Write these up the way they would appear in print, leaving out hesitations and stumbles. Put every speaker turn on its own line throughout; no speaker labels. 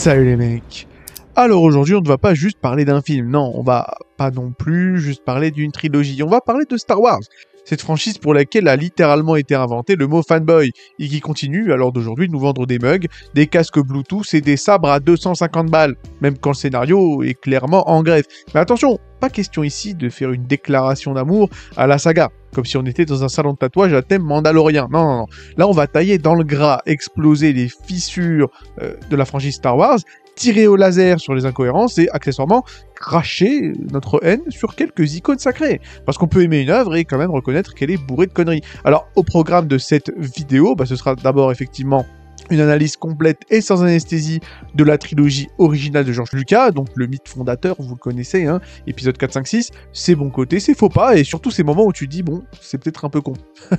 Salut les mecs. Alors aujourd'hui on ne va pas juste parler d'un film, non, on va pas non plus juste parler d'une trilogie, on va parler de Star Wars. Cette franchise pour laquelle a littéralement été inventé le mot fanboy, et qui continue alors d'aujourd'hui de nous vendre des mugs, des casques Bluetooth et des sabres à 250 balles, même quand le scénario est clairement en grève. Mais attention, pas question ici de faire une déclaration d'amour à la saga, comme si on était dans un salon de tatouage à thème mandalorien. Non, non, non. Là on va tailler dans le gras, exploser les fissures de la franchise Star Wars, tirer au laser sur les incohérences et accessoirement cracher notre haine sur quelques icônes sacrées. Parce qu'on peut aimer une œuvre et quand même reconnaître qu'elle est bourrée de conneries. Alors au programme de cette vidéo, ce sera d'abord effectivement une analyse complète et sans anesthésie de la trilogie originale de George Lucas, donc le mythe fondateur, vous le connaissez, hein, épisode 4, 5, 6, ses bons côtés, ses faux pas, et surtout ces moments où tu dis, bon, c'est peut-être un peu con.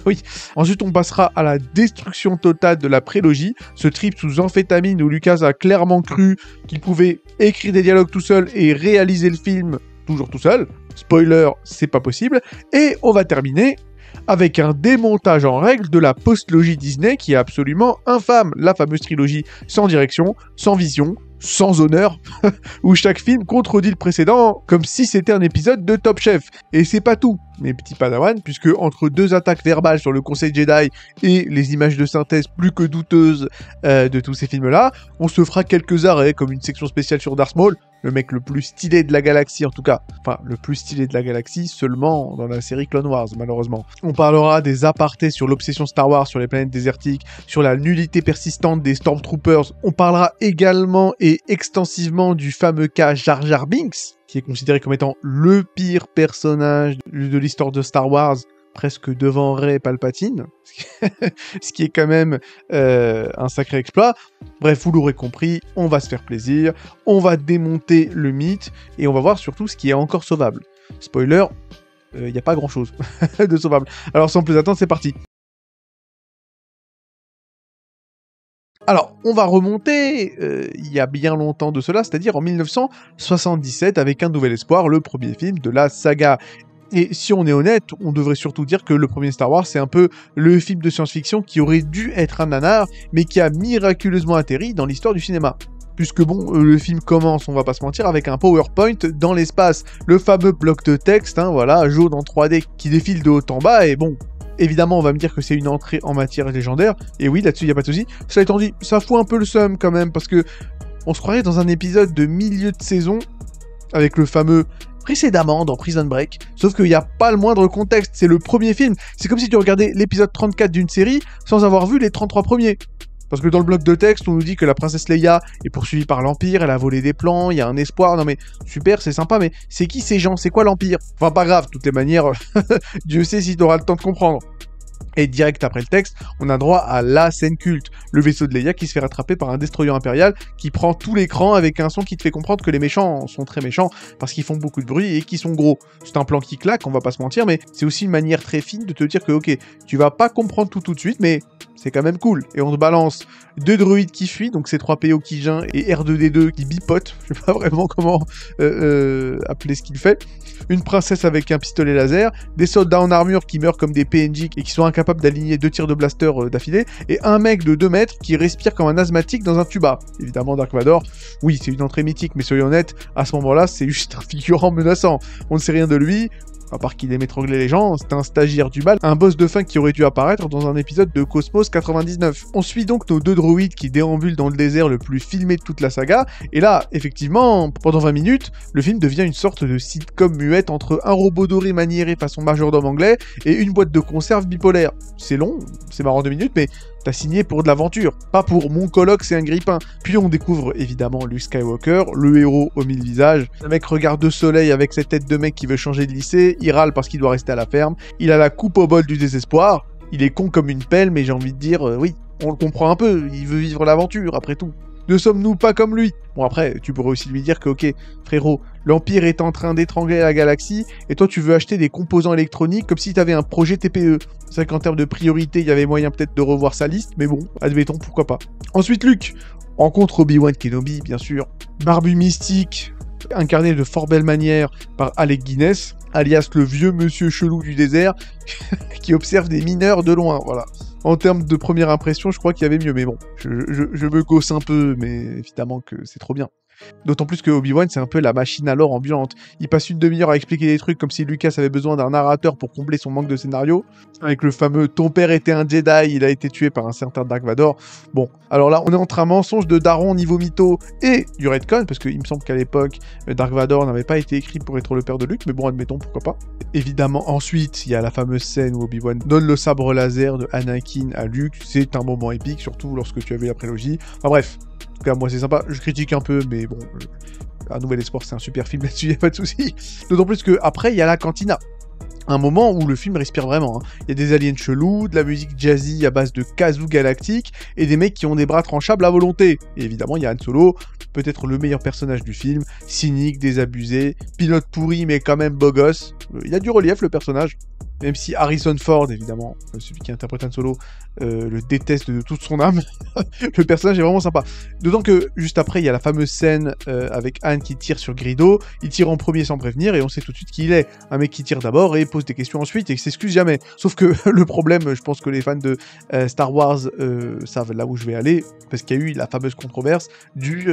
Oui. Ensuite, on passera à la destruction totale de la prélogie, ce trip sous amphétamine où Lucas a clairement cru qu'il pouvait écrire des dialogues tout seul et réaliser le film toujours tout seul. Spoiler, c'est pas possible. Et on va terminer avec un démontage en règle de la postlogie Disney qui est absolument infâme, la fameuse trilogie sans direction, sans vision, sans honneur, où chaque film contredit le précédent comme si c'était un épisode de Top Chef. Et c'est pas tout, mes petits padawans, puisque entre deux attaques verbales sur le Conseil Jedi et les images de synthèse plus que douteuses de tous ces films-là, on se fera quelques arrêts, comme une section spéciale sur Darth Maul, le mec le plus stylé de la galaxie en tout cas. Enfin, le plus stylé de la galaxie seulement dans la série Clone Wars, malheureusement. On parlera des apartés sur l'obsession Star Wars sur les planètes désertiques, sur la nullité persistante des Stormtroopers. On parlera également et extensivement du fameux cas Jar Jar Binks, qui est considéré comme étant le pire personnage de l'histoire de Star Wars, presque devant Rey et Palpatine, ce qui est quand même un sacré exploit. Bref, vous l'aurez compris, on va se faire plaisir, on va démonter le mythe, et on va voir surtout ce qui est encore sauvable. Spoiler, il n'y a pas grand-chose de sauvable. Alors sans plus attendre, c'est parti. Alors, on va remonter il y a bien longtemps de cela, c'est-à-dire en 1977, avec Un Nouvel Espoir, le premier film de la saga. Et si on est honnête, on devrait surtout dire que le premier Star Wars, c'est un peu le film de science-fiction qui aurait dû être un nanar, mais qui a miraculeusement atterri dans l'histoire du cinéma. Puisque bon, le film commence, on va pas se mentir, avec un PowerPoint dans l'espace. Le fameux bloc de texte, hein, voilà, jaune en 3D qui défile de haut en bas, et bon... Évidemment, on va me dire que c'est une entrée en matière légendaire, et oui, là-dessus, il n'y a pas de souci. Cela étant dit, ça fout un peu le seum quand même, parce que on se croirait dans un épisode de milieu de saison, avec le fameux précédemment dans Prison Break, sauf qu'il n'y a pas le moindre contexte, c'est le premier film. C'est comme si tu regardais l'épisode 34 d'une série sans avoir vu les 33 premiers. Parce que dans le bloc de texte, on nous dit que la princesse Leia est poursuivie par l'Empire, elle a volé des plans, il y a un espoir. Non mais, super, c'est sympa, mais c'est qui ces gens? C'est quoi l'Empire? Enfin, pas grave, de toutes les manières, Dieu sait si t'auras le temps de comprendre. Et direct après le texte, on a droit à la scène culte, le vaisseau de Leia qui se fait rattraper par un destroyer impérial qui prend tout l'écran avec un son qui te fait comprendre que les méchants sont très méchants parce qu'ils font beaucoup de bruit et qu'ils sont gros. C'est un plan qui claque, on va pas se mentir, mais c'est aussi une manière très fine de te dire que ok, tu vas pas comprendre tout de suite, mais c'est quand même cool. Et on te balance deux droïdes qui fuient, donc c'est 3PO qui gêne et R2D2 qui bipote, je sais pas vraiment comment appeler ce qu'il fait. Une princesse avec un pistolet laser, des soldats en armure qui meurent comme des PNJ et qui sont incapables d'aligner 2 tirs de blaster d'affilée, et un mec de 2 mètres qui respire comme un asthmatique dans un tuba. Évidemment, Dark Vador, oui, c'est une entrée mythique, mais soyons honnêtes, à ce moment-là, c'est juste un figurant menaçant. On ne sait rien de lui, à part qu'il aime étrangler les gens, c'est un stagiaire du mal, un boss de fin qui aurait dû apparaître dans un épisode de Cosmos 99. On suit donc nos deux droïdes qui déambulent dans le désert le plus filmé de toute la saga, et là, effectivement, pendant 20 minutes, le film devient une sorte de sitcom muette entre un robot doré maniéré façon majordome anglais et une boîte de conserve bipolaire. C'est long, c'est marrant 2 minutes, mais t'as signé pour de l'aventure, pas pour mon coloc c'est un grippin. Puis on découvre évidemment Luke Skywalker, le héros aux 1000 visages. Le mec regarde le soleil avec cette tête de mec qui veut changer de lycée, il râle parce qu'il doit rester à la ferme, il a la coupe au bol du désespoir, il est con comme une pelle, mais j'ai envie de dire, oui, on le comprend un peu, il veut vivre l'aventure après tout. Ne sommes-nous pas comme lui? Bon après, tu pourrais aussi lui dire que ok, frérot, l'Empire est en train d'étrangler la galaxie, et toi tu veux acheter des composants électroniques comme si t'avais un projet TPE. C'est vrai qu'en termes de priorité, il y avait moyen peut-être de revoir sa liste, mais bon, admettons, pourquoi pas. Ensuite Luke rencontre Obi-Wan Kenobi, bien sûr. Barbu mystique, incarné de fort belle manière par Alec Guinness, alias le vieux monsieur chelou du désert, qui observe des mineurs de loin, voilà. En termes de première impression, je crois qu'il y avait mieux, mais bon, je me gausse un peu, mais évidemment que c'est trop bien. D'autant plus que Obi-Wan, c'est un peu la machine à lore ambulante. Il passe une demi-heure à expliquer des trucs comme si Lucas avait besoin d'un narrateur pour combler son manque de scénario. Avec le fameux «Ton père était un Jedi, il a été tué par un certain Dark Vador». Bon, alors là, on est entre un mensonge de daron niveau mytho et du retcon, parce qu'il me semble qu'à l'époque, Dark Vador n'avait pas été écrit pour être le père de Luke, mais bon, admettons, pourquoi pas. Évidemment, ensuite, il y a la fameuse scène où Obi-Wan donne le sabre laser de Anakin à Luke. C'est un moment épique, surtout lorsque tu as vu la prélogie. Enfin bref, en tout cas, moi, c'est sympa. Je critique un peu, mais bon, Un Nouvel Espoir, c'est un super film là-dessus, y a pas de souci. D'autant plus qu'après, il y a la cantina. Un moment où le film respire vraiment. Il y a des aliens chelous, de la musique jazzy à base de kazoo galactique, et des mecs qui ont des bras tranchables à volonté. Et évidemment, il y a Han Solo, peut-être le meilleur personnage du film, cynique, désabusé, pilote pourri mais quand même beau gosse. Il y a du relief, le personnage. Même si Harrison Ford, évidemment, celui qui interprète Han Solo, le déteste de toute son âme, le personnage est vraiment sympa. D'autant que, juste après, il y a la fameuse scène avec Han qui tire sur Greedo, il tire en premier sans prévenir, et on sait tout de suite qui il est. Un mec qui tire d'abord et pose des questions ensuite, et qui s'excuse jamais. Sauf que le problème, je pense que les fans de Star Wars savent là où je vais aller, parce qu'il y a eu la fameuse controverse du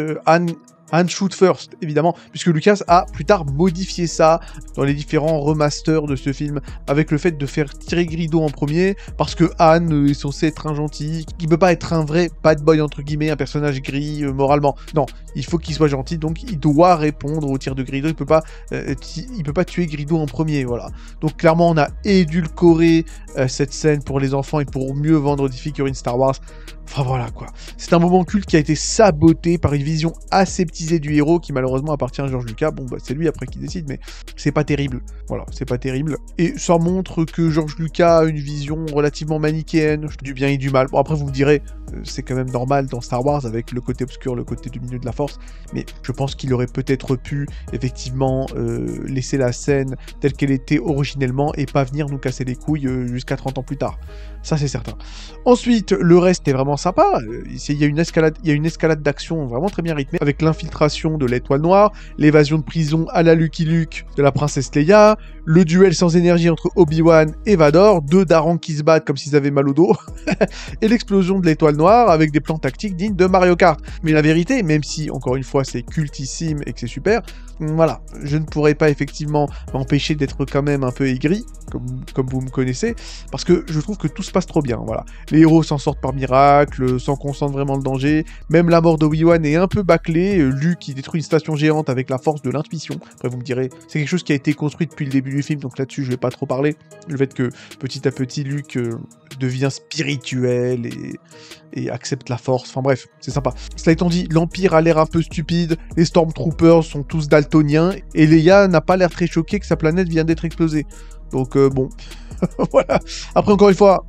Han shoot first, évidemment, puisque Lucas a plus tard modifié ça dans les différents remasters de ce film, avec le fait de faire tirer Greedo en premier, parce que Han est censé être un gentil, qui peut pas être un vrai bad boy, entre guillemets, un personnage gris moralement. Non, il faut qu'il soit gentil, donc il doit répondre au tir de Greedo, il peut pas tuer Greedo en premier, voilà. Donc clairement, on a édulcoré cette scène pour les enfants et pour mieux vendre des figurines Star Wars. Enfin voilà quoi. C'est un moment culte qui a été saboté par une vision aseptisée du héros qui malheureusement appartient à George Lucas. Bon bah c'est lui après qui décide, mais c'est pas terrible. Voilà, c'est pas terrible. Et ça montre que George Lucas a une vision relativement manichéenne, du bien et du mal. Bon après vous me direz, c'est quand même normal dans Star Wars avec le côté obscur, le côté du milieu de la force, mais je pense qu'il aurait peut-être pu effectivement laisser la scène telle qu'elle était originellement et pas venir nous casser les couilles jusqu'à 30 ans plus tard. Ça c'est certain. Ensuite, le reste est vraiment sympa. Il y a une escalade d'action vraiment très bien rythmée, avec l'infiltration de l'Étoile Noire, l'évasion de prison à la Lucky Luke de la princesse Leia, le duel sans énergie entre Obi-Wan et Vador, deux darons qui se battent comme s'ils avaient mal au dos, et l'explosion de l'Étoile Noire avec des plans tactiques dignes de Mario Kart. Mais la vérité, même si, encore une fois, c'est cultissime et que c'est super, voilà, je ne pourrais pas effectivement m'empêcher d'être quand même un peu aigri, comme vous me connaissez, parce que je trouve que tout se passe trop bien, voilà. Les héros s'en sortent par miracle, sans qu'on sente vraiment le danger, même la mort d'Obi-Wan est un peu bâclée, Luke qui détruit une station géante avec la force de l'intuition, après vous me direz, c'est quelque chose qui a été construit depuis le début du film, donc là-dessus je vais pas trop parler, le fait que petit à petit Luke devient spirituel et accepte la force, enfin bref, c'est sympa. Cela étant dit, l'Empire a l'air un peu stupide, les Stormtroopers sont tous daltoniens, et Leia n'a pas l'air très choquée que sa planète vient d'être explosée. Donc bon, voilà. Après, encore une fois,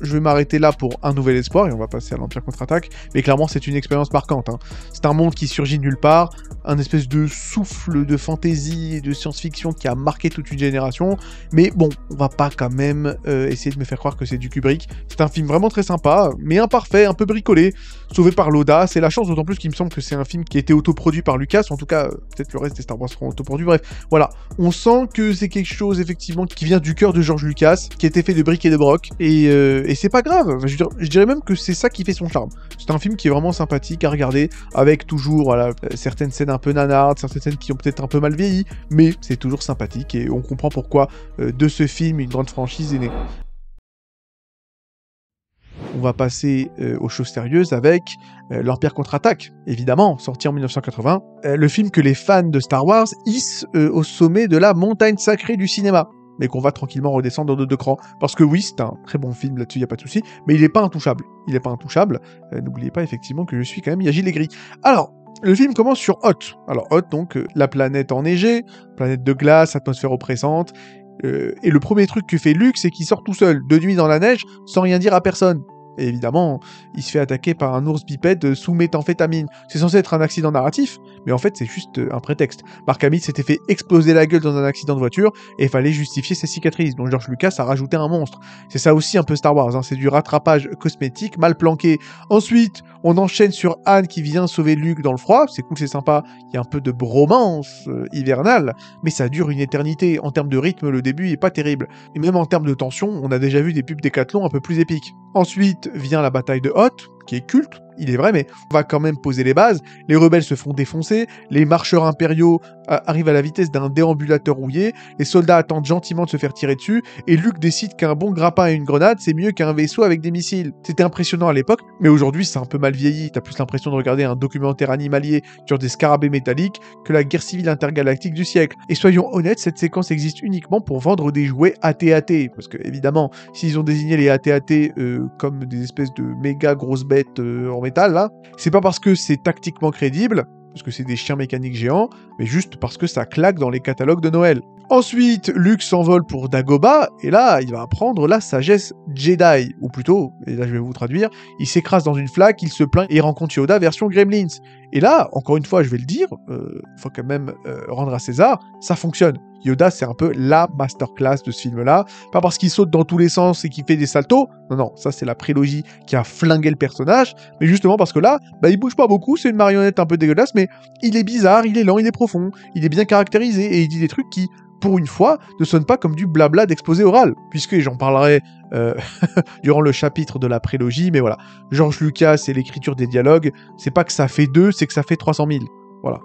je vais m'arrêter là pour Un Nouvel Espoir, et on va passer à l'Empire Contre-Attaque, mais clairement, c'est une expérience marquante. C'est un monde qui surgit nulle part, un espèce de souffle de fantasy et de science-fiction qui a marqué toute une génération, mais bon, on va pas quand même essayer de me faire croire que c'est du Kubrick. C'est un film vraiment très sympa, mais imparfait, un peu bricolé, sauvé par l'audace, c'est la chance, d'autant plus qu'il me semble que c'est un film qui a été autoproduit par Lucas, en tout cas, peut-être le reste des Star Wars seront autoproduits, bref, voilà. On sent que c'est quelque chose, effectivement, qui vient du cœur de George Lucas, qui a été fait de briques et de broc, et c'est pas grave, enfin, je dirais même que c'est ça qui fait son charme. C'est un film qui est vraiment sympathique à regarder, avec toujours, voilà, certaines scènes un peu nanardes, certaines scènes qui ont peut-être un peu mal vieilli, mais c'est toujours sympathique, et on comprend pourquoi de ce film, une grande franchise est née. On va passer aux choses sérieuses avec l'Empire Contre-Attaque, évidemment, sorti en 1980. Le film que les fans de Star Wars hissent au sommet de la montagne sacrée du cinéma, mais qu'on va tranquillement redescendre de 2 crans. Parce que oui, c'est un très bon film, là-dessus, il n'y a pas de souci, mais il n'est pas intouchable. Il n'est pas intouchable. N'oubliez pas, effectivement, que je suis quand même Yagil Aigri. Alors, le film commence sur Hoth. Alors, Hoth, donc, la planète enneigée, planète de glace, atmosphère oppressante. Et le premier truc que fait Luke, c'est qu'il sort tout seul, de nuit dans la neige, sans rien dire à personne. Et évidemment, il se fait attaquer par un ours bipède sous méthamphétamine. C'est censé être un accident narratif, mais en fait c'est juste un prétexte. Mark Hamill s'était fait exploser la gueule dans un accident de voiture, et il fallait justifier ses cicatrices, donc George Lucas a rajouté un monstre. C'est ça aussi un peu Star Wars, hein, c'est du rattrapage cosmétique mal planqué. Ensuite, on enchaîne sur Han qui vient sauver Luke dans le froid, c'est cool, c'est sympa, il y a un peu de bromance hivernale, mais ça dure une éternité. En termes de rythme, le début est pas terrible. Et même en termes de tension, on a déjà vu des pubs Décathlon un peu plus épiques. Ensuite vient la bataille de Hoth, qui est culte, il est vrai, mais on va quand même poser les bases. Les rebelles se font défoncer, les marcheurs impériaux arrivent à la vitesse d'un déambulateur rouillé, les soldats attendent gentiment de se faire tirer dessus, et Luke décide qu'un bon grappin et une grenade, c'est mieux qu'un vaisseau avec des missiles. C'était impressionnant à l'époque, mais aujourd'hui c'est un peu mal vieilli, t'as plus l'impression de regarder un documentaire animalier sur des scarabées métalliques que la guerre civile intergalactique du siècle. Et soyons honnêtes, cette séquence existe uniquement pour vendre des jouets AT-AT, parce que évidemment, s'ils ont désigné les AT-AT comme des espèces de méga grosses bêtes en métal, là, c'est pas parce que c'est tactiquement crédible, parce que c'est des chiens mécaniques géants, mais juste parce que ça claque dans les catalogues de Noël. Ensuite, Luke s'envole pour Dagobah, et là, il va apprendre la sagesse Jedi, ou plutôt, et là je vais vous traduire, il s'écrase dans une flaque, il se plaint, et il rencontre Yoda version Gremlins. Et là, encore une fois, je vais le dire, faut quand même rendre à César, ça fonctionne. Yoda, c'est un peu la masterclass de ce film-là, pas parce qu'il saute dans tous les sens et qu'il fait des saltos, non, ça c'est la prélogie qui a flingué le personnage, mais justement parce que là, il bouge pas beaucoup, c'est une marionnette un peu dégueulasse, mais il est bizarre, il est lent, il est profond, il est bien caractérisé, et il dit des trucs qui, pour une fois, ne sonnent pas comme du blabla d'exposé oral, puisque j'en parlerai durant le chapitre de la prélogie, mais voilà, George Lucas et l'écriture des dialogues, c'est pas que ça fait 2, c'est que ça fait 300 000, voilà.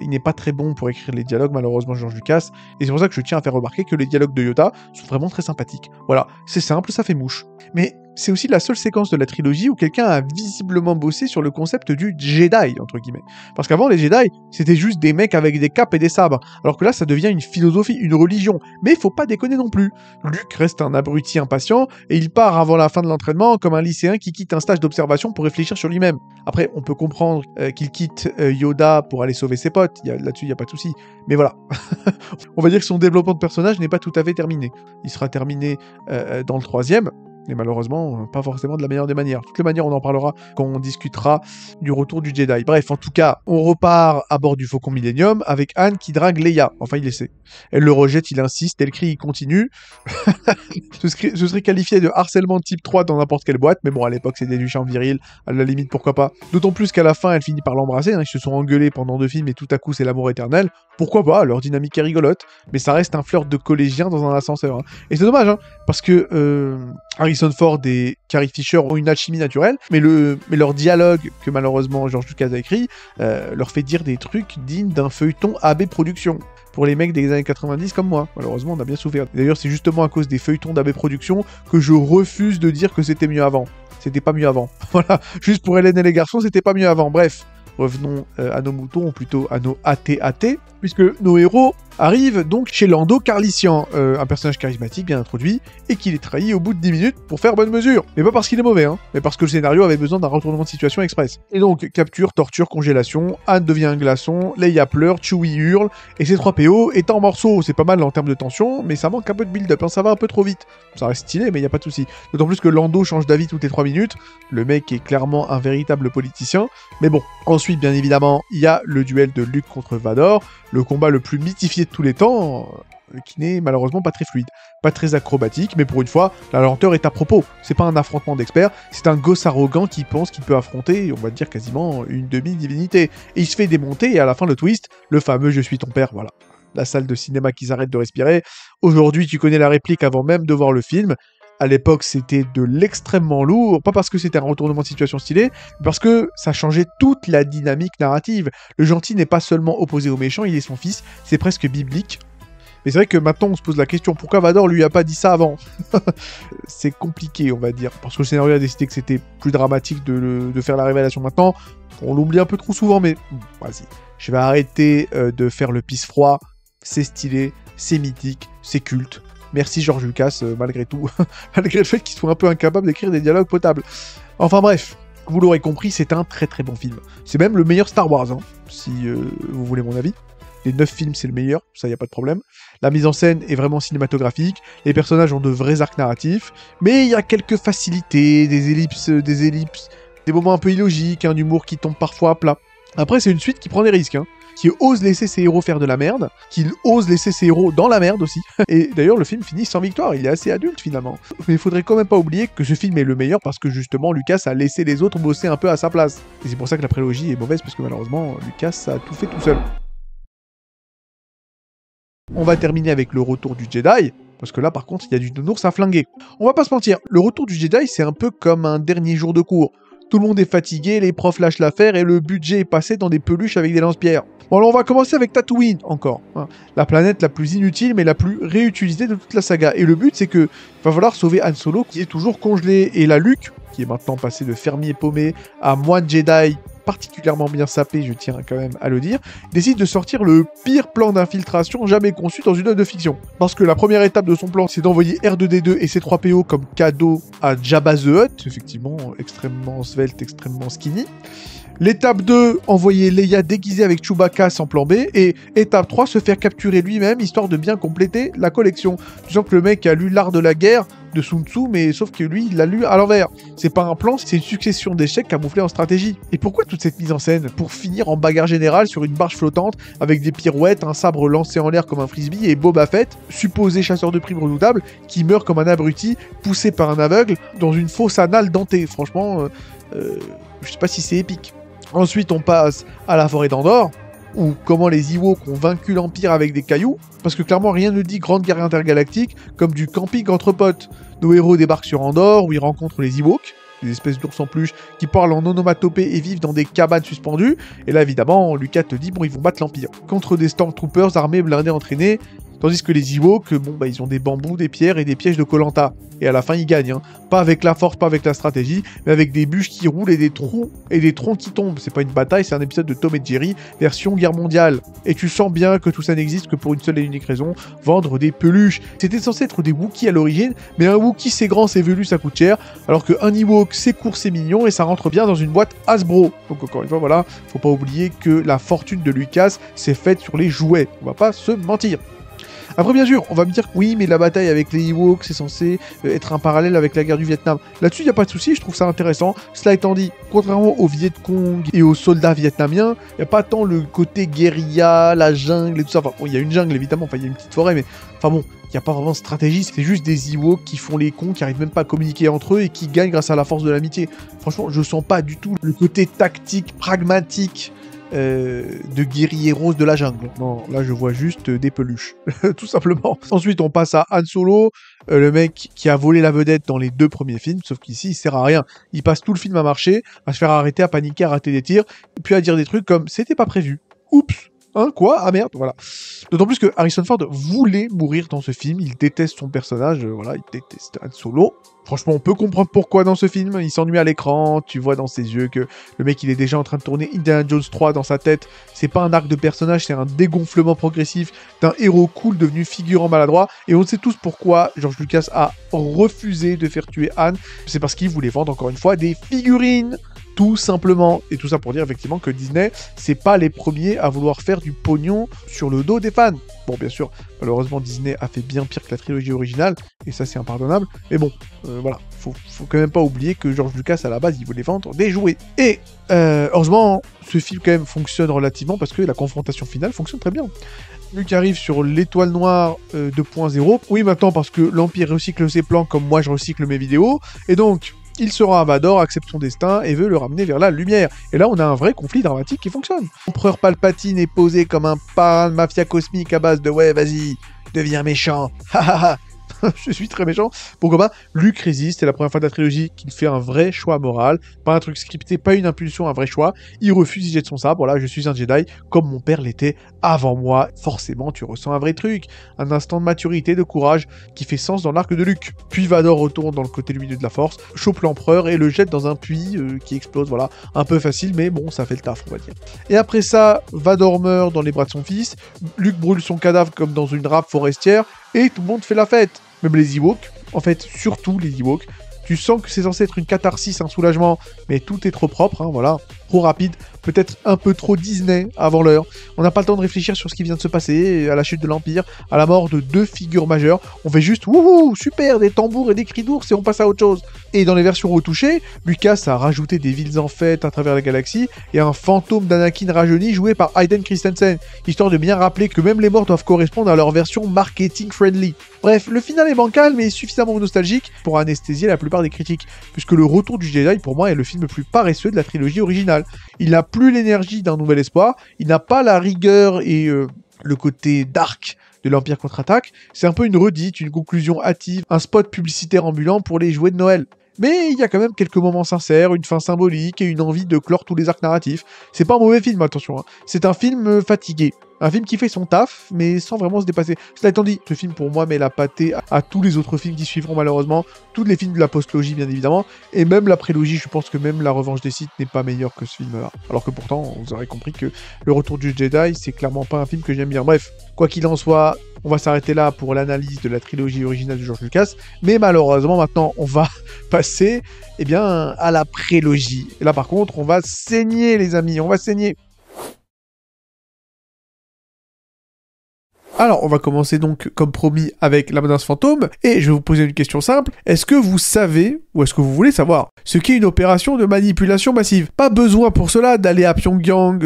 Il n'est pas très bon pour écrire les dialogues, malheureusement, George Lucas, et c'est pour ça que je tiens à faire remarquer que les dialogues de Yoda sont vraiment très sympathiques. Voilà, c'est simple, ça fait mouche. Mais c'est aussi la seule séquence de la trilogie où quelqu'un a visiblement bossé sur le concept du Jedi, entre guillemets. Parce qu'avant, les Jedi, c'était juste des mecs avec des capes et des sabres, alors que là, ça devient une philosophie, une religion. Mais faut pas déconner non plus. Luke reste un abruti impatient, et il part avant la fin de l'entraînement comme un lycéen qui quitte un stage d'observation pour réfléchir sur lui-même. Après, on peut comprendre qu'il quitte Yoda pour aller sauver ses potes, là-dessus, il n'y a pas de souci. Mais voilà, on va dire que son développement de personnage n'est pas tout à fait terminé. Il sera terminé dans le 3e, mais malheureusement, pas forcément de la meilleure des manières. De toutes les manières, on en parlera quand on discutera du retour du Jedi. Bref, en tout cas, on repart à bord du Faucon Millenium avec Han qui drague Leia. Enfin, il essaie. Elle le rejette, il insiste, elle crie, il continue. Ce serait qualifié de harcèlement de type 3 dans n'importe quelle boîte, mais bon, à l'époque, c'était du charme viril, à la limite, pourquoi pas. D'autant plus qu'à la fin, elle finit par l'embrasser, ils se sont engueulés pendant 2 films, et tout à coup, c'est l'amour éternel. Pourquoi pas, leur dynamique est rigolote, mais ça reste un flirt de collégien dans un ascenseur. Et c'est dommage, parce que Harrison Ford et Carrie Fisher ont une alchimie naturelle, mais leur dialogue, que malheureusement George Lucas a écrit, leur fait dire des trucs dignes d'un feuilleton AB Productions. Pour les mecs des années 90 comme moi, malheureusement on a bien souffert. D'ailleurs c'est justement à cause des feuilletons d'AB Productions que je refuse de dire que c'était mieux avant. C'était pas mieux avant. Voilà, juste pour Hélène et les garçons, c'était pas mieux avant. Bref, revenons à nos moutons, ou plutôt à nos AT-AT, puisque nos héros arrivent donc chez Lando Calrissian, un personnage charismatique bien introduit, et qui les trahit au bout de 10 minutes pour faire bonne mesure. Mais pas parce qu'il est mauvais, mais parce que le scénario avait besoin d'un retournement de situation express. Et donc, capture, torture, congélation, Han devient un glaçon, Leia pleure, Chewie hurle, et C3PO est en morceaux. C'est pas mal en termes de tension, mais ça manque un peu de build-up, ça va un peu trop vite. Ça reste stylé, mais y a pas de souci. D'autant plus que Lando change d'avis toutes les 3 minutes, le mec est clairement un véritable politicien, mais bon. Ensuite, bien évidemment, il y a le duel de Luke contre Vador, le combat le plus mythifié de tous les temps, qui n'est malheureusement pas très fluide, pas très acrobatique, mais pour une fois, la lenteur est à propos. C'est pas un affrontement d'experts, c'est un gosse arrogant qui pense qu'il peut affronter, on va dire quasiment une demi-divinité. Et il se fait démonter, et à la fin le twist, le fameux « je suis ton père », voilà. La salle de cinéma qui s'arrête de respirer. Aujourd'hui, tu connais la réplique avant même de voir le film. À l'époque, c'était de l'extrêmement lourd, pas parce que c'était un retournement de situation stylé, mais parce que ça changeait toute la dynamique narrative. Le gentil n'est pas seulement opposé au méchant, il est son fils, c'est presque biblique. Mais c'est vrai que maintenant, on se pose la question, pourquoi Vador lui a pas dit ça avant? C'est compliqué, on va dire, parce que le scénario a décidé que c'était plus dramatique de faire la révélation maintenant. On l'oublie un peu trop souvent, mais vas-y. Je vais arrêter de faire le pisse froid, c'est stylé, c'est mythique, c'est culte. Merci George Lucas, malgré tout. Malgré le fait qu'il soit un peu incapable d'écrire des dialogues potables. Enfin bref, vous l'aurez compris, c'est un très très bon film. C'est même le meilleur Star Wars, si vous voulez mon avis. Les 9 films, c'est le meilleur, ça y a pas de problème. La mise en scène est vraiment cinématographique, les personnages ont de vrais arcs narratifs, mais il y a quelques facilités, des ellipses, des moments un peu illogiques, un humour qui tombe parfois à plat. Après, c'est une suite qui prend des risques, hein, qui ose laisser ses héros faire de la merde, qui ose laisser ses héros dans la merde aussi. Et d'ailleurs, le film finit sans victoire, il est assez adulte finalement. Mais il faudrait quand même pas oublier que ce film est le meilleur parce que justement, Lucas a laissé les autres bosser un peu à sa place. Et c'est pour ça que la prélogie est mauvaise, parce que malheureusement, Lucas a tout fait tout seul. On va terminer avec le retour du Jedi, parce que là par contre il y a du nounours à flinguer. On va pas se mentir, le retour du Jedi c'est un peu comme un dernier jour de cours. Tout le monde est fatigué, les profs lâchent l'affaire et le budget est passé dans des peluches avec des lance-pierres. Bon alors on va commencer avec Tatooine encore, hein. La planète la plus inutile mais la plus réutilisée de toute la saga. Et le but c'est que va falloir sauver Han Solo qui est toujours congelé, et la Luke, qui est maintenant passé de fermier paumé à moine Jedi particulièrement bien sapé, je tiens quand même à le dire, décide de sortir le pire plan d'infiltration jamais conçu dans une œuvre de fiction. Parce que la première étape de son plan, c'est d'envoyer R2D2 et C3PO comme cadeau à Jabba the Hutt, effectivement extrêmement svelte, extrêmement skinny. L'étape 2, envoyer Leia déguisée avec Chewbacca sans plan B. Et étape 3, se faire capturer lui-même, histoire de bien compléter la collection. Tu sens que le mec a lu l'art de la guerre de Sun Tzu, mais sauf que lui, il l'a lu à l'envers. C'est pas un plan, c'est une succession d'échecs camouflés en stratégie. Et pourquoi toute cette mise en scène? Pour finir en bagarre générale sur une barge flottante, avec des pirouettes, un sabre lancé en l'air comme un frisbee, et Boba Fett, supposé chasseur de primes redoutable, qui meurt comme un abruti, poussé par un aveugle, dans une fosse anale dentée. Franchement, je sais pas si c'est épique. Ensuite, on passe à la forêt d'Andorre, ou comment les Ewoks ont vaincu l'Empire avec des cailloux, parce que clairement rien ne dit grande guerre intergalactique comme du camping entre potes. Nos héros débarquent sur Andorre, où ils rencontrent les Ewoks, des espèces d'ours en peluche qui parlent en onomatopée et vivent dans des cabanes suspendues, et là évidemment, Lucas te dit, bon, ils vont battre l'Empire, contre des Stormtroopers armés, blindés, entraînés, tandis que les Ewoks, bon, bah, ils ont des bambous, des pierres et des pièges de Koh-Lanta. Et à la fin, ils gagnent, hein. Pas avec la force, pas avec la stratégie, mais avec des bûches qui roulent et des troncs qui tombent. C'est pas une bataille, c'est un épisode de Tom et Jerry, version guerre mondiale. Et tu sens bien que tout ça n'existe que pour une seule et unique raison, vendre des peluches. C'était censé être des Wookiees à l'origine, mais un Wookiee c'est grand, c'est velu, ça coûte cher, alors qu'un Ewok c'est court, c'est mignon, et ça rentre bien dans une boîte Hasbro. Donc encore une fois, voilà, faut pas oublier que la fortune de Lucas s'est faite sur les jouets. On va pas se mentir. Après, bien sûr, on va me dire que oui, mais la bataille avec les Ewoks, c'est censé être un parallèle avec la guerre du Vietnam. Là-dessus, il n'y a pas de souci, je trouve ça intéressant. Cela étant dit, contrairement aux Viet Cong et aux soldats vietnamiens, il n'y a pas tant le côté guérilla, la jungle et tout ça. Enfin, bon, il y a une jungle, évidemment, enfin, il y a une petite forêt, mais enfin bon, il n'y a pas vraiment de stratégie, c'est juste des Ewoks qui font les cons, qui n'arrivent même pas à communiquer entre eux et qui gagnent grâce à la force de l'amitié. Franchement, je sens pas du tout le côté tactique, pragmatique, de guerriers roses de la jungle. Non, là je vois juste des peluches, tout simplement. Ensuite on passe à Han Solo, le mec qui a volé la vedette dans les 2 premiers films, sauf qu'ici il sert à rien. Il passe tout le film à marcher, à se faire arrêter, à paniquer, à rater des tirs, puis à dire des trucs comme « c'était pas prévu ». Oups. Hein, quoi? Ah merde, voilà. D'autant plus que Harrison Ford voulait mourir dans ce film, il déteste son personnage, voilà, il déteste Han Solo. Franchement, on peut comprendre pourquoi dans ce film, il s'ennuie à l'écran, tu vois dans ses yeux que le mec il est déjà en train de tourner Indiana Jones 3 dans sa tête, c'est pas un arc de personnage, c'est un dégonflement progressif d'un héros cool devenu figurant maladroit, et on sait tous pourquoi George Lucas a refusé de faire tuer Han, c'est parce qu'il voulait vendre encore une fois des figurines. Tout simplement. Et tout ça pour dire effectivement que Disney, c'est pas les premiers à vouloir faire du pognon sur le dos des fans. Bon, bien sûr, malheureusement, Disney a fait bien pire que la trilogie originale, et ça c'est impardonnable. Mais bon, voilà, faut quand même pas oublier que George Lucas, à la base, il voulait vendre des jouets. Et heureusement, ce film quand même fonctionne relativement, parce que la confrontation finale fonctionne très bien. Luke arrive sur l'étoile noire 2.0. Oui, maintenant, parce que l'Empire recycle ses plans comme moi je recycle mes vidéos, et donc... il se rend à Vador, accepte son destin et veut le ramener vers la lumière. Et là, on a un vrai conflit dramatique qui fonctionne. L'empereur Palpatine est posé comme un parrain de mafia cosmique à base de « ouais, vas-y, deviens méchant, hahaha ». Je suis très méchant. Pourquoi pas? Luke résiste, c'est la première fois de la trilogie qu'il fait un vrai choix moral. Pas un truc scripté, pas une impulsion, un vrai choix. Il refuse, il jette son sabre. Voilà, je suis un Jedi, comme mon père l'était avant moi. Forcément, tu ressens un vrai truc. Un instant de maturité, de courage, qui fait sens dans l'arc de Luke. Puis Vador retourne dans le côté lumineux de la Force, chope l'empereur et le jette dans un puits qui explose. Voilà, un peu facile, mais bon, ça fait le taf, on va dire. Et après ça, Vador meurt dans les bras de son fils. Luke brûle son cadavre comme dans une râpe forestière. Et tout le monde fait la fête. Même les Ewoks, en fait, surtout les Ewoks. Tu sens que c'est censé être une catharsis, un soulagement, mais tout est trop propre, hein, voilà. trop rapide, peut-être un peu trop Disney avant l'heure. On n'a pas le temps de réfléchir sur ce qui vient de se passer, à la chute de l'Empire, à la mort de 2 figures majeures. On fait juste wouhou, super, des tambours et des cris d'ours et on passe à autre chose. Et dans les versions retouchées, Lucas a rajouté des villes en fête à travers la galaxie et un fantôme d'Anakin rajeuni joué par Hayden Christensen, histoire de bien rappeler que même les morts doivent correspondre à leur version marketing friendly. Bref, le final est bancal mais suffisamment nostalgique pour anesthésier la plupart des critiques, puisque le Retour du Jedi pour moi est le film le plus paresseux de la trilogie originale. Il n'a plus l'énergie d'un Nouvel Espoir, il n'a pas la rigueur et le côté dark de l'Empire contre-attaque, c'est un peu une redite, une conclusion hâtive, un spot publicitaire ambulant pour les jouets de Noël. Mais il y a quand même quelques moments sincères, une fin symbolique et une envie de clore tous les arcs narratifs. C'est pas un mauvais film, attention, hein. C'est un film fatigué. Un film qui fait son taf, mais sans vraiment se dépasser. Cela étant dit, ce film pour moi met la pâtée à tous les autres films qui suivront malheureusement, tous les films de la post-logie bien évidemment, et même la prélogie, je pense que même La Revanche des Sith n'est pas meilleure que ce film-là. Alors que pourtant, vous aurez compris que Le Retour du Jedi, c'est clairement pas un film que j'aime bien. Bref, quoi qu'il en soit, on va s'arrêter là pour l'analyse de la trilogie originale de George Lucas, mais malheureusement maintenant, on va passer à la prélogie. Et là par contre, on va saigner les amis, on va saigner. Alors, on va commencer donc, comme promis, avec la menace fantôme, et je vais vous poser une question simple. Est-ce que vous savez, ou est-ce que vous voulez savoir, ce qu'est une opération de manipulation massive? Pas besoin pour cela d'aller à Pyongyang,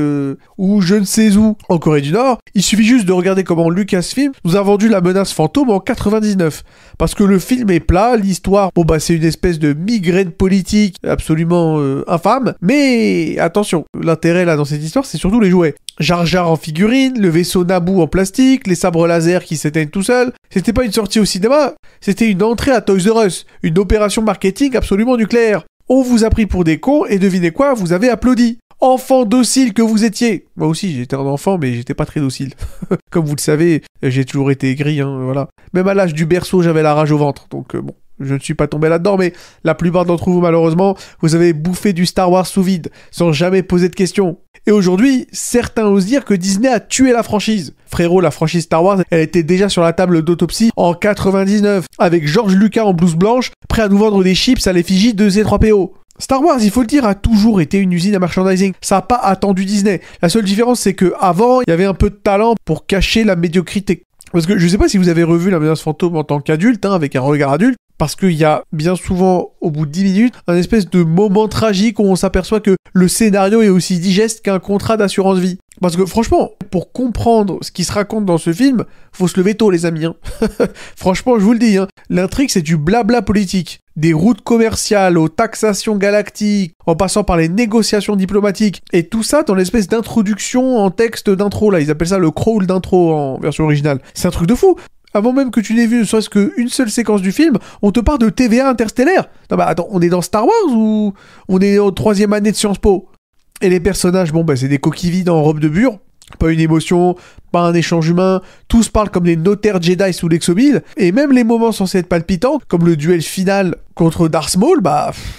ou je ne sais où, en Corée du Nord. Il suffit juste de regarder comment Lucasfilm nous a vendu la menace fantôme en 99. Parce que le film est plat, l'histoire, c'est une espèce de migraine politique absolument infâme, mais attention, l'intérêt là dans cette histoire, c'est surtout les jouets. Jar Jar en figurine, le vaisseau Naboo en plastique, les sabres laser qui s'éteignent tout seuls. C'était pas une sortie au cinéma, c'était une entrée à Toys R Us, une opération marketing absolument nucléaire. On vous a pris pour des cons et devinez quoi, vous avez applaudi. Enfant docile que vous étiez. Moi aussi, j'étais un enfant, mais j'étais pas très docile. Comme vous le savez, j'ai toujours été aigri, voilà. Même à l'âge du berceau, j'avais la rage au ventre, donc bon. Je ne suis pas tombé là-dedans, mais la plupart d'entre vous, malheureusement, vous avez bouffé du Star Wars sous vide, sans jamais poser de questions. Et aujourd'hui, certains osent dire que Disney a tué la franchise. Frérot, la franchise Star Wars, elle était déjà sur la table d'autopsie en 99, avec George Lucas en blouse blanche, prêt à nous vendre des chips à l'effigie de C3PO. Star Wars, il faut le dire, a toujours été une usine à merchandising. Ça n'a pas attendu Disney. La seule différence, c'est que avant, il y avait un peu de talent pour cacher la médiocrité. Parce que je sais pas si vous avez revu La menace fantôme en tant qu'adulte, avec un regard adulte, parce qu'il y a bien souvent, au bout de 10 minutes, un espèce de moment tragique où on s'aperçoit que le scénario est aussi digeste qu'un contrat d'assurance vie. Parce que franchement, pour comprendre ce qui se raconte dans ce film, faut se lever tôt les amis. Franchement, je vous le dis, l'intrigue c'est du blabla politique. Des routes commerciales aux taxations galactiques, en passant par les négociations diplomatiques, et tout ça dans l'espèce d'introduction en texte d'intro, là, ils appellent ça le crawl d'intro en version originale. C'est un truc de fou. Avant même que tu n'aies vu ne serait-ce qu'une seule séquence du film, on te parle de TVA interstellaire. Non bah attends, on est dans Star Wars ou on est en 3e année de Sciences Po? Et les personnages, c'est des coquilles vides en robe de bure. Pas une émotion, pas un échange humain, tous parlent comme des notaires Jedi sous l'exomile, et même les moments censés être palpitants, comme le duel final contre Darth Maul,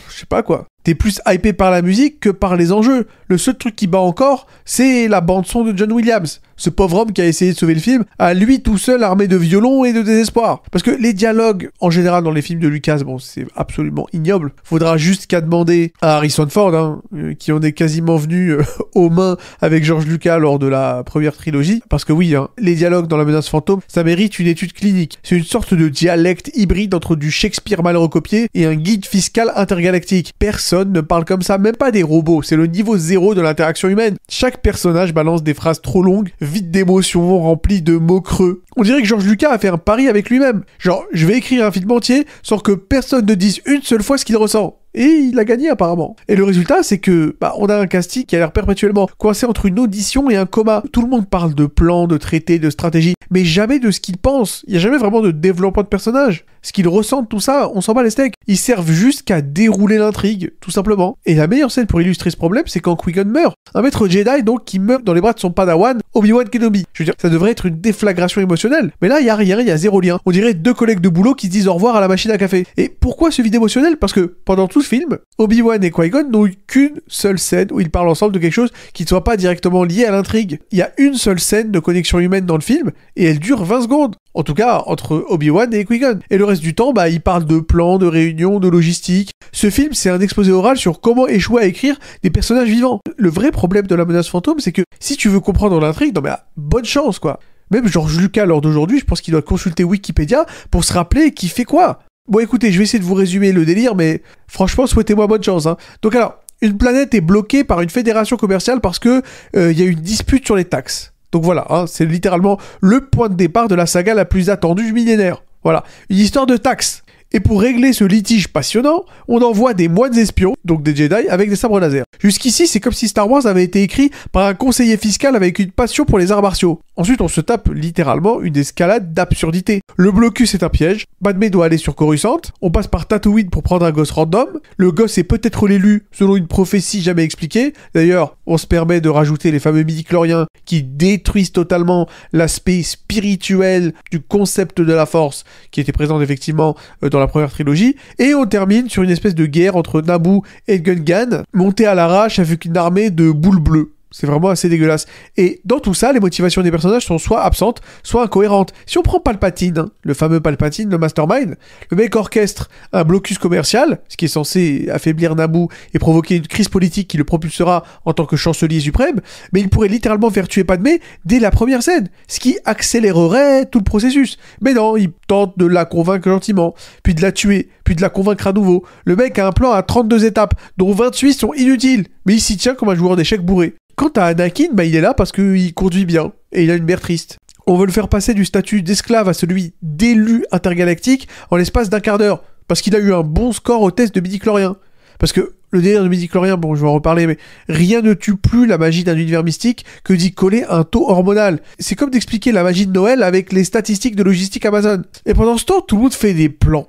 je sais pas quoi. T'es plus hypé par la musique que par les enjeux. Le seul truc qui bat encore, c'est la bande-son de John Williams. Ce pauvre homme qui a essayé de sauver le film, à lui tout seul armé de violons et de désespoir. Parce que les dialogues, en général dans les films de Lucas, c'est absolument ignoble. Faudra juste qu'à demander à Harrison Ford, qui en est quasiment venu aux mains avec George Lucas lors de la première trilogie. Parce que oui, les dialogues dans La menace fantôme, ça mérite une étude clinique. C'est une sorte de dialecte hybride entre du Shakespeare mal recopié et un guide fiscal intergalactique. Personne ne parle comme ça, même pas des robots. C'est le niveau 0 de l'interaction humaine. Chaque personnage balance des phrases trop longues, vides d'émotions, remplies de mots creux. On dirait que George Lucas a fait un pari avec lui-même. Genre, je vais écrire un film entier sans que personne ne dise une seule fois ce qu'il ressent. Et il a gagné apparemment. Et le résultat, c'est que on a un casting qui a l'air perpétuellement coincé entre une audition et un coma. Tout le monde parle de plans, de traités, de stratégies, mais jamais de ce qu'ils pensent. Il n'y a jamais vraiment de développement de personnage. Ce qu'ils ressentent, tout ça, on s'en bat les steaks. Ils servent juste qu'à dérouler l'intrigue, tout simplement. Et la meilleure scène pour illustrer ce problème, c'est quand Qui-Gon meurt. Un maître Jedi, donc, qui meurt dans les bras de son padawan, Obi-Wan Kenobi. Je veux dire, ça devrait être une déflagration émotionnelle. Mais là, il y a rien, il y a zéro lien. On dirait 2 collègues de boulot qui se disent au revoir à la machine à café. Et pourquoi ce vide émotionnel? Parce que pendant tout ce film, Obi-Wan et Qui-Gon n'ont eu qu'une seule scène où ils parlent ensemble de quelque chose qui ne soit pas directement lié à l'intrigue. Il y a une seule scène de connexion humaine dans le film, et elle dure 20 secondes. En tout cas, entre Obi-Wan et Qui-Gon. Et le reste du temps, il parle de plans, de réunions, de logistique. Ce film, c'est un exposé oral sur comment échouer à écrire des personnages vivants. Le vrai problème de La Menace Fantôme, c'est que si tu veux comprendre l'intrigue, bonne chance, quoi. Même George Lucas, lors d'aujourd'hui, je pense qu'il doit consulter Wikipédia pour se rappeler qui fait quoi. Bon, écoutez, je vais essayer de vous résumer le délire, mais franchement, souhaitez-moi bonne chance, hein. Donc alors, une planète est bloquée par une fédération commerciale parce que y a une dispute sur les taxes. Donc voilà, hein, c'est littéralement le point de départ de la saga la plus attendue du millénaire. Voilà, une histoire de taxes. Et pour régler ce litige passionnant, on envoie des moines espions, donc des Jedi, avec des sabres laser. Jusqu'ici, c'est comme si Star Wars avait été écrit par un conseiller fiscal avec une passion pour les arts martiaux. Ensuite, on se tape littéralement une escalade d'absurdité. Le blocus est un piège, Padmé doit aller sur Coruscant, on passe par Tatooine pour prendre un gosse random, le gosse est peut-être l'élu, selon une prophétie jamais expliquée. D'ailleurs, on se permet de rajouter les fameux midi-chloriens qui détruisent totalement l'aspect spirituel du concept de la Force, qui était présent effectivement dans la première trilogie, et on termine sur une espèce de guerre entre Naboo et Gungan, montée à l'arrache avec une armée de boules bleues. C'est vraiment assez dégueulasse. Et dans tout ça, les motivations des personnages sont soit absentes, soit incohérentes. Si on prend Palpatine, hein, le fameux Palpatine, le Mastermind, le mec orchestre un blocus commercial, ce qui est censé affaiblir Naboo et provoquer une crise politique qui le propulsera en tant que chancelier suprême, mais il pourrait littéralement faire tuer Padmé dès la première scène, ce qui accélérerait tout le processus. Mais non, il tente de la convaincre gentiment, puis de la tuer, puis de la convaincre à nouveau. Le mec a un plan à 32 étapes, dont 28 sont inutiles, mais il s'y tient comme un joueur d'échecs bourré. Quant à Anakin, il est là parce qu'il conduit bien, et il a une mère triste. On veut le faire passer du statut d'esclave à celui d'élu intergalactique en l'espace d'un quart d'heure, parce qu'il a eu un bon score au test de midi-chlorien. Parce que le délire de midi-chlorien, bon, je vais en reparler, mais rien ne tue plus la magie d'un univers mystique que d'y coller un taux hormonal. C'est comme d'expliquer la magie de Noël avec les statistiques de logistique Amazon. Et pendant ce temps, tout le monde fait des plans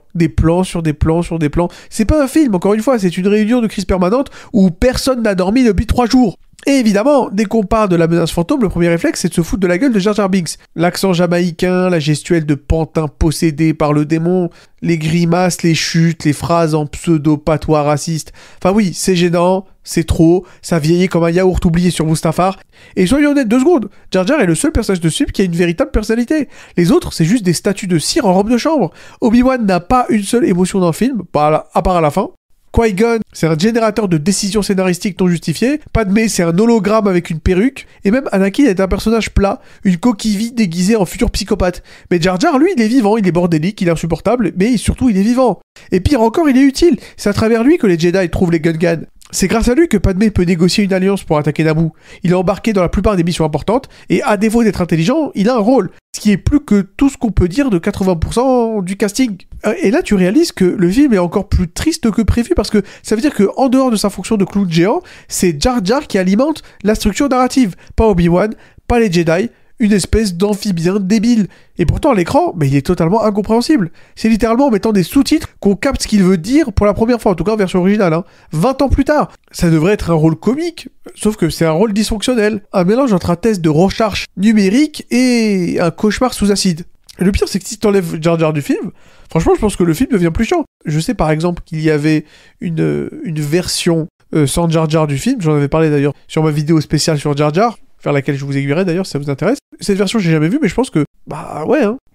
sur des plans sur des plans. C'est pas un film, encore une fois, c'est une réunion de crise permanente où personne n'a dormi depuis 3 jours. Et évidemment, dès qu'on parle de La Menace Fantôme, le premier réflexe, c'est de se foutre de la gueule de Jar Jar Binks. L'accent jamaïcain, la gestuelle de pantin possédé par le démon, les grimaces, les chutes, les phrases en pseudo-patois raciste. Enfin oui, c'est gênant, c'est trop, ça vieillit comme un yaourt oublié sur Mustafar. Et soyons honnêtes 2 secondes, Jar Jar est le seul personnage de ce film qui a une véritable personnalité. Les autres, c'est juste des statues de cire en robe de chambre. Obi-Wan n'a pas une seule émotion dans le film, à part à la fin. Qui-Gon, c'est un générateur de décisions scénaristiques non justifiées. Padmé, c'est un hologramme avec une perruque. Et même Anakin est un personnage plat, une coquille vide déguisée en futur psychopathe. Mais Jar Jar, lui, il est vivant, il est bordélique, il est insupportable, mais surtout, il est vivant. Et pire encore, il est utile. C'est à travers lui que les Jedi trouvent les Gungan. C'est grâce à lui que Padmé peut négocier une alliance pour attaquer Naboo. Il est embarqué dans la plupart des missions importantes, et à défaut d'être intelligent, il a un rôle. Ce qui est plus que tout ce qu'on peut dire de 80% du casting. Et là, tu réalises que le film est encore plus triste que prévu, parce que ça veut dire qu'en dehors de sa fonction de clown géant, c'est Jar Jar qui alimente la structure narrative. Pas Obi-Wan, pas les Jedi, une espèce d'amphibien débile. Et pourtant, à l'écran, il est totalement incompréhensible. C'est littéralement en mettant des sous-titres qu'on capte ce qu'il veut dire pour la première fois, en tout cas en version originale, 20 ans plus tard. Ça devrait être un rôle comique, sauf que c'est un rôle dysfonctionnel. Un mélange entre un test de recherche numérique et un cauchemar sous acide. Et le pire, c'est que si t'enlèves Jar Jar du film, franchement, je pense que le film devient plus chiant. Je sais par exemple qu'il y avait une version sans Jar Jar du film, j'en avais parlé d'ailleurs sur ma vidéo spéciale sur Jar Jar, vers laquelle je vous aiguillerai d'ailleurs si ça vous intéresse. Cette version, j'ai jamais vue, mais je pense que,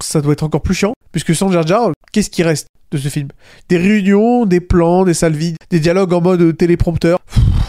ça doit être encore plus chiant. Puisque sans Jar Jar, qu'est-ce qui reste de ce film? Des réunions, des plans, des salles vides, des dialogues en mode téléprompteur.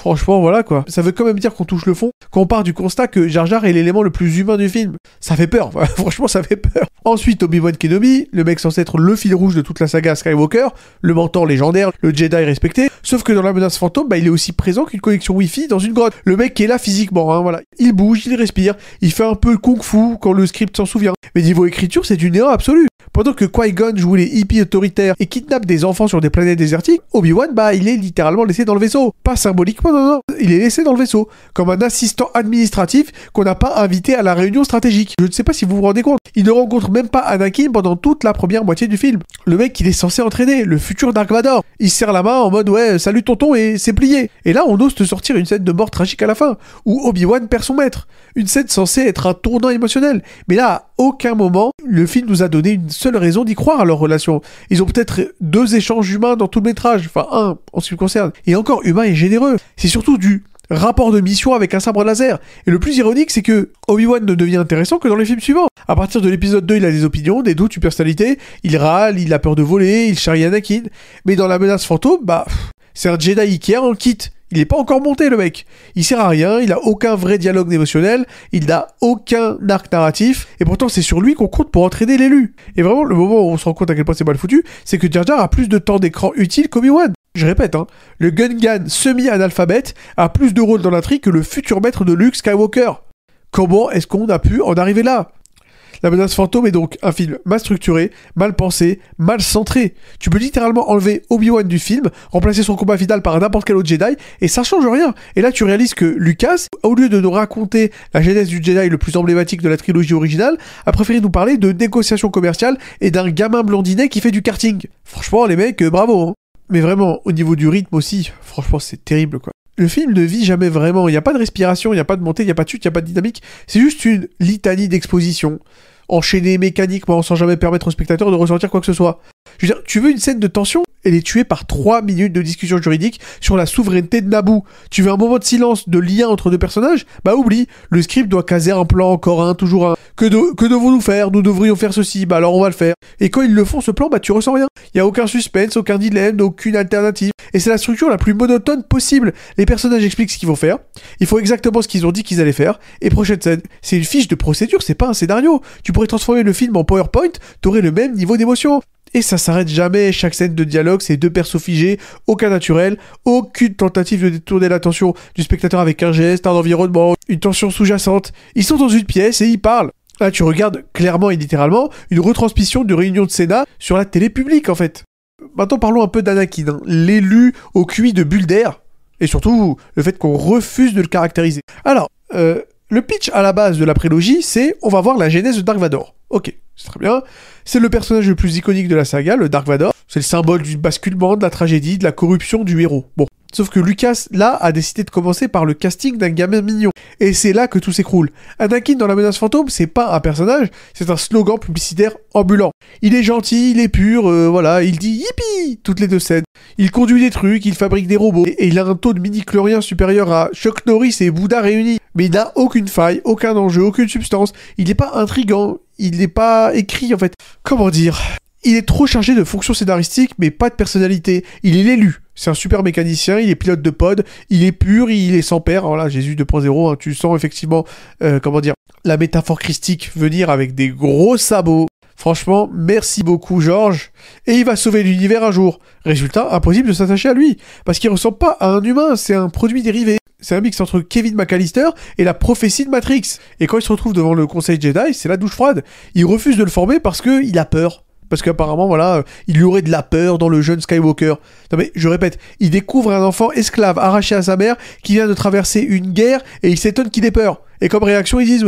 Franchement, voilà quoi. Ça veut quand même dire qu'on touche le fond, qu'on part du constat que Jar Jar est l'élément le plus humain du film. Ça fait peur, franchement ça fait peur. Ensuite, Obi-Wan Kenobi, le mec censé être le fil rouge de toute la saga Skywalker, le mentor légendaire, le Jedi respecté, sauf que dans La Menace Fantôme, il est aussi présent qu'une connexion Wi-Fi dans une grotte. Le mec qui est là physiquement, voilà. Il bouge, il respire, il fait un peu kung-fu quand le script s'en souvient. Mais niveau écriture, c'est une erreur absolue. Pendant que Qui-Gon joue les hippies autoritaires et kidnappe des enfants sur des planètes désertiques, Obi-Wan, il est littéralement laissé dans le vaisseau. Pas symboliquement, non. Il est laissé dans le vaisseau, comme un assistant administratif qu'on n'a pas invité à la réunion stratégique. Je ne sais pas si vous vous rendez compte. Il ne rencontre même pas Anakin pendant toute la première moitié du film. Le mec qu'il est censé entraîner, le futur Dark Vador, il se serre la main en mode ouais, salut tonton et c'est plié. Et là, on ose te sortir une scène de mort tragique à la fin, où Obi-Wan perd son maître. Une scène censée être un tournant émotionnel. Mais là, à aucun moment, le film nous a donné une seule raison d'y croire à leur relation. Ils ont peut-être 2 échanges humains dans tout le métrage, enfin un en ce qui me concerne. Et encore, humain et généreux. C'est surtout du rapport de mission avec un sabre laser. Et le plus ironique, c'est que Obi-Wan ne devient intéressant que dans les films suivants. À partir de l'épisode 2, il a des opinions, des doutes, une personnalité, il râle, il a peur de voler, il charrie Anakin. Mais dans la menace fantôme, c'est un Jedi qui est en kit. Il n'est pas encore monté, le mec. Il sert à rien, il a aucun vrai dialogue émotionnel, il n'a aucun arc narratif, et pourtant c'est sur lui qu'on compte pour entraîner l'élu. Et vraiment, le moment où on se rend compte à quel point c'est mal foutu, c'est que Jar Jar a plus de temps d'écran utile qu'Obi-Wan. Je répète, le Gungan semi-analphabète a plus de rôle dans l'intrigue que le futur maître de Luke Skywalker. Comment est-ce qu'on a pu en arriver là ? La menace fantôme est donc un film mal structuré, mal pensé, mal centré. Tu peux littéralement enlever Obi-Wan du film, remplacer son combat final par n'importe quel autre Jedi, et ça change rien. Et là, tu réalises que Lucas, au lieu de nous raconter la genèse du Jedi le plus emblématique de la trilogie originale, a préféré nous parler de négociations commerciales et d'un gamin blondinet qui fait du karting. Franchement, les mecs, bravo. Mais vraiment, au niveau du rythme aussi, franchement, c'est terrible, quoi. Le film ne vit jamais vraiment, il n'y a pas de respiration, il n'y a pas de montée, il n'y a pas de chute, il n'y a pas de dynamique, c'est juste une litanie d'exposition, enchaînée mécaniquement, sans jamais permettre au spectateur de ressentir quoi que ce soit. Je veux dire, tu veux une scène de tension ? Elle est tuée par 3 minutes de discussion juridique sur la souveraineté de Naboo. Tu veux un moment de silence, de lien entre deux personnages ? Oublie, le script doit caser un plan, encore un, toujours un. Que devons-nous faire ? Nous devrions faire ceci, alors on va le faire. Et quand ils le font, ce plan, tu ressens rien. Il n'y a aucun suspense, aucun dilemme, aucune alternative. Et c'est la structure la plus monotone possible. Les personnages expliquent ce qu'ils vont faire. Il faut exactement ce qu'ils ont dit qu'ils allaient faire. Et prochaine scène. C'est une fiche de procédure, c'est pas un scénario. Tu pourrais transformer le film en PowerPoint, t'aurais le même niveau d'émotion. Et ça s'arrête jamais, chaque scène de dialogue, c'est 2 persos figés, aucun naturel, aucune tentative de détourner l'attention du spectateur avec un geste, un environnement, une tension sous-jacente. Ils sont dans une pièce et ils parlent. Là, tu regardes clairement et littéralement une retransmission de réunion de Sénat sur la télé publique, en fait. Maintenant, parlons un peu d'Anakin, l'élu au QI de bulle d'air, et surtout le fait qu'on refuse de le caractériser. Alors, le pitch à la base de la prélogie, c'est on va voir la genèse de Dark Vador. Ok, c'est très bien. C'est le personnage le plus iconique de la saga, le Dark Vador. C'est le symbole du basculement, de la tragédie, de la corruption du héros. Bon. Sauf que Lucas, là, a décidé de commencer par le casting d'un gamin mignon. Et c'est là que tout s'écroule. Anakin dans la menace fantôme, c'est pas un personnage, c'est un slogan publicitaire ambulant. Il est gentil, il est pur, il dit yippee toutes les 2 scènes. Il conduit des trucs, il fabrique des robots, et il a un taux de midi-chlorien supérieur à Chuck Norris et Bouddha réunis. Mais il n'a aucune faille, aucun enjeu, aucune substance. Il n'est pas intriguant, il n'est pas écrit, en fait. Comment dire ? Il est trop chargé de fonctions scénaristiques, mais pas de personnalité. Il est l'élu. C'est un super mécanicien, il est pilote de pod, il est pur, il est sans père. Voilà, Jésus 2.0, tu sens effectivement, la métaphore christique venir avec des gros sabots. Franchement, merci beaucoup George. Et il va sauver l'univers un jour. Résultat, impossible de s'attacher à lui. Parce qu'il ressemble pas à un humain, c'est un produit dérivé. C'est un mix entre Kevin McAllister et la prophétie de Matrix. Et quand il se retrouve devant le conseil Jedi, c'est la douche froide. Il refuse de le former parce qu'il a peur. Parce qu'apparemment, il y aurait de la peur dans le jeune Skywalker. Non mais, je répète, il découvre un enfant esclave arraché à sa mère qui vient de traverser une guerre et il s'étonne qu'il ait peur. Et comme réaction, ils disent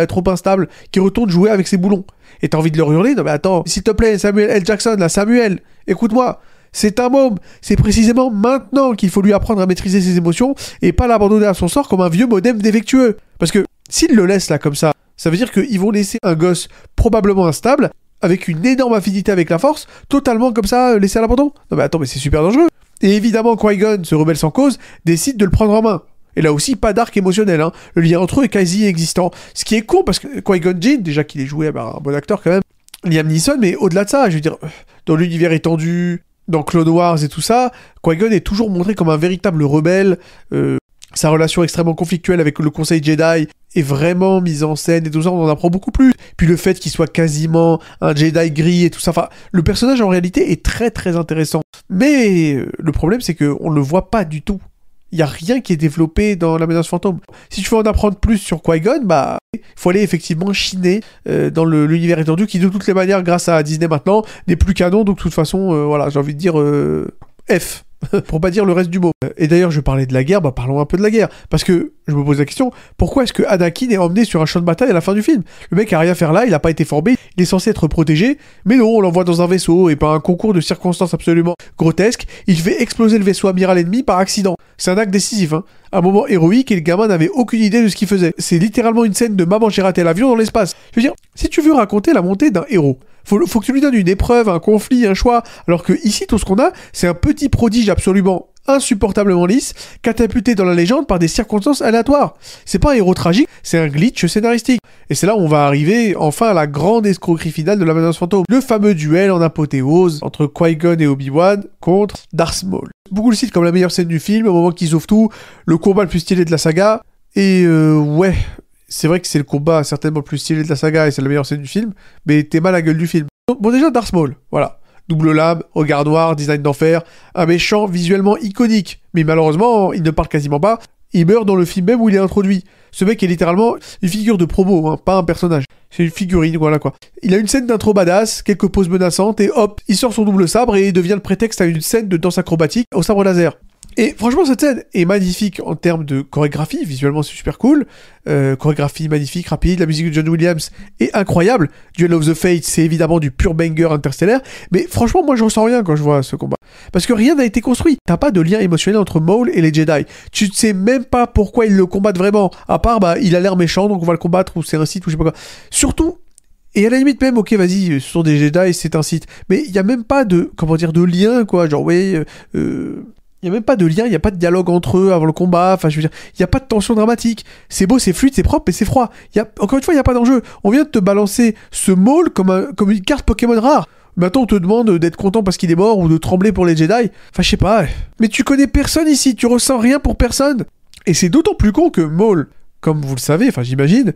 trop instable, qu'il retourne jouer avec ses boulons. Et t'as envie de leur hurler ? Non mais attends, s'il te plaît, Samuel L. Jackson, Samuel, écoute-moi. C'est un môme. C'est précisément maintenant qu'il faut lui apprendre à maîtriser ses émotions et pas l'abandonner à son sort comme un vieux modem défectueux. Parce que s'ils le laissent là comme ça veut dire qu'ils vont laisser un gosse probablement instable, avec une énorme affinité avec la force, totalement comme ça, laissé à l'abandon. Non mais attends, mais c'est super dangereux. Et évidemment, Qui-Gon, ce rebelle sans cause, décide de le prendre en main. Et là aussi, pas d'arc émotionnel, Le lien entre eux est quasi inexistant. Ce qui est con, parce que Qui-Gon Jinn, déjà qu'il est joué par un bon acteur quand même, Liam Neeson, mais au-delà de ça, je veux dire, dans l'univers étendu, dans Clone Wars et tout ça, Qui-Gon est toujours montré comme un véritable rebelle, sa relation extrêmement conflictuelle avec le Conseil Jedi est vraiment mise en scène et tout ça, on en apprend beaucoup plus. Puis le fait qu'il soit quasiment un Jedi gris et tout ça, le personnage en réalité est très très intéressant. Mais le problème c'est qu'on ne le voit pas du tout. Il n'y a rien qui est développé dans la menace fantôme. Si tu veux en apprendre plus sur Qui-Gon, il faut aller effectivement chiner dans l'univers étendu qui de toutes les manières, grâce à Disney maintenant, n'est plus canon, donc de toute façon, j'ai envie de dire F. Pour pas dire le reste du mot. Et d'ailleurs, je parlais de la guerre, parlons un peu de la guerre. Parce que, je me pose la question, pourquoi est-ce que Anakin est emmené sur un champ de bataille à la fin du film ? Le mec a rien à faire là, il a pas été formé, il est censé être protégé, mais non, on l'envoie dans un vaisseau, et par un concours de circonstances absolument grotesques, il fait exploser le vaisseau amiral ennemi par accident. C'est un acte décisif, Un moment héroïque et le gamin n'avait aucune idée de ce qu'il faisait. C'est littéralement une scène de maman j'ai raté l'avion dans l'espace. Je veux dire, si tu veux raconter la montée d'un héros, faut que tu lui donnes une épreuve, un conflit, un choix, alors que ici, tout ce qu'on a, c'est un petit prodige absolument insupportablement lisse, catapulté dans la légende par des circonstances aléatoires. C'est pas un héros tragique, c'est un glitch scénaristique. Et c'est là où on va arriver enfin à la grande escroquerie finale de la menace fantôme. Le fameux duel en apothéose entre Qui-Gon et Obi-Wan contre Darth Maul. Beaucoup le citent comme la meilleure scène du film, au moment qu'ils sauvent tout, le combat le plus stylé de la saga. Et ouais, c'est vrai que c'est le combat certainement le plus stylé de la saga et c'est la meilleure scène du film, mais t'es mal à la gueule du film. Bon déjà Darth Maul, voilà. Double lame, regard noir, design d'enfer, un méchant visuellement iconique. Mais malheureusement, il ne parle quasiment pas. Il meurt dans le film même où il est introduit. Ce mec est littéralement une figure de promo, hein, pas un personnage. C'est une figurine, voilà quoi. Il a une scène d'intro badass, quelques poses menaçantes, et hop, il sort son double sabre et devient le prétexte à une scène de danse acrobatique au sabre laser. Et franchement, cette scène est magnifique en termes de chorégraphie, visuellement c'est super cool. Chorégraphie magnifique, rapide, la musique de John Williams est incroyable. Duel of the Fates, c'est évidemment du pur banger interstellaire, mais franchement, moi je ressens rien quand je vois ce combat. Parce que rien n'a été construit. T'as pas de lien émotionnel entre Maul et les Jedi. Tu ne sais même pas pourquoi ils le combattent vraiment, à part, il a l'air méchant, donc on va le combattre, ou c'est un site, ou je sais pas quoi. Surtout, et à la limite même, ok, vas-y, ce sont des Jedi, c'est un site. Mais il y a même pas de, de lien, quoi, genre, ouais, il n'y a même pas de lien, il n'y a pas de dialogue entre eux avant le combat, enfin je veux dire, il n'y a pas de tension dramatique. C'est beau, c'est fluide, c'est propre, mais c'est froid. Encore une fois, il n'y a pas d'enjeu. On vient de te balancer ce Maul comme une carte Pokémon rare. Maintenant, on te demande d'être content parce qu'il est mort ou de trembler pour les Jedi. Enfin, je sais pas. Mais tu connais personne ici, tu ressens rien pour personne. Et c'est d'autant plus con que Maul, comme vous le savez, enfin j'imagine,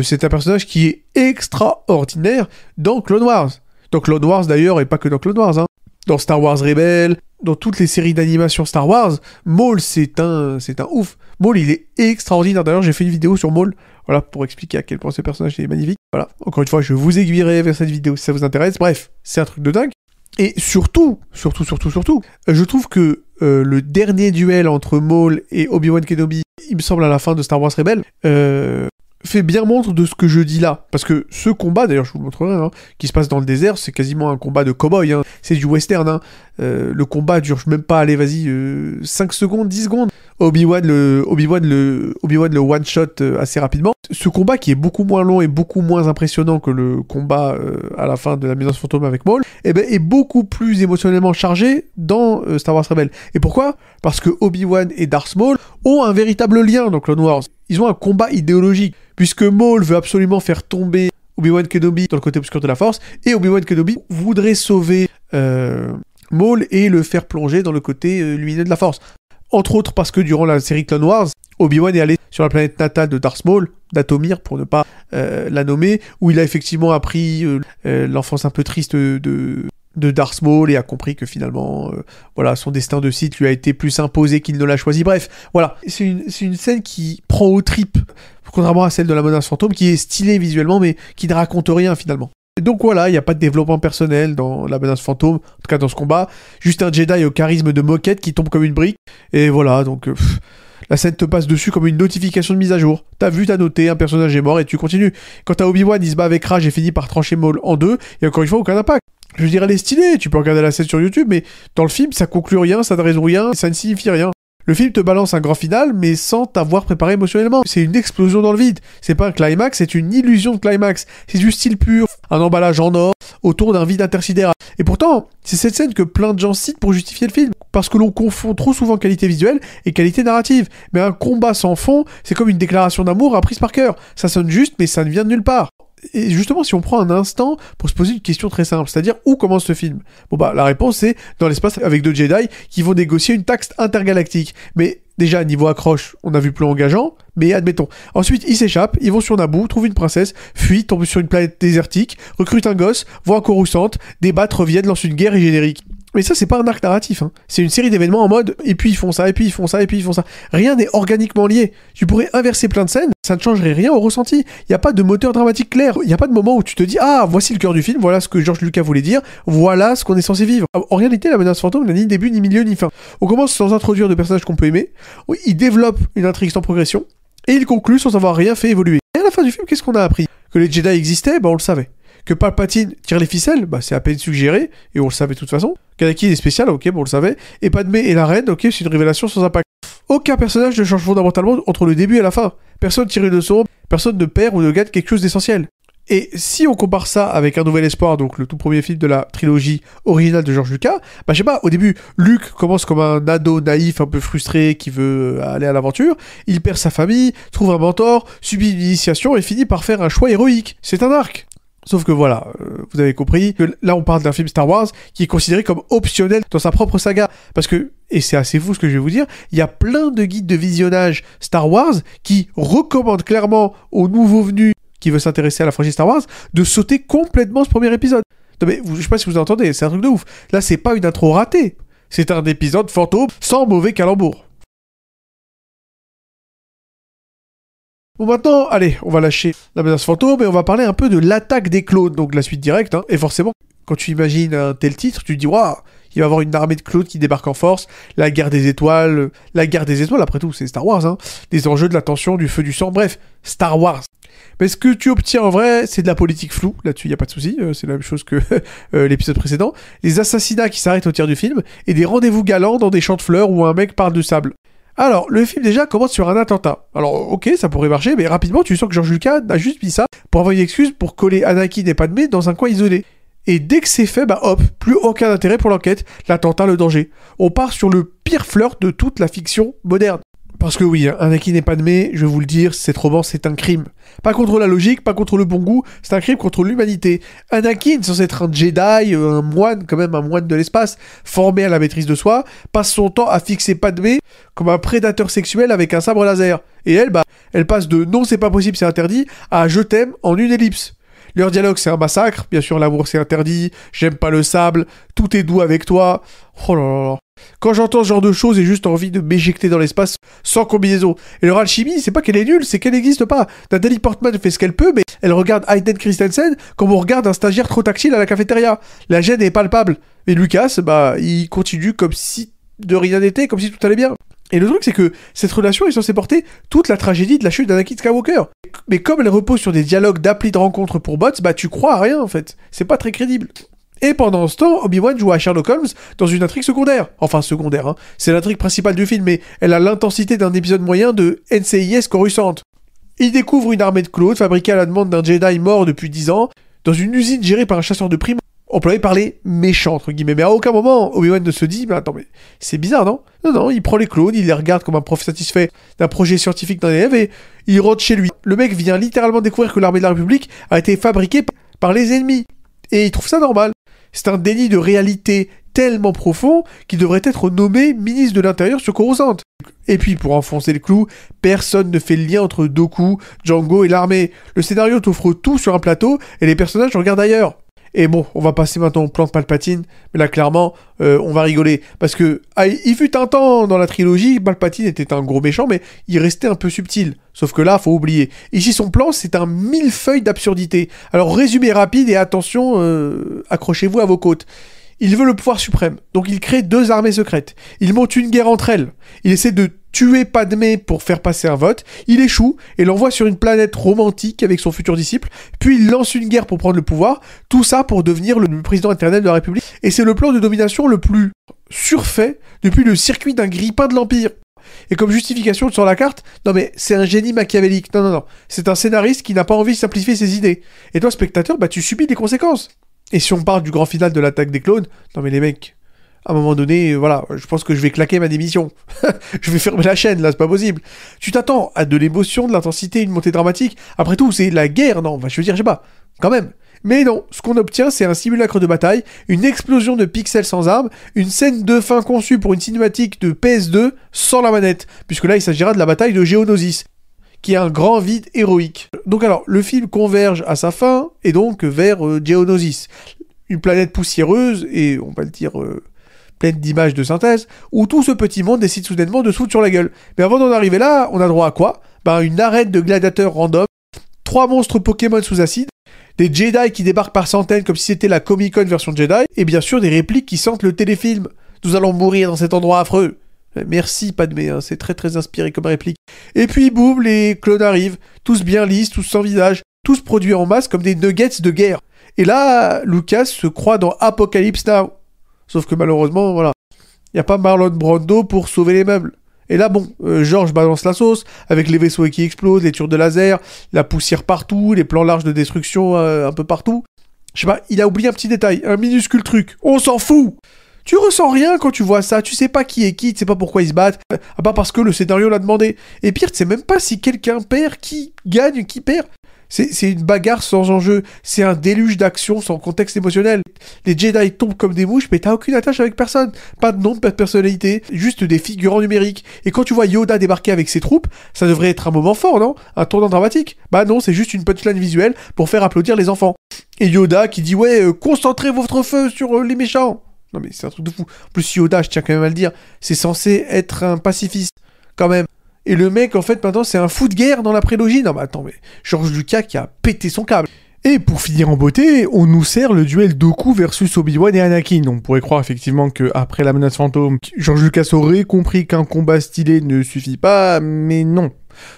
c'est un personnage qui est extraordinaire dans Clone Wars. Dans Clone Wars d'ailleurs, et pas que dans Clone Wars, hein. Dans Star Wars Rebels, dans toutes les séries d'animation Star Wars, Maul c'est un ouf. Maul il est extraordinaire. D'ailleurs j'ai fait une vidéo sur Maul, voilà, pour expliquer à quel point ce personnage est magnifique. Voilà, encore une fois je vous aiguillerai vers cette vidéo si ça vous intéresse. Bref, c'est un truc de dingue. Et surtout, je trouve que le dernier duel entre Maul et Obi-Wan Kenobi, il me semble à la fin de Star Wars Rebels, fait bien montre de ce que je dis là. Parce que ce combat, d'ailleurs je vous le montrerai, hein, qui se passe dans le désert, c'est quasiment un combat de cow-boy, hein. C'est du western. Hein. Le combat dure même pas, allez vas-y, 5 secondes, 10 secondes. Obi-Wan le one-shot assez rapidement. Ce combat qui est beaucoup moins long et beaucoup moins impressionnant que le combat à la fin de la menace fantôme avec Maul, est beaucoup plus émotionnellement chargé dans Star Wars Rebels. Et pourquoi ? Parce que Obi-Wan et Darth Maul ont un véritable lien dans Clone Wars. Ils ont un combat idéologique, puisque Maul veut absolument faire tomber Obi-Wan Kenobi dans le côté obscur de la Force, et Obi-Wan Kenobi voudrait sauver Maul et le faire plonger dans le côté lumineux de la Force. Entre autres parce que durant la série Clone Wars, Obi-Wan est allé sur la planète natale de Darth Maul, Dathomir pour ne pas la nommer, où il a effectivement appris l'enfance un peu triste de Darth Maul et a compris que finalement, voilà, son destin de Sith lui a été plus imposé qu'il ne l'a choisi. Bref, voilà, c'est une scène qui prend aux tripes, contrairement à celle de la menace fantôme, qui est stylée visuellement, mais qui ne raconte rien finalement. Et donc voilà, il n'y a pas de développement personnel dans la menace fantôme, en tout cas dans ce combat, juste un Jedi au charisme de moquette qui tombe comme une brique, et voilà, donc la scène te passe dessus comme une notification de mise à jour. T'as vu, t'as noté, un personnage est mort et tu continues. Quant à Obi-Wan, il se bat avec rage et finit par trancher Maul en deux, et encore une fois, aucun impact. Je veux dire, elle est stylée, tu peux regarder la scène sur YouTube, mais dans le film, ça conclut rien, ça ne résout rien, ça ne signifie rien. Le film te balance un grand final, mais sans t'avoir préparé émotionnellement. C'est une explosion dans le vide. C'est pas un climax, c'est une illusion de climax. C'est du style pur, un emballage en or, autour d'un vide intersidéral. Et pourtant, c'est cette scène que plein de gens citent pour justifier le film. Parce que l'on confond trop souvent qualité visuelle et qualité narrative. Mais un combat sans fond, c'est comme une déclaration d'amour apprise par cœur. Ça sonne juste, mais ça ne vient de nulle part. Et justement, si on prend un instant pour se poser une question très simple, c'est-à-dire où commence ce film ? Bon la réponse c'est dans l'espace avec deux Jedi qui vont négocier une taxe intergalactique. Mais déjà, niveau accroche, on a vu plus engageant, mais admettons. Ensuite, ils s'échappent, ils vont sur Naboo, trouvent une princesse, fuient, tombent sur une planète désertique, recrutent un gosse, voient un Coruscant, débattent, reviennent, lancent une guerre et générique. Mais ça, c'est pas un arc narratif, hein. C'est une série d'événements en mode, et puis ils font ça, et puis ils font ça, et puis ils font ça. Rien n'est organiquement lié. Tu pourrais inverser plein de scènes, ça ne changerait rien au ressenti. Il n'y a pas de moteur dramatique clair. Il n'y a pas de moment où tu te dis, ah, voici le cœur du film, voilà ce que George Lucas voulait dire, voilà ce qu'on est censé vivre. En réalité, la menace fantôme n'a ni début, ni milieu, ni fin. On commence sans introduire de personnages qu'on peut aimer, il développe une intrigue sans progression, et il conclut sans avoir rien fait évoluer. Et à la fin du film, qu'est-ce qu'on a appris ? Que les Jedi existaient, on le savait. Que Palpatine tire les ficelles, c'est à peine suggéré, et on le savait de toute façon. Qu'Anakin est spécial, ok, on le savait. Et Padmé est la reine, ok, c'est une révélation sans impact. Aucun personnage ne change fondamentalement entre le début et la fin. Personne tire une leçon, personne ne perd ou ne gagne quelque chose d'essentiel. Et si on compare ça avec Un Nouvel Espoir, donc le tout premier film de la trilogie originale de George Lucas, bah je sais pas, au début, Luke commence comme un ado naïf, un peu frustré, qui veut aller à l'aventure, il perd sa famille, trouve un mentor, subit une initiation et finit par faire un choix héroïque. C'est un arc. Sauf que voilà, vous avez compris que là on parle d'un film Star Wars qui est considéré comme optionnel dans sa propre saga. Parce que, et c'est assez fou ce que je vais vous dire, il y a plein de guides de visionnage Star Wars qui recommandent clairement aux nouveaux venus qui veulent s'intéresser à la franchise Star Wars de sauter complètement ce premier épisode. Non mais je sais pas si vous entendez, c'est un truc de ouf. Là c'est pas une intro ratée, c'est un épisode fantôme sans mauvais calembour. Bon maintenant, allez, on va lâcher la menace fantôme et on va parler un peu de l'attaque des clones, donc la suite directe, hein. Et forcément, quand tu imagines un tel titre, tu te dis, waouh, il va y avoir une armée de clones qui débarque en force, la guerre des étoiles, après tout, c'est Star Wars, hein. Des enjeux, de la tension, du feu, du sang, bref, Star Wars. Mais ce que tu obtiens en vrai, c'est de la politique floue, là-dessus il n'y a pas de souci, c'est la même chose que l'épisode précédent, les assassinats qui s'arrêtent au tiers du film, et des rendez-vous galants dans des champs de fleurs où un mec parle de sable. Alors, le film déjà commence sur un attentat. Alors, ok, ça pourrait marcher, mais rapidement, tu sens que George Lucas a juste mis ça pour avoir une excuse pour coller Anakin et Padmé dans un coin isolé. Et dès que c'est fait, bah hop, plus aucun intérêt pour l'enquête, l'attentat, le danger. On part sur le pire flirt de toute la fiction moderne. Parce que oui, Anakin et Padmé, je vais vous le dire, cette romance c'est un crime. Pas contre la logique, pas contre le bon goût, c'est un crime contre l'humanité. Anakin, censé être un Jedi, un moine, quand même un moine de l'espace, formé à la maîtrise de soi, passe son temps à fixer Padmé comme un prédateur sexuel avec un sabre laser. Et elle, bah, elle passe de non c'est pas possible, c'est interdit, à je t'aime en une ellipse. Leur dialogue c'est un massacre, bien sûr l'amour c'est interdit, j'aime pas le sable, tout est doux avec toi. Oh là là là. Quand j'entends ce genre de choses, j'ai juste envie de m'éjecter dans l'espace sans combinaison. Et leur alchimie, c'est pas qu'elle est nulle, c'est qu'elle n'existe pas. Natalie Portman fait ce qu'elle peut, mais elle regarde Hayden Christensen comme on regarde un stagiaire trop tactile à la cafétéria. La gêne est palpable. Et Lucas, bah, il continue comme si de rien n'était, comme si tout allait bien. Et le truc, c'est que cette relation est censée porter toute la tragédie de la chute d'Anakin Skywalker. Mais comme elle repose sur des dialogues d'appli de rencontre pour bots, bah tu crois à rien en fait. C'est pas très crédible. Et pendant ce temps, Obi-Wan joue à Sherlock Holmes dans une intrigue secondaire. Enfin secondaire, hein. C'est l'intrigue principale du film, mais elle a l'intensité d'un épisode moyen de NCIS Coruscant. Il découvre une armée de clones fabriquée à la demande d'un Jedi mort depuis 10 ans, dans une usine gérée par un chasseur de primes, employé par les méchants, entre guillemets. Mais à aucun moment, Obi-Wan ne se dit, mais attends, mais c'est bizarre, non? Non, il prend les clones, il les regarde comme un prof satisfait d'un projet scientifique d'un élève et il rentre chez lui. Le mec vient littéralement découvrir que l'armée de la République a été fabriquée par les ennemis. Et il trouve ça normal. C'est un déni de réalité tellement profond qu'il devrait être nommé ministre de l'Intérieur sur Coruscant. Et puis, pour enfoncer le clou, personne ne fait le lien entre Dooku, Django et l'armée. Le scénario t'offre tout sur un plateau et les personnages regardent ailleurs. Et bon, on va passer maintenant au plan de Palpatine, mais là clairement, on va rigoler. Parce que, il fut un temps dans la trilogie, Palpatine était un gros méchant, mais il restait un peu subtil. Sauf que là, faut oublier. Ici, son plan, c'est un millefeuille d'absurdité. Alors, résumé rapide et attention, accrochez-vous à vos côtes. Il veut le pouvoir suprême, donc il crée 2 armées secrètes. Il monte une guerre entre elles. Il essaie de tuer Padmé pour faire passer un vote. Il échoue et l'envoie sur une planète romantique avec son futur disciple. Puis il lance une guerre pour prendre le pouvoir. Tout ça pour devenir le président éternel de la République. Et c'est le plan de domination le plus surfait depuis le circuit d'un grille-pain de l'Empire. Et comme justification sur la carte, non mais c'est un génie machiavélique. Non. C'est un scénariste qui n'a pas envie de simplifier ses idées. Et toi, spectateur, bah tu subis les conséquences. Et si on parle du grand final de l'attaque des clones, non mais les mecs, à un moment donné, voilà, je pense que je vais claquer ma démission. Je vais fermer la chaîne, là, c'est pas possible. Tu t'attends à de l'émotion, de l'intensité, une montée dramatique. Après tout, c'est la guerre, non, je veux dire, je sais pas, quand même. Mais non, ce qu'on obtient, c'est un simulacre de bataille, une explosion de pixels sans armes, une scène de fin conçue pour une cinématique de PS2 sans la manette, puisque là, il s'agira de la bataille de Geonosis, qui est un grand vide héroïque. Donc alors, le film converge à sa fin, et donc vers Geonosis, une planète poussiéreuse, et on va le dire pleine d'images de synthèse, où tout ce petit monde décide soudainement de se foutre sur la gueule. Mais avant d'en arriver là, on a droit à quoi? Une arène de gladiateurs random, 3 monstres Pokémon sous acide, des Jedi qui débarquent par centaines comme si c'était la Comic-Con version Jedi, et bien sûr des répliques qui sentent le téléfilm. Nous allons mourir dans cet endroit affreux. Merci Padmé, hein, c'est très très inspiré comme réplique. Et puis boum, les clones arrivent, tous bien lisses, tous sans visage, tous produits en masse comme des nuggets de guerre. Et là, Lucas se croit dans Apocalypse Now. Sauf que malheureusement, voilà, il n'y a pas Marlon Brando pour sauver les meubles. Et là, bon, George balance la sauce, avec les vaisseaux qui explosent, les tirs de laser, la poussière partout, les plans larges de destruction un peu partout. Je sais pas, il a oublié un petit détail, un minuscule truc. On s'en fout! Tu ressens rien quand tu vois ça, tu sais pas qui est qui, tu sais pas pourquoi ils se battent, à part parce que le scénario l'a demandé. Et pire, tu sais même pas si quelqu'un perd, qui gagne, qui perd. C'est une bagarre sans enjeu, c'est un déluge d'action sans contexte émotionnel. Les Jedi tombent comme des mouches, mais t'as aucune attache avec personne. Pas de nom, pas de personnalité, juste des figurants numériques. Et quand tu vois Yoda débarquer avec ses troupes, ça devrait être un moment fort, non? Un tournant dramatique. Bah non, c'est juste une punchline visuelle pour faire applaudir les enfants. Et Yoda qui dit ouais, concentrez votre feu sur les méchants. Non mais c'est un truc de fou. En plus Yoda, je tiens quand même à le dire, c'est censé être un pacifiste, quand même. Et le mec, en fait, maintenant, c'est un fou de guerre dans la prélogie. Non mais attends, mais George Lucas qui a pété son câble. Et pour finir en beauté, on nous sert le duel Dooku versus Obi-Wan et Anakin. On pourrait croire effectivement qu'après la menace fantôme, George Lucas aurait compris qu'un combat stylé ne suffit pas, mais non.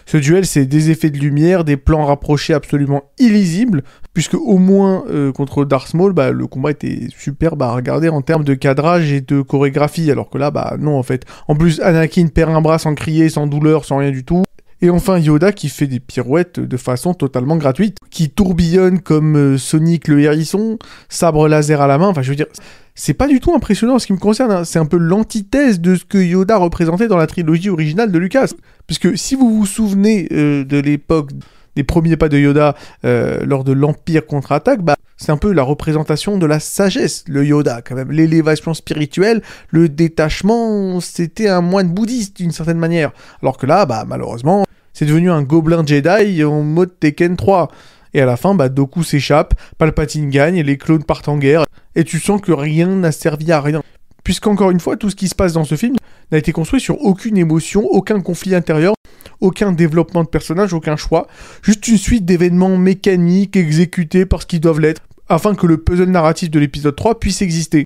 Ce duel, c'est des effets de lumière, des plans rapprochés absolument illisibles, puisque au moins contre Darth Maul, bah, le combat était superbe à regarder en termes de cadrage et de chorégraphie, alors que là, bah non en fait. En plus, Anakin perd un bras sans crier, sans douleur, sans rien du tout. Et enfin Yoda qui fait des pirouettes de façon totalement gratuite, qui tourbillonne comme Sonic le hérisson, sabre laser à la main, enfin je veux dire, c'est pas du tout impressionnant en ce qui me concerne, hein. C'est un peu l'antithèse de ce que Yoda représentait dans la trilogie originale de Lucas. Puisque si vous vous souvenez de l'époque des premiers pas de Yoda lors de l'Empire contre-attaque, bah, c'est un peu la représentation de la sagesse, le Yoda quand même. L'élévation spirituelle, le détachement, c'était un moine bouddhiste d'une certaine manière. Alors que là, bah, malheureusement, c'est devenu un gobelin Jedi en mode Tekken 3. Et à la fin, bah, Dooku s'échappe, Palpatine gagne, les clones partent en guerre, et tu sens que rien n'a servi à rien. Puisqu'encore une fois, tout ce qui se passe dans ce film n'a été construit sur aucune émotion, aucun conflit intérieur, aucun développement de personnage, aucun choix, juste une suite d'événements mécaniques exécutés parce qu'ils doivent l'être, afin que le puzzle narratif de l'épisode 3 puisse exister.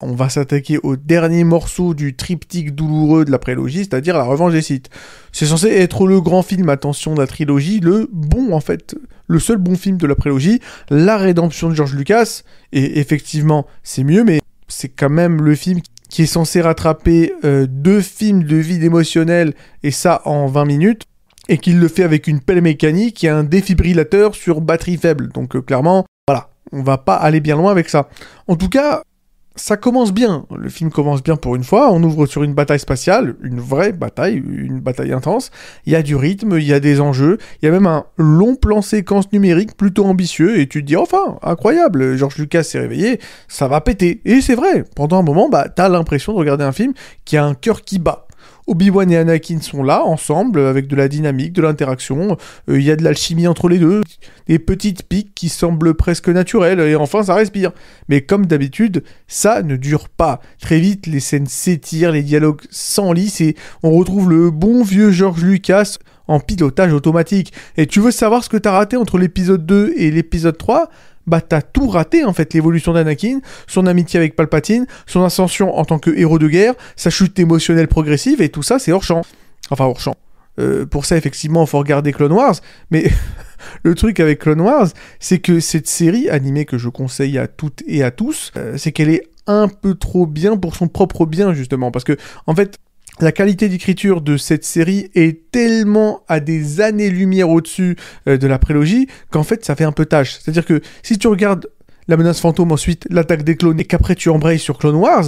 On va s'attaquer au dernier morceau du triptyque douloureux de la prélogie, c'est-à-dire la revanche des Sith. C'est censé être le grand film, attention, de la trilogie, le bon en fait, le seul bon film de la prélogie, la rédemption de George Lucas, et effectivement c'est mieux, mais c'est quand même le film qui est censé rattraper 2 films de vide émotionnel, et ça en 20 minutes, et qu'il le fait avec une pelle mécanique et un défibrillateur sur batterie faible, donc clairement, voilà, on va pas aller bien loin avec ça. En tout cas, ça commence bien, le film commence bien pour une fois, on ouvre sur une bataille spatiale, une vraie bataille, une bataille intense, il y a du rythme, il y a des enjeux, il y a même un long plan séquence numérique plutôt ambitieux, et tu te dis, enfin, incroyable, George Lucas s'est réveillé, ça va péter. Et c'est vrai, pendant un moment, bah, t'as l'impression de regarder un film qui a un cœur qui bat. Obi-Wan et Anakin sont là, ensemble, avec de la dynamique, de l'interaction, il y a de l'alchimie entre les deux, des petites piques qui semblent presque naturelles, et enfin ça respire. Mais comme d'habitude, ça ne dure pas. Très vite, les scènes s'étirent, les dialogues s'enlissent, et on retrouve le bon vieux George Lucas en pilotage automatique. Et tu veux savoir ce que t'as raté entre l'épisode 2 et l'épisode 3 ? Bah t'as tout raté en fait, l'évolution d'Anakin, son amitié avec Palpatine, son ascension en tant que héros de guerre, sa chute émotionnelle progressive, et tout ça c'est hors champ. Enfin hors champ. Pour ça effectivement il faut regarder Clone Wars, mais le truc avec Clone Wars, c'est que cette série animée que je conseille à toutes et à tous, c'est qu'elle est un peu trop bien pour son propre bien justement, parce que en fait, la qualité d'écriture de cette série est tellement à des années-lumière au-dessus de la prélogie qu'en fait ça fait un peu tâche. C'est-à-dire que si tu regardes La menace fantôme, ensuite l'attaque des clones et qu'après tu embrayes sur Clone Wars,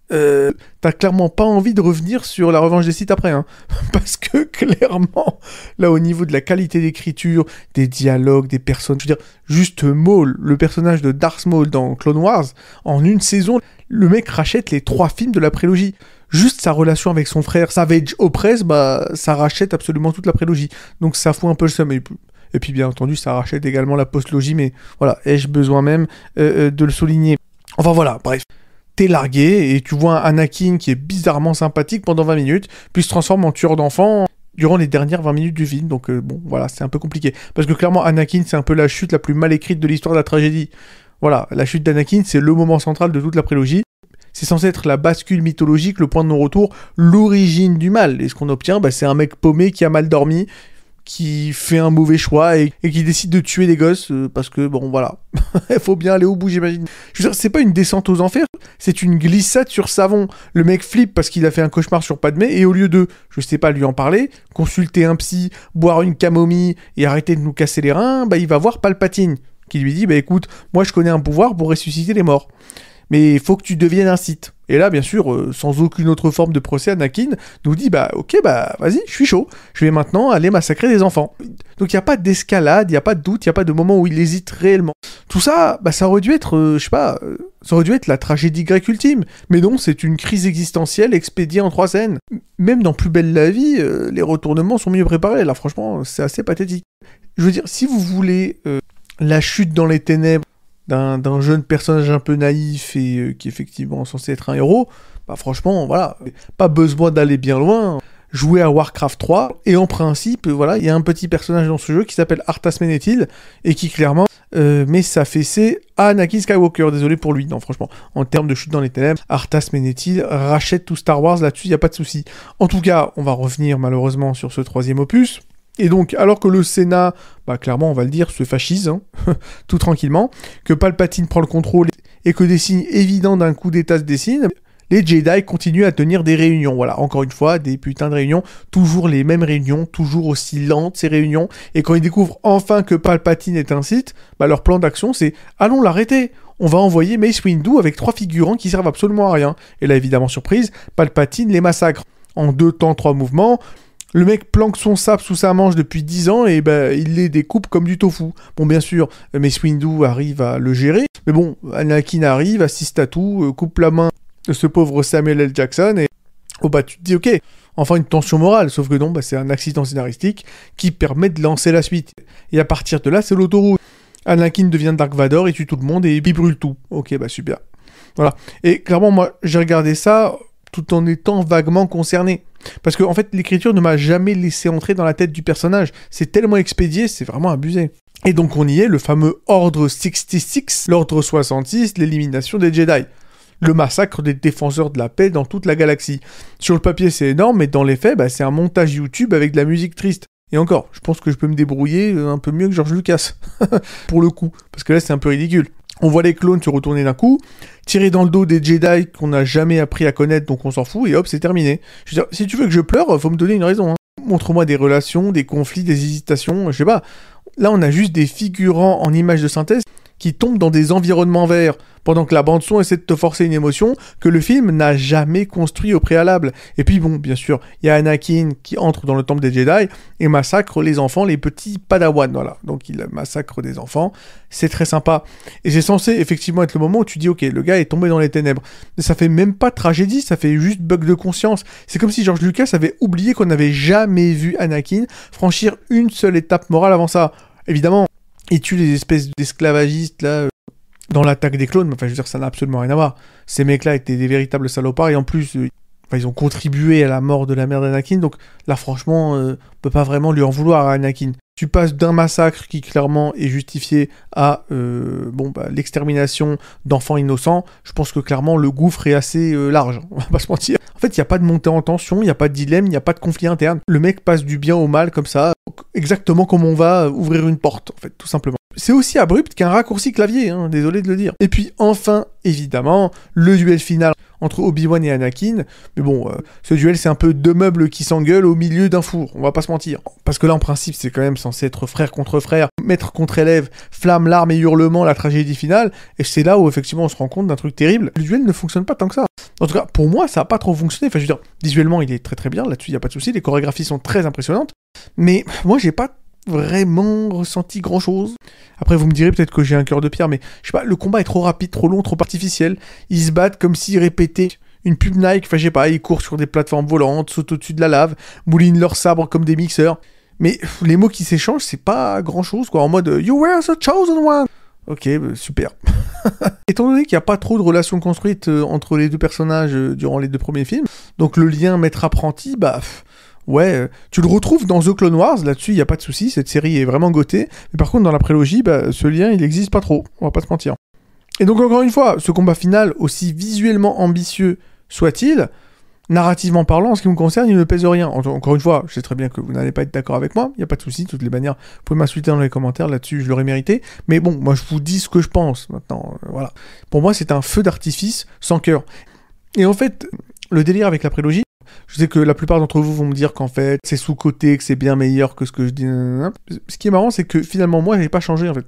t'as clairement pas envie de revenir sur la revanche des Sith après, hein. Parce que clairement, là au niveau de la qualité d'écriture, des dialogues, des personnes, je veux dire, juste Maul, le personnage de Darth Maul dans Clone Wars, en une saison, le mec rachète les 3 films de la prélogie. Juste sa relation avec son frère Savage Opress, bah ça rachète absolument toute la prélogie. Donc ça fout un peu le seum. Et puis bien entendu, ça rachète également la postlogie, mais voilà, ai-je besoin même de le souligner. Enfin voilà, bref. T'es largué et tu vois un Anakin qui est bizarrement sympathique pendant 20 minutes, puis se transforme en tueur d'enfants durant les dernières 20 minutes du film. Donc bon, voilà, c'est un peu compliqué. Parce que clairement, Anakin, c'est un peu la chute la plus mal écrite de l'histoire de la tragédie. Voilà, la chute d'Anakin, c'est le moment central de toute la prélogie. C'est censé être la bascule mythologique, le point de non-retour, l'origine du mal. Et ce qu'on obtient, bah, c'est un mec paumé qui a mal dormi, qui fait un mauvais choix et qui décide de tuer des gosses parce que, bon, voilà. Il faut bien aller au bout, j'imagine. Je veux dire, c'est pas une descente aux enfers, c'est une glissade sur savon. Le mec flippe parce qu'il a fait un cauchemar sur Padmé et au lieu de, je sais pas, lui en parler, consulter un psy, boire une camomille et arrêter de nous casser les reins, bah il va voir Palpatine qui lui dit, bah écoute, moi je connais un pouvoir pour ressusciter les morts. Mais il faut que tu deviennes un Sith. Et là, bien sûr, sans aucune autre forme de procès, Anakin nous dit, bah ok, bah vas-y, je suis chaud. Je vais maintenant aller massacrer des enfants. Donc il n'y a pas d'escalade, il n'y a pas de doute, il n'y a pas de moment où il hésite réellement. Tout ça, bah ça aurait dû être, je sais pas, ça aurait dû être la tragédie grecque ultime. Mais non, c'est une crise existentielle expédiée en 3 scènes. Même dans Plus belle la vie, les retournements sont mieux préparés. Là, franchement, c'est assez pathétique. Je veux dire, si vous voulez la chute dans les ténèbres, d'un jeune personnage un peu naïf et qui est effectivement censé être un héros, bah franchement, voilà, pas besoin d'aller bien loin. Jouer à Warcraft 3, et en principe, voilà, il y a un petit personnage dans ce jeu qui s'appelle Arthas Menethil, et qui clairement met sa fessée à Anakin Skywalker. Désolé pour lui, non franchement, en termes de chute dans les ténèbres, Arthas Menethil rachète tout Star Wars, là-dessus, il n'y a pas de souci. En tout cas, on va revenir malheureusement sur ce 3e opus. Et donc, alors que le Sénat, bah clairement, on va le dire, se fascise, hein, tout tranquillement, que Palpatine prend le contrôle et que des signes évidents d'un coup d'état se dessinent, les Jedi continuent à tenir des réunions. Voilà, encore une fois, des putains de réunions, toujours les mêmes réunions, toujours aussi lentes ces réunions. Et quand ils découvrent enfin que Palpatine est un Sith, bah leur plan d'action c'est « Allons l'arrêter !» On va envoyer Mace Windu avec 3 figurants qui servent absolument à rien. Et là, évidemment, surprise, Palpatine les massacre. En 2 temps, 3 mouvements. Le mec planque son sabre sous sa manche depuis 10 ans et bah, il les découpe comme du tofu. Bon, bien sûr, Mace Windu arrive à le gérer, mais bon, Anakin arrive, assiste à tout, coupe la main de ce pauvre Samuel L. Jackson et oh bah tu te dis ok, enfin une tension morale, sauf que non, bah, c'est un accident scénaristique qui permet de lancer la suite. Et à partir de là, c'est l'autoroute. Anakin devient Dark Vador, il tue tout le monde et il brûle tout. Ok, bah super. Voilà. Et clairement, moi, j'ai regardé ça tout en étant vaguement concerné. Parce que en fait, l'écriture ne m'a jamais laissé entrer dans la tête du personnage. C'est tellement expédié, c'est vraiment abusé. Et donc on y est, le fameux Ordre 66, l'Ordre 66, l'élimination des Jedi. Le massacre des défenseurs de la paix dans toute la galaxie. Sur le papier, c'est énorme, mais dans les faits, bah, c'est un montage YouTube avec de la musique triste. Et encore, je pense que je peux me débrouiller un peu mieux que George Lucas. Pour le coup. Parce que là, c'est un peu ridicule. On voit les clones se retourner d'un coup, tirer dans le dos des Jedi qu'on n'a jamais appris à connaître, donc on s'en fout, et hop, c'est terminé. Je veux dire, si tu veux que je pleure, faut me donner une raison. Hein. Montre-moi des relations, des conflits, des hésitations, je sais pas. Là, on a juste des figurants en images de synthèse qui tombent dans des environnements verts, pendant que la bande-son essaie de te forcer une émotion que le film n'a jamais construit au préalable. Et puis bon, bien sûr, il y a Anakin qui entre dans le temple des Jedi et massacre les enfants, les petits padawans, voilà. Donc il massacre des enfants, c'est très sympa. Et c'est censé effectivement être le moment où tu dis, ok, le gars est tombé dans les ténèbres. Mais ça fait même pas tragédie, ça fait juste bug de conscience. C'est comme si George Lucas avait oublié qu'on n'avait jamais vu Anakin franchir une seule étape morale avant ça. Évidemment, il tue les espèces d'esclavagistes, là, dans l'attaque des clones, enfin je veux dire ça n'a absolument rien à voir. Ces mecs-là étaient des véritables salopards et en plus ils ont contribué à la mort de la mère d'Anakin, donc là franchement on peut pas vraiment lui en vouloir à Anakin. Tu passes d'un massacre qui clairement est justifié à l'extermination d'enfants innocents, je pense que clairement le gouffre est assez large, on va pas se mentir. En fait il n'y a pas de montée en tension, il n'y a pas de dilemme, il n'y a pas de conflit interne. Le mec passe du bien au mal comme ça, exactement comme on va ouvrir une porte en fait, tout simplement. C'est aussi abrupt qu'un raccourci clavier, hein, désolé de le dire. Et puis enfin, évidemment, le duel final entre Obi-Wan et Anakin. Mais bon, ce duel c'est un peu 2 meubles qui s'engueulent au milieu d'un four, on va pas se mentir. Parce que là en principe c'est quand même censé être frère contre frère, maître contre élève, flamme, larmes et hurlements, la tragédie finale. Et c'est là où effectivement on se rend compte d'un truc terrible. Le duel ne fonctionne pas tant que ça. En tout cas, pour moi ça a pas trop fonctionné. Enfin je veux dire, visuellement il est très très bien, là-dessus il y a pas de souci, les chorégraphies sont très impressionnantes. Mais moi j'ai pas vraiment ressenti grand chose. Après vous me direz peut-être que j'ai un cœur de pierre, mais je sais pas, le combat est trop rapide, trop long, trop artificiel. Ils se battent comme s'ils répétaient une pub Nike, enfin je sais pas, ils courent sur des plateformes volantes, sautent au-dessus de la lave, moulinent leurs sabres comme des mixeurs. Mais les mots qui s'échangent, c'est pas grand chose quoi, en mode You were the chosen one. Ok, super. Étant donné qu'il n'y a pas trop de relations construites entre les deux personnages durant les 2 premiers films, donc le lien maître-apprenti, bah ouais, tu le retrouves dans The Clone Wars, là-dessus il n'y a pas de souci, cette série est vraiment gotée, mais par contre dans la prélogie, bah, ce lien il n'existe pas trop, on va pas se mentir. Et donc encore une fois, ce combat final, aussi visuellement ambitieux soit-il, narrativement parlant, en ce qui me concerne, il ne pèse rien. Encore une fois, je sais très bien que vous n'allez pas être d'accord avec moi, il n'y a pas de souci, de toutes les manières, vous pouvez m'insulter dans les commentaires, là-dessus, je l'aurais mérité. Mais bon, moi, je vous dis ce que je pense, maintenant, voilà. Pour moi, c'est un feu d'artifice sans cœur. Et en fait, le délire avec la prélogie, je sais que la plupart d'entre vous vont me dire qu'en fait, c'est sous-coté, que c'est bien meilleur que ce que je dis. Ce qui est marrant, c'est que finalement, moi, j'avais pas changé, en fait.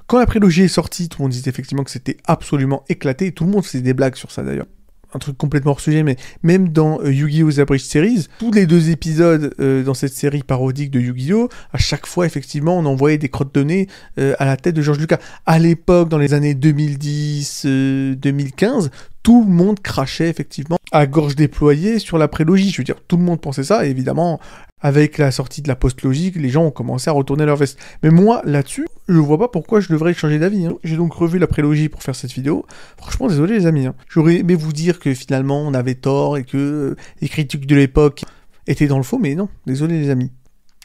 Quand la prélogie est sortie, tout le monde disait effectivement que c'était absolument éclaté, et tout le monde faisait des blagues sur ça, d'ailleurs. Un truc complètement hors sujet, mais même dans Yu-Gi-Oh! The Bridge Series, tous les 2 épisodes dans cette série parodique de Yu-Gi-Oh! À chaque fois, effectivement, on envoyait des crottes de nez à la tête de George Lucas. À l'époque, dans les années 2010-2015, tout le monde crachait, effectivement, à gorge déployée sur la prélogie. Je veux dire, tout le monde pensait ça, et évidemment, avec la sortie de la post-logique, les gens ont commencé à retourner leur veste. Mais moi, là-dessus, je vois pas pourquoi je devrais changer d'avis. Hein. J'ai donc revu la prélogie pour faire cette vidéo. Franchement, désolé les amis. Hein. J'aurais aimé vous dire que finalement, on avait tort et que les critiques de l'époque étaient dans le faux, mais non, désolé les amis.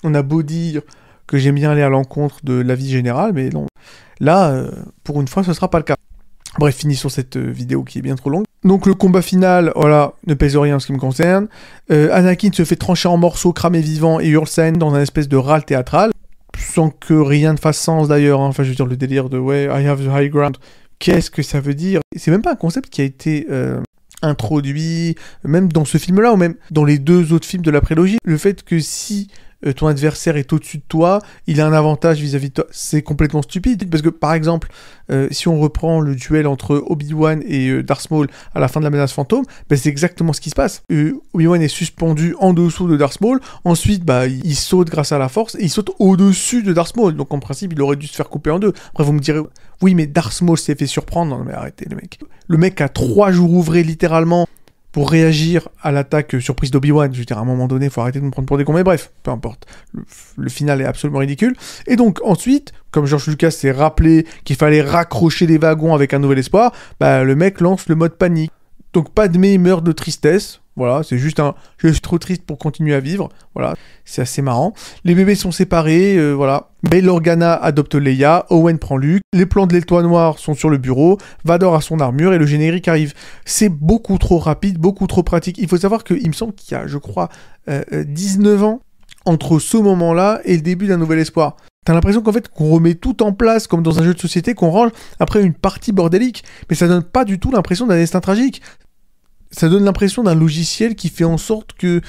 On a beau dire que j'aime bien aller à l'encontre de l'avis général, mais non. Là, pour une fois, ce sera pas le cas. Bref, finissons cette vidéo qui est bien trop longue. Donc le combat final, voilà, ne pèse rien en ce qui me concerne. Anakin se fait trancher en morceaux, cramé vivant et hurle sa haine dans un espèce de râle théâtral, sans que rien ne fasse sens d'ailleurs. Hein. Enfin, je veux dire, le délire de « ouais, I have the high ground », qu'est-ce que ça veut dire? C'est même pas un concept qui a été introduit, même dans ce film-là, ou même dans les 2 autres films de la prélogie. Le fait que si ton adversaire est au-dessus de toi, il a un avantage vis-à-vis de toi. C'est complètement stupide, parce que par exemple, si on reprend le duel entre Obi-Wan et Darth Maul à la fin de la menace fantôme, bah, c'est exactement ce qui se passe. Obi-Wan est suspendu en dessous de Darth Maul, ensuite bah, il saute grâce à la force, et il saute au-dessus de Darth Maul, donc en principe il aurait dû se faire couper en 2. Après vous me direz, oui mais Darth Maul s'est fait surprendre, non mais arrêtez le mec. Le mec a 3 jours ouvrés littéralement, pour réagir à l'attaque surprise d'Obi-Wan. Je veux dire, à un moment donné, il faut arrêter de me prendre pour des cons, mais bref, peu importe. Le final est absolument ridicule. Et donc, ensuite, comme George Lucas s'est rappelé qu'il fallait raccrocher les wagons avec un nouvel espoir, bah, le mec lance le mode panique. Donc, Padmé meurt de tristesse. Voilà, c'est juste un... Je suis trop triste pour continuer à vivre. Voilà, c'est assez marrant. Les bébés sont séparés, voilà. Bail Organa adopte Leia, Owen prend Luke, les plans de l'étoile noire sont sur le bureau, Vador a son armure et le générique arrive. C'est beaucoup trop rapide, beaucoup trop pratique. Il faut savoir qu'il me semble qu'il y a, je crois, 19 ans entre ce moment-là et le début d'un Nouvel Espoir. T'as l'impression qu'en fait, qu'on remet tout en place comme dans un jeu de société, qu'on range après une partie bordélique, mais ça donne pas du tout l'impression d'un destin tragique. Ça donne l'impression d'un logiciel qui fait en sorte que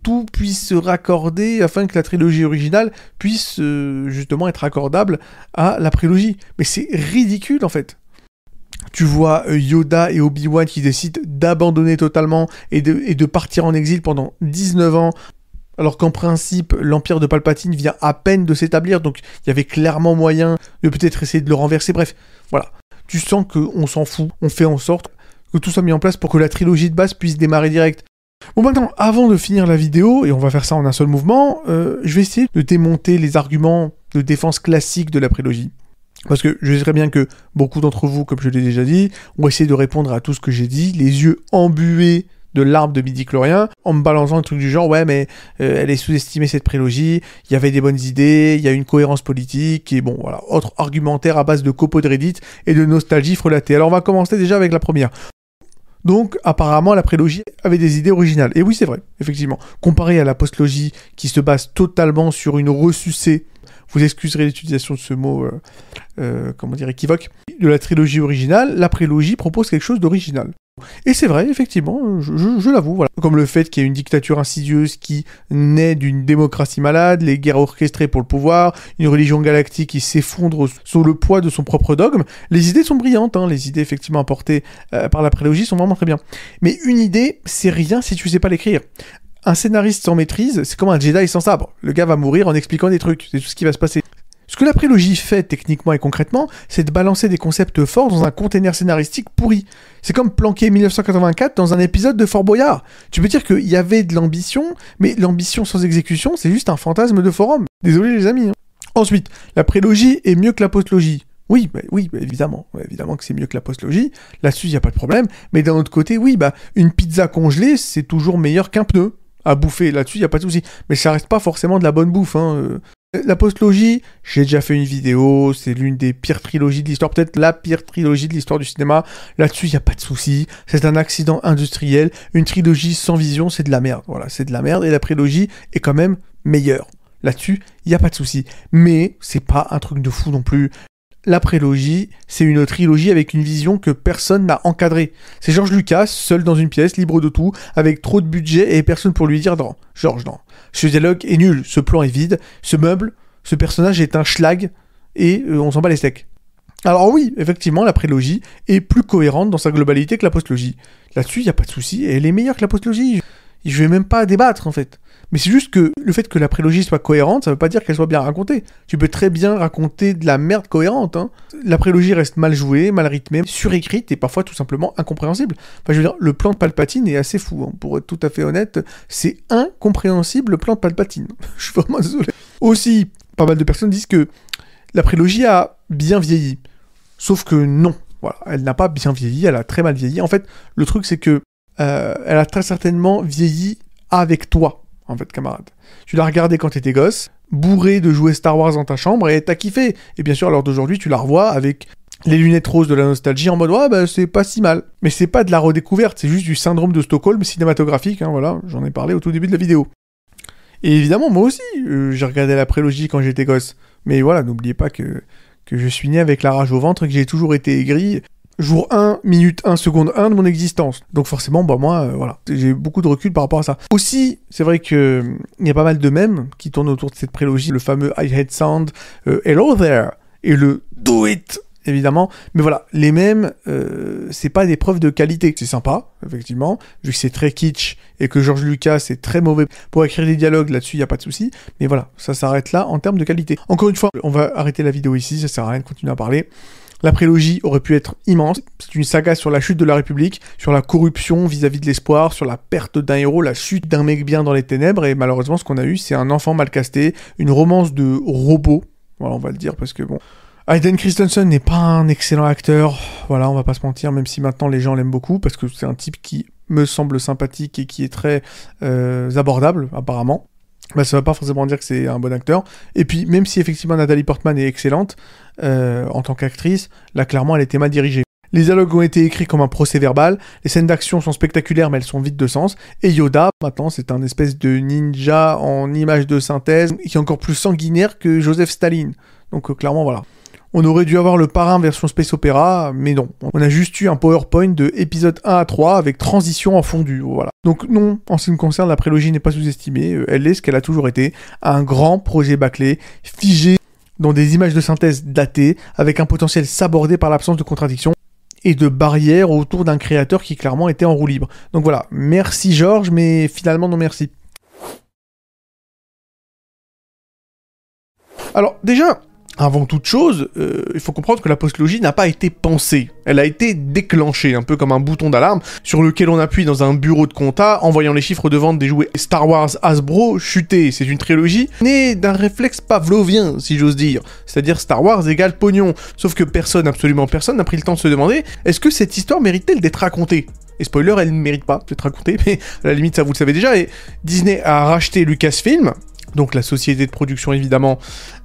tout puisse se raccorder afin que la trilogie originale puisse justement être raccordable à la prélogie. Mais c'est ridicule en fait. Tu vois Yoda et Obi-Wan qui décident d'abandonner totalement et de partir en exil pendant 19 ans, alors qu'en principe, l'empire de Palpatine vient à peine de s'établir, donc il y avait clairement moyen de peut-être essayer de le renverser. Bref, voilà. Tu sens qu'on s'en fout, on fait en sorte que tout soit mis en place pour que la trilogie de base puisse démarrer direct. Bon maintenant, avant de finir la vidéo, et on va faire ça en un seul mouvement, je vais essayer de démonter les arguments de défense classiques de la prélogie. Parce que je sais très bien que beaucoup d'entre vous, comme je l'ai déjà dit, ont essayé de répondre à tout ce que j'ai dit, les yeux embués de l'arbre de midi-chlorien, en me balançant un truc du genre, ouais mais elle est sous-estimée cette prélogie, il y avait des bonnes idées, il y a une cohérence politique, et bon voilà, autre argumentaire à base de copeaux de Reddit et de nostalgie frelatée. Alors on va commencer déjà avec la première. Donc, apparemment, la prélogie avait des idées originales. Et oui, c'est vrai, effectivement. Comparé à la postlogie, qui se base totalement sur une ressucée, vous excuserez l'utilisation de ce mot, comment dire, équivoque, de la trilogie originale, la prélogie propose quelque chose d'original. Et c'est vrai, effectivement, je l'avoue, voilà. Comme le fait qu'il y ait une dictature insidieuse qui naît d'une démocratie malade, les guerres orchestrées pour le pouvoir, une religion galactique qui s'effondre sous le poids de son propre dogme. Les idées sont brillantes, hein, les idées effectivement apportées par la prélogie sont vraiment très bien. Mais une idée, c'est rien si tu sais pas l'écrire. Un scénariste sans maîtrise, c'est comme un Jedi sans sabre. Le gars va mourir en expliquant des trucs, c'est tout ce qui va se passer. Ce que la prélogie fait techniquement et concrètement, c'est de balancer des concepts forts dans un container scénaristique pourri. C'est comme planquer 1984 dans un épisode de Fort Boyard. Tu peux dire qu'il y avait de l'ambition, mais l'ambition sans exécution, c'est juste un fantasme de forum. Désolé les amis. Hein. Ensuite, la prélogie est mieux que la postlogie. Oui, évidemment que c'est mieux que la postlogie. Là-dessus, il n'y a pas de problème. Mais d'un autre côté, oui, une pizza congelée, c'est toujours meilleur qu'un pneu à bouffer. Là-dessus, il n'y a pas de souci. Mais ça reste pas forcément de la bonne bouffe. Hein. La postlogie, j'ai déjà fait une vidéo, c'est l'une des pires trilogies de l'histoire, peut-être la pire trilogie de l'histoire du cinéma. Là-dessus, il n'y a pas de souci. C'est un accident industriel. Une trilogie sans vision, c'est de la merde. Voilà, c'est de la merde. Et la prélogie est quand même meilleure. Là-dessus, il n'y a pas de souci. Mais c'est pas un truc de fou non plus. La prélogie, c'est une trilogie avec une vision que personne n'a encadrée. C'est George Lucas, seul dans une pièce, libre de tout, avec trop de budget et personne pour lui dire « Non, George, non. Ce dialogue est nul, ce plan est vide, ce meuble, ce personnage est un schlag, et on s'en bat les steaks. » Alors oui, effectivement, la prélogie est plus cohérente dans sa globalité que la postlogie. Là-dessus, il n'y a pas de souci, et elle est meilleure que la postlogie. Je vais même pas débattre, en fait. Mais c'est juste que le fait que la prélogie soit cohérente, ça veut pas dire qu'elle soit bien racontée. Tu peux très bien raconter de la merde cohérente, hein. La prélogie reste mal jouée, mal rythmée, surécrite et parfois tout simplement incompréhensible. Enfin, je veux dire, le plan de Palpatine est assez fou, hein. Pour être tout à fait honnête, c'est incompréhensible le plan de Palpatine. Je suis vraiment désolé. Aussi, pas mal de personnes disent que la prélogie a bien vieilli. Sauf que non. Voilà, elle n'a pas bien vieilli, elle a très mal vieilli. En fait, le truc c'est que elle a très certainement vieilli avec toi. En fait, camarade. Tu l'as regardé quand t'étais gosse, bourré de jouer Star Wars dans ta chambre, et t'as kiffé. Et bien sûr, à l'heure d'aujourd'hui, tu la revois avec les lunettes roses de la nostalgie, en mode « Ouais, bah, c'est pas si mal ». Mais c'est pas de la redécouverte, c'est juste du syndrome de Stockholm cinématographique, hein, voilà, j'en ai parlé au tout début de la vidéo. Et évidemment, moi aussi, j'ai regardé la prélogie quand j'étais gosse. Mais voilà, n'oubliez pas que je suis né avec la rage au ventre et que j'ai toujours été aigri. Jour 1, minute 1, seconde 1 de mon existence. Donc forcément, bah moi, voilà, j'ai beaucoup de recul par rapport à ça. Aussi, c'est vrai que il y a pas mal de mèmes qui tournent autour de cette prélogie, le fameux I Hate Sound, Hello There, et le Do It, évidemment. Mais voilà, les mèmes, c'est pas des preuves de qualité. C'est sympa, effectivement, vu que c'est très kitsch, et que George Lucas est très mauvais pour écrire des dialogues, là-dessus, il n'y a pas de souci. Mais voilà, ça s'arrête là en termes de qualité. Encore une fois, on va arrêter la vidéo ici, ça sert à rien de continuer à parler. La prélogie aurait pu être immense. C'est une saga sur la chute de la République, sur la corruption vis-à-vis de l'espoir, sur la perte d'un héros, la chute d'un mec bien dans les ténèbres, et malheureusement, ce qu'on a eu, c'est un enfant mal casté, une romance de robot, voilà, on va le dire, parce que bon... Hayden Christensen n'est pas un excellent acteur, voilà, on va pas se mentir, même si maintenant les gens l'aiment beaucoup, parce que c'est un type qui me semble sympathique et qui est très abordable, apparemment. Bah, ça va pas forcément dire que c'est un bon acteur. Et puis, même si effectivement Nathalie Portman est excellente, en tant qu'actrice, là clairement elle était mal dirigée. Les dialogues ont été écrits comme un procès-verbal, les scènes d'action sont spectaculaires mais elles sont vides de sens, et Yoda, maintenant c'est un espèce de ninja en image de synthèse, qui est encore plus sanguinaire que Joseph Staline. Donc clairement voilà. On aurait dû avoir le parrain version Space Opera, mais non. On a juste eu un PowerPoint de épisode 1 à 3 avec transition en fondu, voilà. Donc non, en ce qui me concerne, la prélogie n'est pas sous-estimée, elle est ce qu'elle a toujours été, un grand projet bâclé, figé dans des images de synthèse datées, avec un potentiel sabordé par l'absence de contradictions et de barrières autour d'un créateur qui clairement était en roue libre. Donc voilà, merci Georges, mais finalement non merci. Alors déjà... Avant toute chose, il faut comprendre que la postlogie n'a pas été pensée. Elle a été déclenchée, un peu comme un bouton d'alarme, sur lequel on appuie dans un bureau de compta en voyant les chiffres de vente des jouets Star Wars Hasbro chuter. C'est une trilogie née d'un réflexe pavlovien, si j'ose dire. C'est-à-dire Star Wars égale pognon. Sauf que personne, absolument personne, n'a pris le temps de se demander est-ce que cette histoire mérite-t-elle d'être racontée ? Et spoiler, elle ne mérite pas d'être racontée, mais à la limite, ça vous le savez déjà. Et Disney a racheté Lucasfilm, donc la société de production évidemment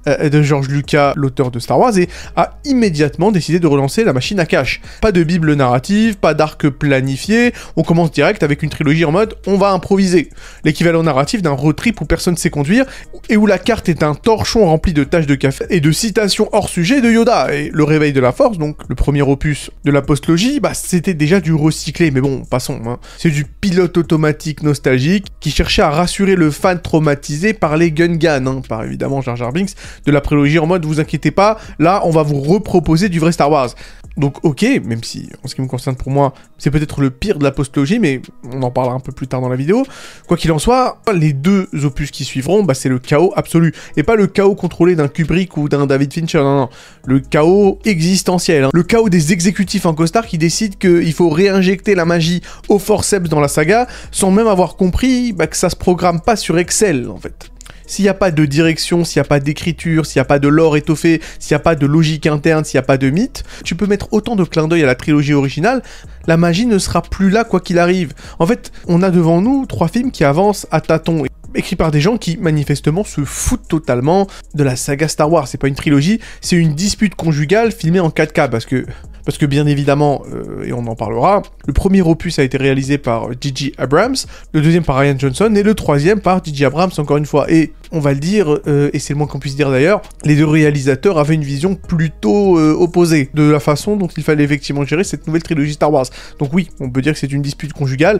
de George Lucas, l'auteur de Star Wars, et a immédiatement décidé de relancer la machine à cash. Pas de bible narrative, pas d'arc planifié, on commence direct avec une trilogie en mode on va improviser. L'équivalent narratif d'un road trip où personne sait conduire, et où la carte est un torchon rempli de taches de café et de citations hors sujet de Yoda. Et le réveil de la force, donc le premier opus de la postlogie, bah c'était déjà du recyclé, mais bon, passons, hein. C'est du pilote automatique nostalgique qui cherchait à rassurer le fan traumatisé par les Gungans, hein, par évidemment Jar Jar Binks, de la prélogie en mode vous inquiétez pas, là on va vous reproposer du vrai Star Wars. Donc ok, même si en ce qui me concerne pour moi, c'est peut-être le pire de la postlogie, mais on en parlera un peu plus tard dans la vidéo. Quoi qu'il en soit, les deux opus qui suivront, bah c'est le chaos absolu. Et pas le chaos contrôlé d'un Kubrick ou d'un David Fincher, non, non. Le chaos existentiel, hein. Le chaos des exécutifs en costard qui décident qu'il faut réinjecter la magie au forceps dans la saga, sans même avoir compris bah, que ça se programme pas sur Excel, en fait. S'il n'y a pas de direction, s'il n'y a pas d'écriture, s'il n'y a pas de lore étoffé, s'il n'y a pas de logique interne, s'il n'y a pas de mythe, tu peux mettre autant de clins d'œil à la trilogie originale, la magie ne sera plus là quoi qu'il arrive. En fait, on a devant nous 3 films qui avancent à tâtons. écrit par des gens qui manifestement se foutent totalement de la saga Star Wars. C'est pas une trilogie, c'est une dispute conjugale filmée en 4K, parce que bien évidemment, et on en parlera, le premier opus a été réalisé par J.J. Abrams, le deuxième par Rian Johnson, et le troisième par J.J. Abrams, encore une fois. Et on va le dire, et c'est le moins qu'on puisse dire d'ailleurs, les deux réalisateurs avaient une vision plutôt opposée de la façon dont il fallait effectivement gérer cette nouvelle trilogie Star Wars. Donc oui, on peut dire que c'est une dispute conjugale,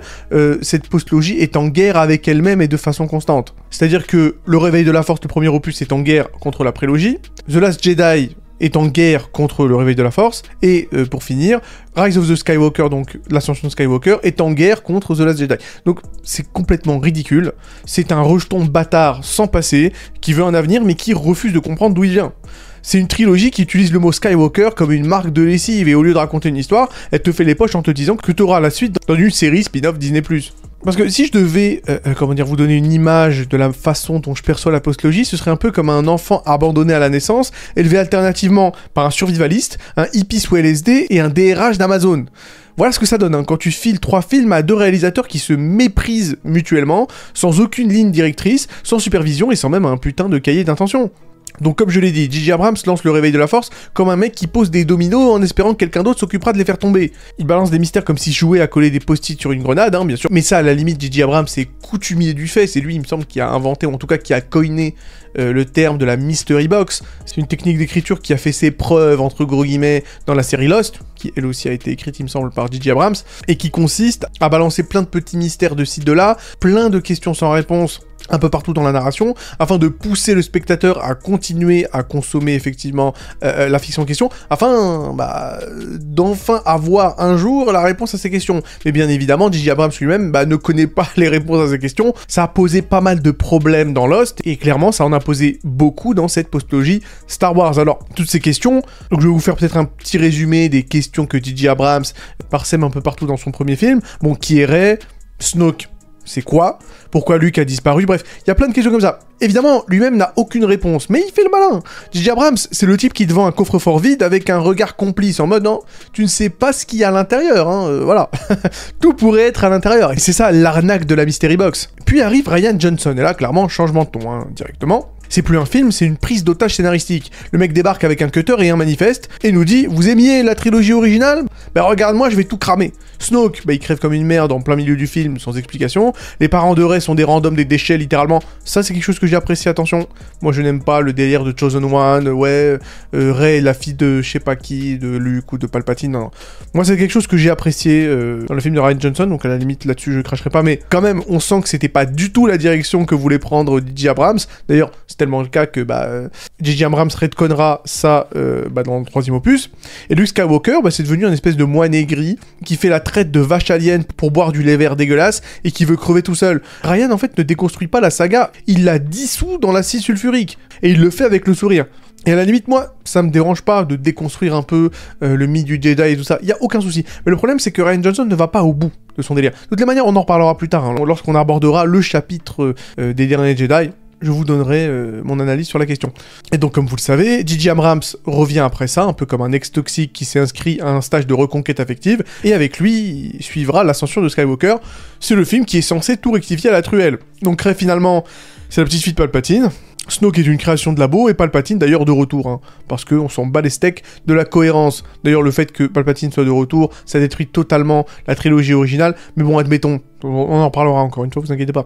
cette postlogie est en guerre avec elle-même et de façon constante. C'est-à-dire que le Réveil de la Force, le premier opus, est en guerre contre la prélogie, The Last Jedi est en guerre contre le Réveil de la Force, et pour finir, Rise of the Skywalker, donc l'ascension de Skywalker, est en guerre contre The Last Jedi. Donc c'est complètement ridicule, c'est un rejeton bâtard sans passé, qui veut un avenir mais qui refuse de comprendre d'où il vient. C'est une trilogie qui utilise le mot Skywalker comme une marque de lessive, et au lieu de raconter une histoire, elle te fait les poches en te disant que tu auras la suite dans une série spin-off Disney+. Parce que si je devais, vous donner une image de la façon dont je perçois la postlogie, ce serait un peu comme un enfant abandonné à la naissance, élevé alternativement par un survivaliste, un hippie sous LSD et un DRH d'Amazon. Voilà ce que ça donne, hein, quand tu files 3 films à 2 réalisateurs qui se méprisent mutuellement, sans aucune ligne directrice, sans supervision et sans même un putain de cahier d'intention. Donc comme je l'ai dit, J.J. Abrams lance le Réveil de la Force comme un mec qui pose des dominos en espérant que quelqu'un d'autre s'occupera de les faire tomber. Il balance des mystères comme s'il jouait à coller des post-it sur une grenade, hein, bien sûr. Mais ça, à la limite, J.J. Abrams c'est coutumier du fait. C'est lui, il me semble, qui a inventé, ou en tout cas qui a coiné le terme de la mystery box. C'est une technique d'écriture qui a fait ses preuves, entre gros guillemets, dans la série Lost, qui elle aussi a été écrite, il me semble, par J.J. Abrams, et qui consiste à balancer plein de petits mystères de ci, de là, plein de questions sans réponse, un peu partout dans la narration, afin de pousser le spectateur à continuer à consommer effectivement la fiction en question, afin d'enfin avoir un jour la réponse à ces questions. Mais bien évidemment, J.J. Abrams lui-même ne connaît pas les réponses à ces questions, ça a posé pas mal de problèmes dans Lost, et clairement ça en a posé beaucoup dans cette postlogie Star Wars. Alors, toutes ces questions, donc je vais vous faire peut-être un petit résumé des questions que J.J. Abrams parsème un peu partout dans son premier film, bon, qui irait Snoke, c'est quoi? Pourquoi Luke a disparu? Bref, il y a plein de questions comme ça. Évidemment, lui-même n'a aucune réponse, mais il fait le malin. J.J. Abrams, c'est le type qui te vend un coffre-fort vide avec un regard complice, en mode non, tu ne sais pas ce qu'il y a à l'intérieur, hein, voilà. Tout pourrait être à l'intérieur, et c'est ça l'arnaque de la Mystery Box. Puis arrive Rian Johnson, et là, clairement, changement de ton, hein, directement. C'est plus un film, c'est une prise d'otage scénaristique. Le mec débarque avec un cutter et un manifeste, et nous dit « Vous aimiez la trilogie originale ? Ben regarde-moi, je vais tout cramer. » Snoke, il crève comme une merde en plein milieu du film, sans explication. Les parents de Rey sont des randoms, des déchets, littéralement. Ça, c'est quelque chose que j'ai apprécié, attention. Moi, je n'aime pas le délire de Chosen One, Rey, la fille de je sais pas qui, de Luke ou de Palpatine, non. Moi, c'est quelque chose que j'ai apprécié dans le film de Rian Johnson, donc à la limite, là-dessus, je cracherai pas, mais quand même, on sent que c'était pas du tout la direction que voulait prendre J.J. Abrams. D'ailleurs, c'est tellement le cas que J.J. Abrams redconnera ça dans le 3e opus. Et Luke Skywalker, c'est devenu un espèce de moine aigri qui fait la traite de vache alien pour boire du lait vert dégueulasse et qui veut crever tout seul. Ryan, en fait, ne déconstruit pas la saga, il la dissout dans l'acide sulfurique. Et il le fait avec le sourire. Et à la limite, moi, ça me dérange pas de déconstruire un peu le mythe du Jedi et tout ça, il y a aucun souci. Mais le problème, c'est que Rian Johnson ne va pas au bout de son délire. De toutes les manières, on en reparlera plus tard, hein, lorsqu'on abordera le chapitre des derniers Jedi. Je vous donnerai mon analyse sur la question. Et donc, comme vous le savez, J.J. Abrams revient après ça, un peu comme un ex-toxique qui s'est inscrit à un stage de reconquête affective, et avec lui, il suivra l'ascension de Skywalker. C'est le film qui est censé tout rectifier à la truelle. Donc, très finalement, c'est la petite fille de Palpatine. Snoke est une création de labo, et Palpatine d'ailleurs de retour, hein, parce qu'on s'en bat les steaks de la cohérence. D'ailleurs, le fait que Palpatine soit de retour, ça détruit totalement la trilogie originale, mais bon, admettons, on en parlera encore une fois, vous inquiétez pas.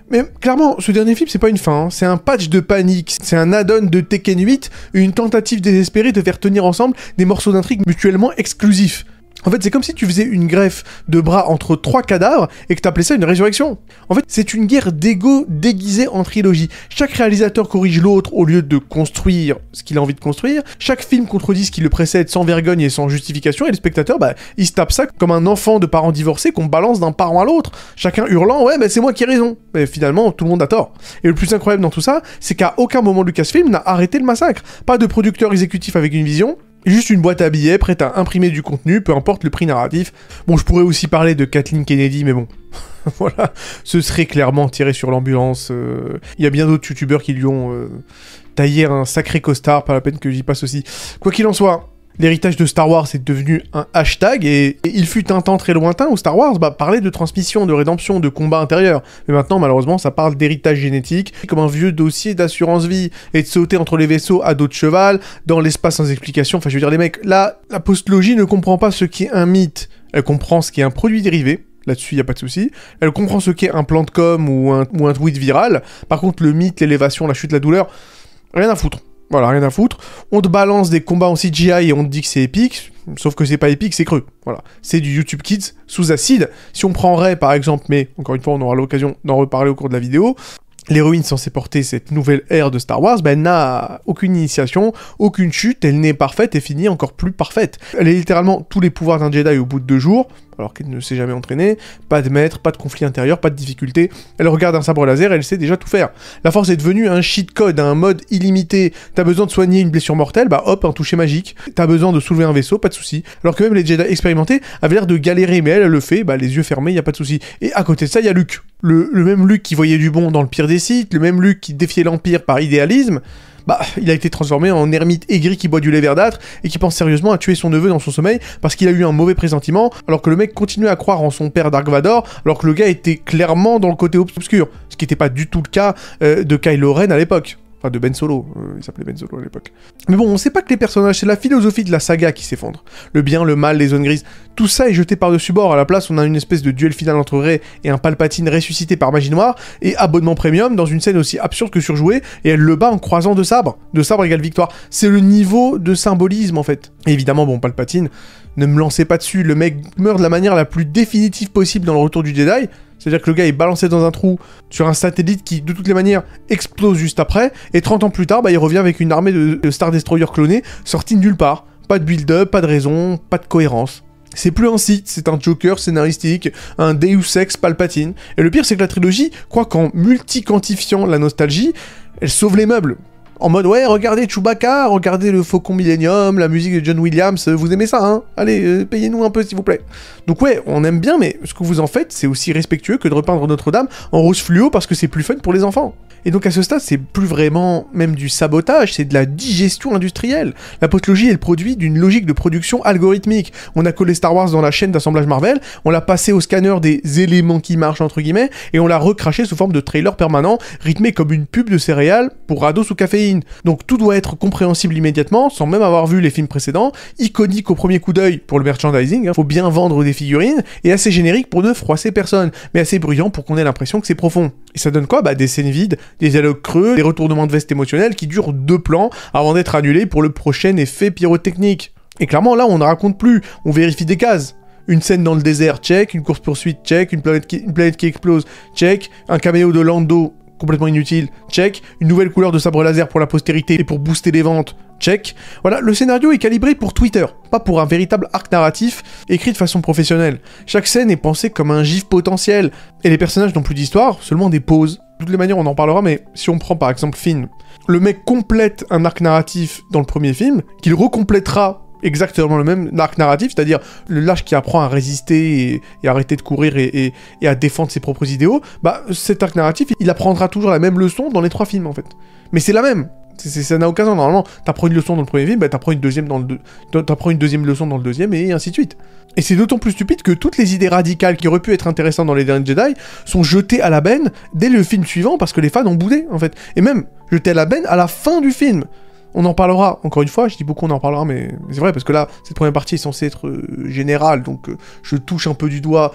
Mais clairement, ce dernier film, c'est pas une fin, hein. C'est un patch de panique, c'est un add-on de Tekken 8, une tentative désespérée de faire tenir ensemble des morceaux d'intrigue mutuellement exclusifs. En fait, c'est comme si tu faisais une greffe de bras entre 3 cadavres et que t'appelais ça une résurrection. En fait, c'est une guerre d'ego déguisée en trilogie. Chaque réalisateur corrige l'autre au lieu de construire ce qu'il a envie de construire. Chaque film contredit ce qui le précède sans vergogne et sans justification. Et les spectateurs, ils se tapent ça comme un enfant de parents divorcés qu'on balance d'un parent à l'autre. Chacun hurlant « Ouais, c'est moi qui ai raison !» Mais finalement, tout le monde a tort. Et le plus incroyable dans tout ça, c'est qu'à aucun moment Lucasfilm n'a arrêté le massacre. Pas de producteur exécutif avec une vision. Juste une boîte à billets prête à imprimer du contenu, peu importe le prix narratif. Bon, je pourrais aussi parler de Kathleen Kennedy, mais bon, voilà, ce serait clairement tiré sur l'ambulance. Il y a bien d'autres youtubeurs qui lui ont taillé un sacré costard, pas la peine que j'y passe aussi. Quoi qu'il en soit, L'héritage de Star Wars est devenu un hashtag, et il fut un temps très lointain où Star Wars parlait de transmission, de rédemption, de combat intérieur. Mais maintenant, malheureusement, ça parle d'héritage génétique, comme un vieux dossier d'assurance vie, et de sauter entre les vaisseaux à dos de cheval, dans l'espace sans explication. Enfin, je veux dire, les mecs, là, la postlogie ne comprend pas ce qu'est un mythe. Elle comprend ce qu'est un produit dérivé. Là-dessus, il n'y a pas de souci. Elle comprend ce qu'est un plan de com ou un tweet viral. Par contre, le mythe, l'élévation, la chute, la douleur, rien à foutre. Voilà, rien à foutre. On te balance des combats en CGI et on te dit que c'est épique, sauf que c'est pas épique, c'est creux. Voilà. C'est du YouTube Kids sous acide. Si on prend Rey, par exemple, mais encore une fois, on aura l'occasion d'en reparler au cours de la vidéo, l'héroïne censée porter cette nouvelle ère de Star Wars, elle n'a aucune initiation, aucune chute, elle naît parfaite et finit encore plus parfaite. Elle a littéralement tous les pouvoirs d'un Jedi au bout de 2 jours, alors qu'elle ne s'est jamais entraînée, pas de maître, pas de conflit intérieur, pas de difficulté. Elle regarde un sabre laser, elle sait déjà tout faire. La force est devenue un cheat code, un mode illimité. T'as besoin de soigner une blessure mortelle, hop, un toucher magique. T'as besoin de soulever un vaisseau, pas de souci. Alors que même les Jedi expérimentés avaient l'air de galérer, mais elle le fait, les yeux fermés, y a pas de souci. Et à côté de ça, il y a Luke. Le même Luke qui voyait du bon dans le pire des Sith, le même Luke qui défiait l'Empire par idéalisme. Il a été transformé en ermite aigri qui boit du lait verdâtre et qui pense sérieusement à tuer son neveu dans son sommeil parce qu'il a eu un mauvais pressentiment, alors que le mec continuait à croire en son père Dark Vador, alors que le gars était clairement dans le côté obscur, ce qui n'était pas du tout le cas de Kylo Ren à l'époque. Enfin, de Ben Solo, il s'appelait Ben Solo à l'époque. Mais bon, on sait pas que les personnages, c'est la philosophie de la saga qui s'effondre. Le bien, le mal, les zones grises, tout ça est jeté par-dessus bord. À la place, on a une espèce de duel final entre Rey et un Palpatine ressuscité par magie noire, et abonnement premium dans une scène aussi absurde que surjouée, et elle le bat en croisant deux sabres. Deux sabres égale victoire. C'est le niveau de symbolisme, en fait. Et évidemment, Palpatine, ne me lancez pas dessus, le mec meurt de la manière la plus définitive possible dans le Retour du Jedi. C'est-à-dire que le gars est balancé dans un trou sur un satellite qui, de toutes les manières, explose juste après, et 30 ans plus tard, il revient avec une armée de Star Destroyer clonés, sortis de nulle part. Pas de build-up, pas de raison, pas de cohérence. C'est plus un Sith, c'est un Joker scénaristique, un Deus Ex Palpatine. Et le pire, c'est que la trilogie croit qu'en multi-quantifiant la nostalgie, elle sauve les meubles. En mode, ouais, regardez Chewbacca, regardez le Faucon Millenium, la musique de John Williams, vous aimez ça, hein? Allez, payez-nous un peu, s'il vous plaît. Donc ouais, on aime bien, mais ce que vous en faites, c'est aussi respectueux que de repeindre Notre-Dame en rose fluo parce que c'est plus fun pour les enfants. Et donc à ce stade, c'est plus vraiment même du sabotage, c'est de la digestion industrielle. La postlogie est le produit d'une logique de production algorithmique. On a collé Star Wars dans la chaîne d'assemblage Marvel, on l'a passé au scanner des éléments qui marchent, entre guillemets, et on l'a recraché sous forme de trailer permanent, rythmé comme une pub de céréales pour ados sous caféine. Donc tout doit être compréhensible immédiatement, sans même avoir vu les films précédents, iconique au premier coup d'œil pour le merchandising, faut bien vendre des figurines, et assez générique pour ne froisser personne, mais assez bruyant pour qu'on ait l'impression que c'est profond. Et ça donne quoi? Des scènes vides, des dialogues creux, des retournements de veste émotionnels qui durent 2 plans avant d'être annulés pour le prochain effet pyrotechnique. Et clairement là on ne raconte plus, on vérifie des cases. Une scène dans le désert, check, une course-poursuite, check, une planète qui explose, check, un caméo de Lando complètement inutile, check, une nouvelle couleur de sabre laser pour la postérité et pour booster les ventes, check. Voilà, le scénario est calibré pour Twitter, pas pour un véritable arc narratif écrit de façon professionnelle. Chaque scène est pensée comme un gif potentiel, et les personnages n'ont plus d'histoire, seulement des pauses. De toutes les manières, on en parlera, mais si on prend par exemple Finn, le mec complète un arc narratif dans le premier film, qu'il recomplétera exactement le même arc narratif, c'est-à-dire le lâche qui apprend à résister et arrêter de courir et à défendre ses propres idéaux, cet arc narratif, il apprendra toujours la même leçon dans les 3 films en fait. Mais c'est la même. Ça n'a aucun sens. Normalement, t'apprends une leçon dans le premier film, t'apprends une deuxième leçon dans le deuxième, et ainsi de suite. Et c'est d'autant plus stupide que toutes les idées radicales qui auraient pu être intéressantes dans les derniers Jedi sont jetées à la benne dès le film suivant parce que les fans ont boudé en fait. Et même jetées à la benne à la fin du film. On en parlera, encore une fois, je dis beaucoup on en parlera, mais c'est vrai, parce que là, cette première partie est censée être générale, donc je touche un peu du doigt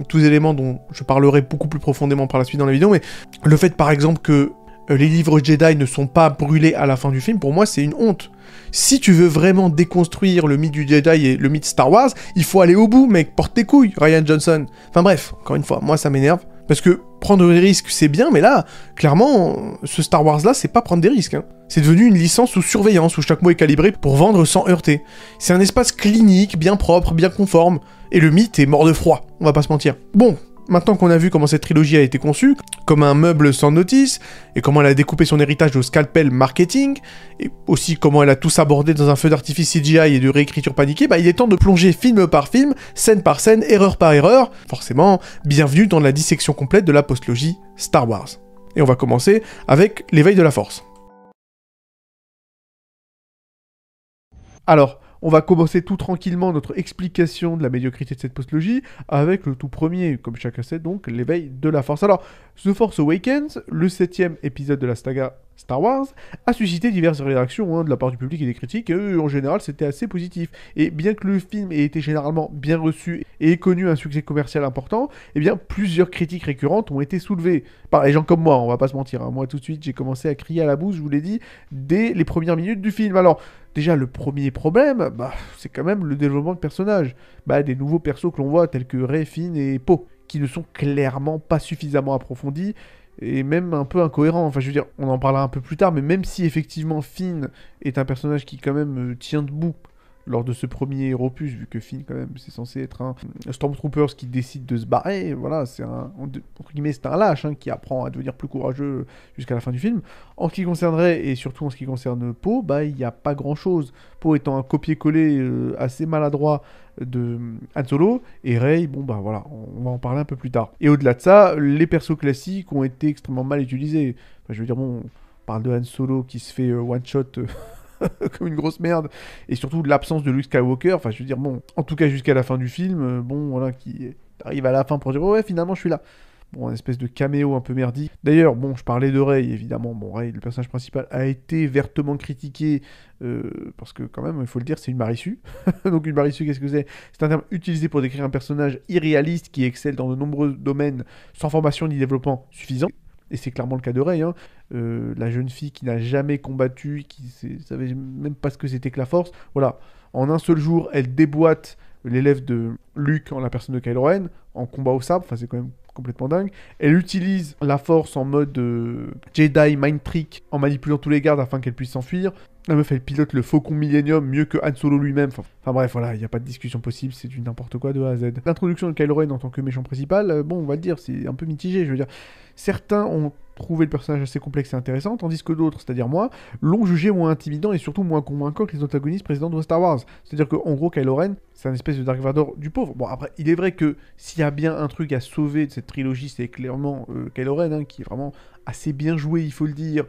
tous les éléments dont je parlerai beaucoup plus profondément par la suite dans la vidéo, mais le fait, par exemple, que les livres Jedi ne sont pas brûlés à la fin du film, pour moi, c'est une honte. Si tu veux vraiment déconstruire le mythe du Jedi et le mythe Star Wars, il faut aller au bout, mec, porte tes couilles, Rian Johnson. Enfin bref, encore une fois, moi, ça m'énerve. Parce que prendre des risques, c'est bien, mais là, clairement, ce Star Wars-là, c'est pas prendre des risques. Hein. C'est devenu une licence sous surveillance, où chaque mot est calibré pour vendre sans heurter. C'est un espace clinique, bien propre, bien conforme, et le mythe est mort de froid, on va pas se mentir. Bon, maintenant qu'on a vu comment cette trilogie a été conçue, comme un meuble sans notice, et comment elle a découpé son héritage au scalpel marketing, et aussi comment elle a tous abordé dans un feu d'artifice CGI et de réécriture paniquée, il est temps de plonger film par film, scène par scène, erreur par erreur. Forcément, bienvenue dans la dissection complète de la postlogie Star Wars. Et on va commencer avec l'éveil de la Force. Alors, on va commencer tout tranquillement notre explication de la médiocrité de cette postlogie avec le tout premier, comme chacun sait donc, l'éveil de la Force. Alors, The Force Awakens, le 7e épisode de la saga Star Wars, a suscité diverses réactions de la part du public et des critiques, et en général c'était assez positif. Et bien que le film ait été généralement bien reçu et ait connu un succès commercial important, eh bien plusieurs critiques récurrentes ont été soulevées. Par les gens comme moi, on va pas se mentir, hein. Moi tout de suite j'ai commencé à crier à la bouse, je vous l'ai dit, dès les premières minutes du film. Alors, déjà, le premier problème, c'est quand même le développement de personnages. Des nouveaux persos que l'on voit, tels que Rey, Finn et Poe, qui ne sont clairement pas suffisamment approfondis, et même un peu incohérents. Enfin, je veux dire, on en parlera un peu plus tard, mais même si effectivement Finn est un personnage qui quand même tient debout lors de ce premier opus, vu que Finn, quand même, c'est censé être un Stormtroopers qui décide de se barrer, voilà, c'est entre guillemets, c'est un lâche, qui apprend à devenir plus courageux jusqu'à la fin du film. En ce qui concernerait, et surtout en ce qui concerne Poe, il n'y a pas grand-chose. Poe étant un copier-coller assez maladroit de Han Solo, et Rey, voilà, on va en parler un peu plus tard. Et au-delà de ça, les persos classiques ont été extrêmement mal utilisés. Enfin, je veux dire, on parle de Han Solo qui se fait one-shot... comme une grosse merde, et surtout de l'absence de Luke Skywalker, enfin je veux dire, en tout cas jusqu'à la fin du film, voilà, qui arrive à la fin pour dire, ouais, finalement je suis là. Une espèce de caméo un peu merdique. D'ailleurs, je parlais de Rey, évidemment, Rey, le personnage principal, a été vertement critiqué, parce que quand même, il faut le dire, c'est une Marissu. Donc une Marissu, qu'est-ce que c'est? C'est un terme utilisé pour décrire un personnage irréaliste qui excelle dans de nombreux domaines, sans formation ni développement suffisant. Et c'est clairement le cas de Rey, la jeune fille qui n'a jamais combattu, qui savait même pas ce que c'était que la Force. Voilà, en un seul jour, elle déboîte l'élève de Luke en la personne de Kylo Ren, en combat au sabre, enfin c'est quand même complètement dingue. Elle utilise la Force en mode Jedi Mind Trick, en manipulant tous les gardes afin qu'elle puisse s'enfuir. La meuf, elle pilote le Faucon Millennium mieux que Han Solo lui-même. Enfin bref, voilà, il n'y a pas de discussion possible, c'est du n'importe quoi de A à Z. L'introduction de Kylo Ren en tant que méchant principal, on va le dire, c'est un peu mitigé, je veux dire. Certains ont trouvé le personnage assez complexe et intéressant, tandis que d'autres, c'est-à-dire moi, l'ont jugé moins intimidant et surtout moins convaincant que les antagonistes précédents de Star Wars. C'est-à-dire qu'en gros, Kylo Ren, c'est un espèce de Dark Vador du pauvre. Bon, après, il est vrai que s'il y a bien un truc à sauver de cette trilogie, c'est clairement Kylo Ren, qui est vraiment assez bien joué, il faut le dire,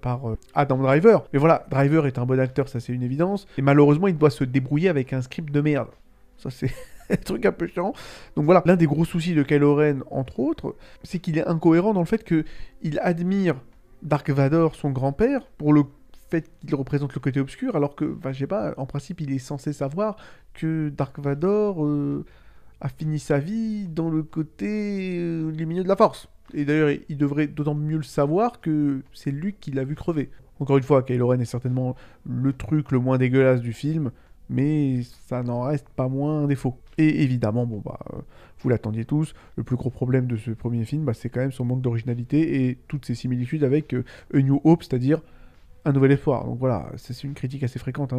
par Adam Driver. Mais voilà, Driver est un bon acteur, ça c'est une évidence. Et malheureusement, il doit se débrouiller avec un script de merde. Ça c'est... un truc un peu chiant. Donc voilà, l'un des gros soucis de Kylo Ren, entre autres, c'est qu'il est incohérent dans le fait qu'il admire Dark Vador, son grand-père, pour le fait qu'il représente le côté obscur, alors que, je sais pas, en principe, il est censé savoir que Dark Vador a fini sa vie dans le côté lumineux de la Force. Et d'ailleurs, il devrait d'autant mieux le savoir que c'est Luke qui l'a vu crever. Encore une fois, Kylo Ren est certainement le truc le moins dégueulasse du film, mais ça n'en reste pas moins un défaut. Et évidemment, vous l'attendiez tous, le plus gros problème de ce premier film, c'est quand même son manque d'originalité et toutes ses similitudes avec A New Hope, c'est-à-dire Un Nouvel Espoir. Donc voilà, c'est une critique assez fréquente,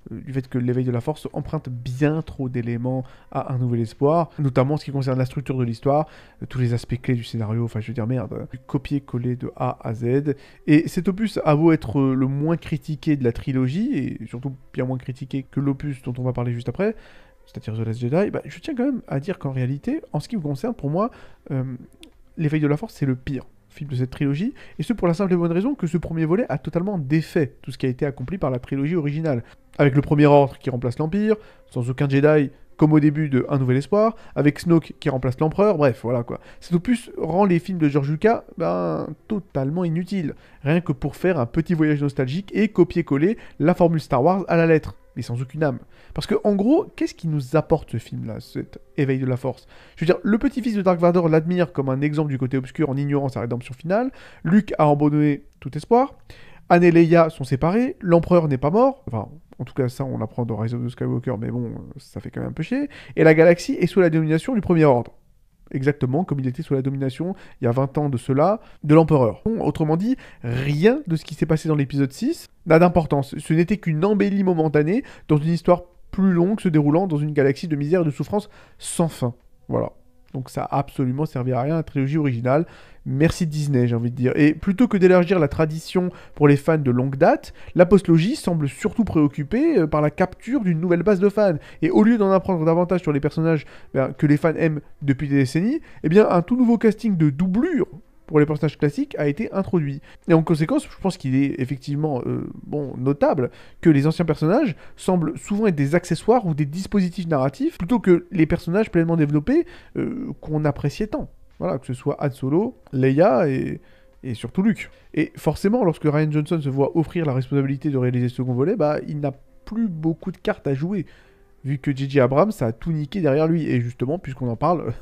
du fait que l'éveil de la Force emprunte bien trop d'éléments à Un Nouvel Espoir, notamment en ce qui concerne la structure de l'histoire, tous les aspects clés du scénario, enfin je veux dire merde, du copier-coller de A à Z. Et cet opus a beau être le moins critiqué de la trilogie, et surtout bien moins critiqué que l'opus dont on va parler juste après, c'est-à-dire The Last Jedi, je tiens quand même à dire qu'en réalité, en ce qui me concerne, pour moi, l'éveil de la Force, c'est le pire film de cette trilogie, et ce pour la simple et bonne raison que ce premier volet a totalement défait tout ce qui a été accompli par la trilogie originale. Avec le Premier Ordre qui remplace l'Empire, sans aucun Jedi, comme au début de Un Nouvel Espoir, avec Snoke qui remplace l'Empereur, bref, voilà quoi. Cet opus rend les films de George Lucas, totalement inutiles, rien que pour faire un petit voyage nostalgique et copier-coller la formule Star Wars à la lettre, mais sans aucune âme. Parce que, en gros, qu'est-ce qui nous apporte ce film-là, cet éveil de la Force? Je veux dire, le petit-fils de Dark Vador l'admire comme un exemple du côté obscur en ignorant sa rédemption finale, Luke a abandonné tout espoir, Han et Leia sont séparés, l'Empereur n'est pas mort, enfin, en tout cas ça on l'apprend dans Rise of the Skywalker, mais ça fait quand même un peu chier, et la galaxie est sous la domination du Premier Ordre. Exactement comme il était sous la domination, il y a 20 ans de cela, de l'Empereur. Autrement dit, rien de ce qui s'est passé dans l'épisode 6 n'a d'importance. Ce n'était qu'une embellie momentanée dans une histoire plus longue se déroulant dans une galaxie de misère et de souffrance sans fin. Voilà. Donc ça a absolument servi à rien, la trilogie originale. Merci Disney, j'ai envie de dire. Et plutôt que d'élargir la tradition pour les fans de longue date, la postlogie semble surtout préoccupée par la capture d'une nouvelle base de fans. Et au lieu d'en apprendre davantage sur les personnages que les fans aiment depuis des décennies, un tout nouveau casting de doublure, pour les personnages classiques a été introduit. Et en conséquence, je pense qu'il est effectivement notable que les anciens personnages semblent souvent être des accessoires ou des dispositifs narratifs plutôt que les personnages pleinement développés qu'on appréciait tant. Voilà, que ce soit Han Solo, Leia et surtout Luke. Et forcément, lorsque Rian Johnson se voit offrir la responsabilité de réaliser ce second volet, bah, il n'a plus beaucoup de cartes à jouer, vu que J.J. Abrams a tout niqué derrière lui. Et justement, puisqu'on en parle,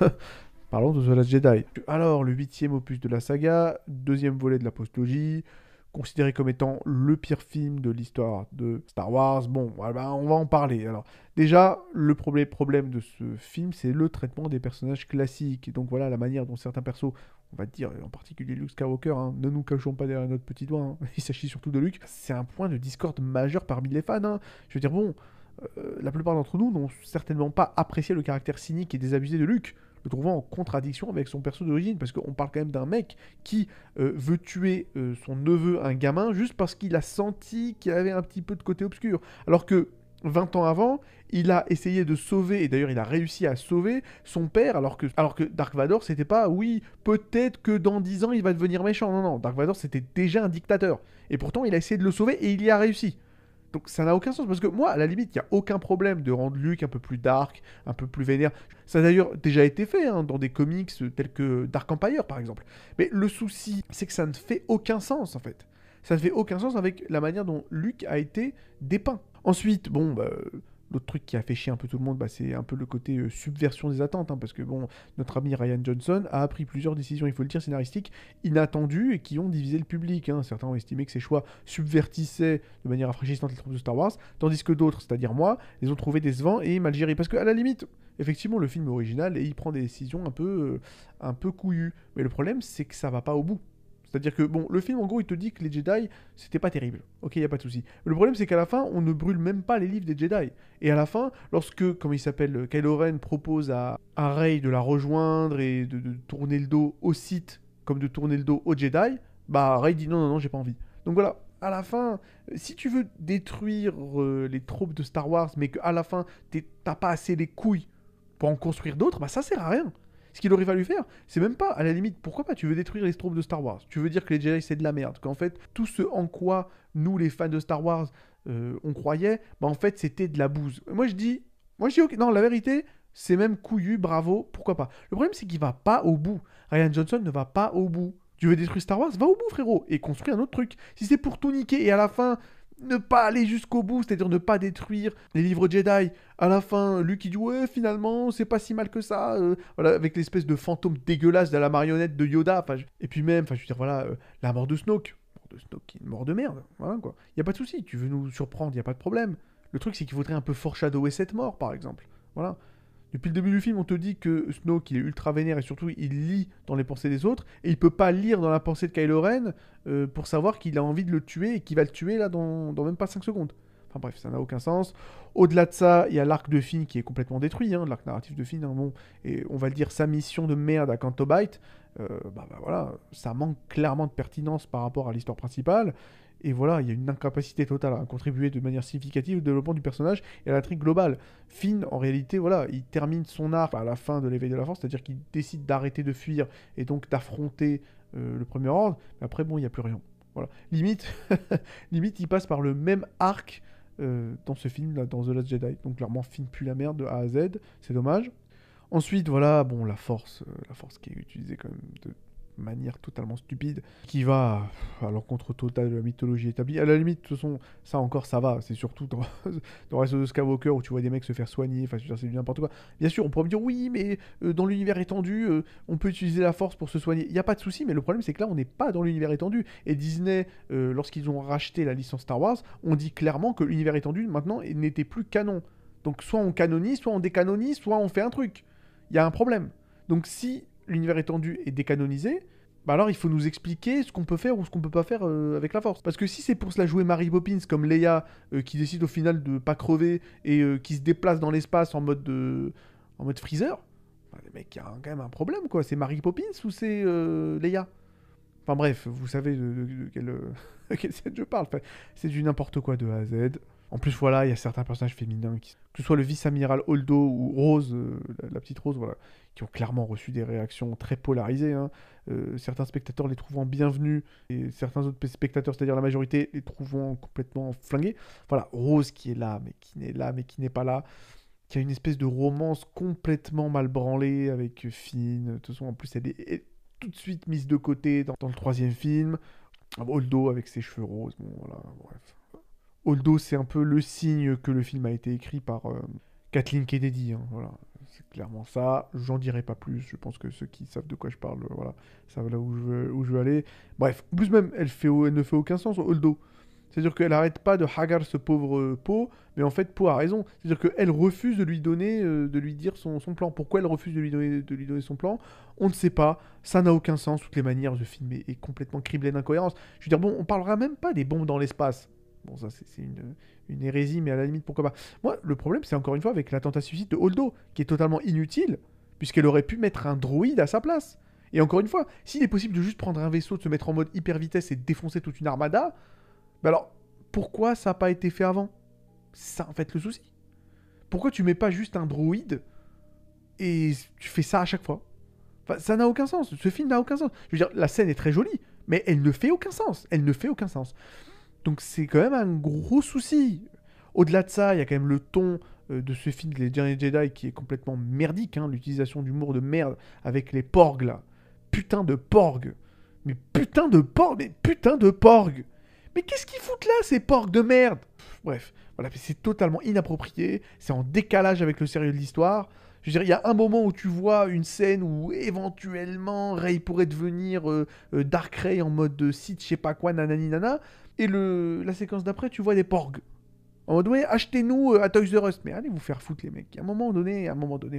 parlons de The Last Jedi. Alors, le 8e opus de la saga, 2e volet de la postlogie, considéré comme étant le pire film de l'histoire de Star Wars. Bon, bah, on va en parler. Alors, déjà, le problème de ce film, c'est le traitement des personnages classiques. Et donc voilà, la manière dont certains persos, on va dire, en particulier Luke Skywalker, hein, ne nous cachons pas derrière notre petit doigt, hein, il s'agit surtout de Luke, c'est un point de discorde majeur parmi les fans. Hein. Je veux dire, bon, la plupart d'entre nous n'ont certainement pas apprécié le caractère cynique et désabusé de Luke, le trouvant en contradiction avec son perso d'origine, parce qu'on parle quand même d'un mec qui veut tuer son neveu, un gamin, juste parce qu'il a senti qu'il avait un petit peu de côté obscur. Alors que 20 ans avant, il a essayé de sauver, et d'ailleurs il a réussi à sauver son père, alors que Dark Vador, c'était pas, oui, peut-être que dans 10 ans il va devenir méchant. Non, non, Dark Vador c'était déjà un dictateur. Et pourtant il a essayé de le sauver et il y a réussi. Donc ça n'a aucun sens, parce que moi, à la limite, il n'y a aucun problème de rendre Luke un peu plus dark, un peu plus vénère. Ça a d'ailleurs déjà été fait hein, dans des comics tels que Dark Empire, par exemple. Mais le souci, c'est que ça ne fait aucun sens, en fait. Ça ne fait aucun sens avec la manière dont Luke a été dépeint. Ensuite, bon, bah, l'autre truc qui a fait chier un peu tout le monde, bah, c'est un peu le côté subversion des attentes, hein, parce que bon, notre ami Rian Johnson a pris plusieurs décisions, il faut le dire, scénaristiques, inattendues et qui ont divisé le public. Hein. Certains ont estimé que ces choix subvertissaient de manière rafraîchissante les troupes de Star Wars, tandis que d'autres, c'est-à-dire moi, les ont trouvés décevants et mal gérés. Parce qu'à la limite, effectivement, le film est original et il prend des décisions un peu couillues. Mais le problème, c'est que ça va pas au bout. C'est-à-dire que, bon, le film, en gros, il te dit que les Jedi, c'était pas terrible. Ok, y a pas de souci. Mais le problème, c'est qu'à la fin, on ne brûle même pas les livres des Jedi. Et à la fin, lorsque, comme il s'appelle, Kylo Ren propose à Rey de la rejoindre et de tourner le dos au Sith, comme de tourner le dos aux Jedi, bah, Rey dit non, non, non, j'ai pas envie. Donc voilà, à la fin, si tu veux détruire les troupes de Star Wars, mais qu'à la fin, t'as pas assez les couilles pour en construire d'autres, bah ça sert à rien. Ce qu'il aurait fallu faire, c'est même pas, à la limite, pourquoi pas, tu veux détruire les troupes de Star Wars. Tu veux dire que les Jedi c'est de la merde, qu'en fait, tout ce en quoi nous, les fans de Star Wars, on croyait, bah en fait, c'était de la bouse. Moi je dis, ok, non, la vérité, c'est même couillu, bravo, pourquoi pas. Le problème, c'est qu'il va pas au bout. Ryan Johnson ne va pas au bout. Tu veux détruire Star Wars, va au bout, frérot, et construis un autre truc. Si c'est pour tout niquer et à la fin, ne pas aller jusqu'au bout, c'est-à-dire ne pas détruire les livres Jedi. À la fin, Luke il dit ouais finalement c'est pas si mal que ça, voilà avec l'espèce de fantôme dégueulasse de la marionnette de Yoda. Et puis même, je veux dire voilà la mort de Snoke, qui est une mort de merde, voilà quoi. Y a pas de souci, tu veux nous surprendre, y a pas de problème. Le truc c'est qu'il faudrait un peu foreshadower cette mort par exemple, voilà. Depuis le début du film, on te dit que Snoke, il est ultra vénère et surtout, il lit dans les pensées des autres. Et il peut pas lire dans la pensée de Kylo Ren pour savoir qu'il a envie de le tuer et qu'il va le tuer là dans même pas 5 secondes. Enfin bref, ça n'a aucun sens. Au-delà de ça, il y a l'arc de Finn qui est complètement détruit, hein, l'arc narratif de Finn. Hein, bon, et on va le dire, sa mission de merde à Canto Bight, voilà, ça manque clairement de pertinence par rapport à l'histoire principale. Et voilà, il y a une incapacité totale à contribuer de manière significative au développement du personnage et à l'intrigue globale. Finn, en réalité, voilà, il termine son arc à la fin de l'éveil de la force, c'est-à-dire qu'il décide d'arrêter de fuir et donc d'affronter le premier ordre. Mais après, bon, il n'y a plus rien. Voilà. Limite, limite, il passe par le même arc dans ce film, là, dans The Last Jedi. Donc clairement, Finn pue la merde de A à Z, c'est dommage. Ensuite, voilà, bon, la force qui est utilisée quand même de manière totalement stupide, qui va à l'encontre totale de la mythologie établie. À la limite, de toute façon, ça encore, ça va. C'est surtout dans Rise of Skywalker où tu vois des mecs se faire soigner, enfin, c'est du n'importe quoi. Bien sûr, on pourrait me dire, oui, mais dans l'univers étendu, on peut utiliser la force pour se soigner. Il n'y a pas de souci, mais le problème, c'est que là, on n'est pas dans l'univers étendu. Et Disney, lorsqu'ils ont racheté la licence Star Wars, on dit clairement que l'univers étendu, maintenant, n'était plus canon. Donc, soit on canonise, soit on décanonise, soit on fait un truc. Il y a un problème. Donc, si l'univers étendu est décanonisé, bah alors il faut nous expliquer ce qu'on peut faire ou ce qu'on peut pas faire avec la force. Parce que si c'est pour se la jouer Mary Poppins comme Leia, qui décide au final de pas crever et qui se déplace dans l'espace en mode freezer, bah, les mecs, il y a quand même un problème quoi. C'est Mary Poppins ou c'est Leia? Enfin bref, vous savez de quelle scène je parle. Enfin, c'est du n'importe quoi de A à Z. En plus, voilà, il y a certains personnages féminins, que ce soit le vice-amiral Holdo ou Rose, la petite Rose, voilà, qui ont clairement reçu des réactions très polarisées, hein. Certains spectateurs les trouvant bienvenus, et certains autres spectateurs, c'est-à-dire la majorité, les trouvant complètement flingués. Voilà, Rose qui est là, mais qui n'est là, mais qui n'est pas là, qui a une espèce de romance complètement mal branlée avec Finn. De toute façon, en plus, elle est tout de suite mise de côté dans le troisième film. Holdo avec ses cheveux roses, bon voilà, bref. Holdo, c'est un peu le signe que le film a été écrit par Kathleen Kennedy, hein, voilà. C'est clairement ça, j'en dirai pas plus, je pense que ceux qui savent de quoi je parle, voilà, savent là où je veux aller. Bref, en plus même, elle ne fait aucun sens, Holdo. C'est-à-dire qu'elle arrête pas de hagar ce pauvre Poe, mais en fait, Poe a raison. C'est-à-dire qu'elle refuse de lui donner, de lui dire son plan. Pourquoi elle refuse de lui donner son plan? On ne sait pas. Ça n'a aucun sens. Toutes les manières, le film est complètement criblé d'incohérences. Je veux dire, bon, on parlera même pas des bombes dans l'espace. Bon, ça, c'est une hérésie, mais à la limite, pourquoi pas. Moi, le problème, c'est encore une fois avec l'attentat suicide de Holdo, qui est totalement inutile, puisqu'elle aurait pu mettre un droïde à sa place. Et encore une fois, s'il est possible de juste prendre un vaisseau, de se mettre en mode hyper vitesse et de défoncer toute une armada, bah alors, pourquoi ça n'a pas été fait avant? C'est ça, en fait, le souci. Pourquoi tu mets pas juste un droïde et tu fais ça à chaque fois? Enfin, ça n'a aucun sens. Ce film n'a aucun sens. Je veux dire, la scène est très jolie, mais elle ne fait aucun sens. Elle ne fait aucun sens. Donc c'est quand même un gros souci. Au-delà de ça, il y a quand même le ton de ce film, Les Derniers Jedi, qui est complètement merdique, hein, l'utilisation d'humour de merde avec les porgs, là. Putain de porgs. Mais putain de porgs, mais putain de porgs. Mais qu'est-ce qu'ils foutent là, ces porcs de merde? Bref, voilà, c'est totalement inapproprié, c'est en décalage avec le sérieux de l'histoire. Je veux dire, il y a un moment où tu vois une scène où éventuellement Rey pourrait devenir Dark Rey en mode Sith, je sais pas quoi, nanani nana, et la séquence d'après, tu vois des porgs. En mode, ouais, achetez-nous à Toys R Us. Mais allez vous faire foutre, les mecs. À un moment donné,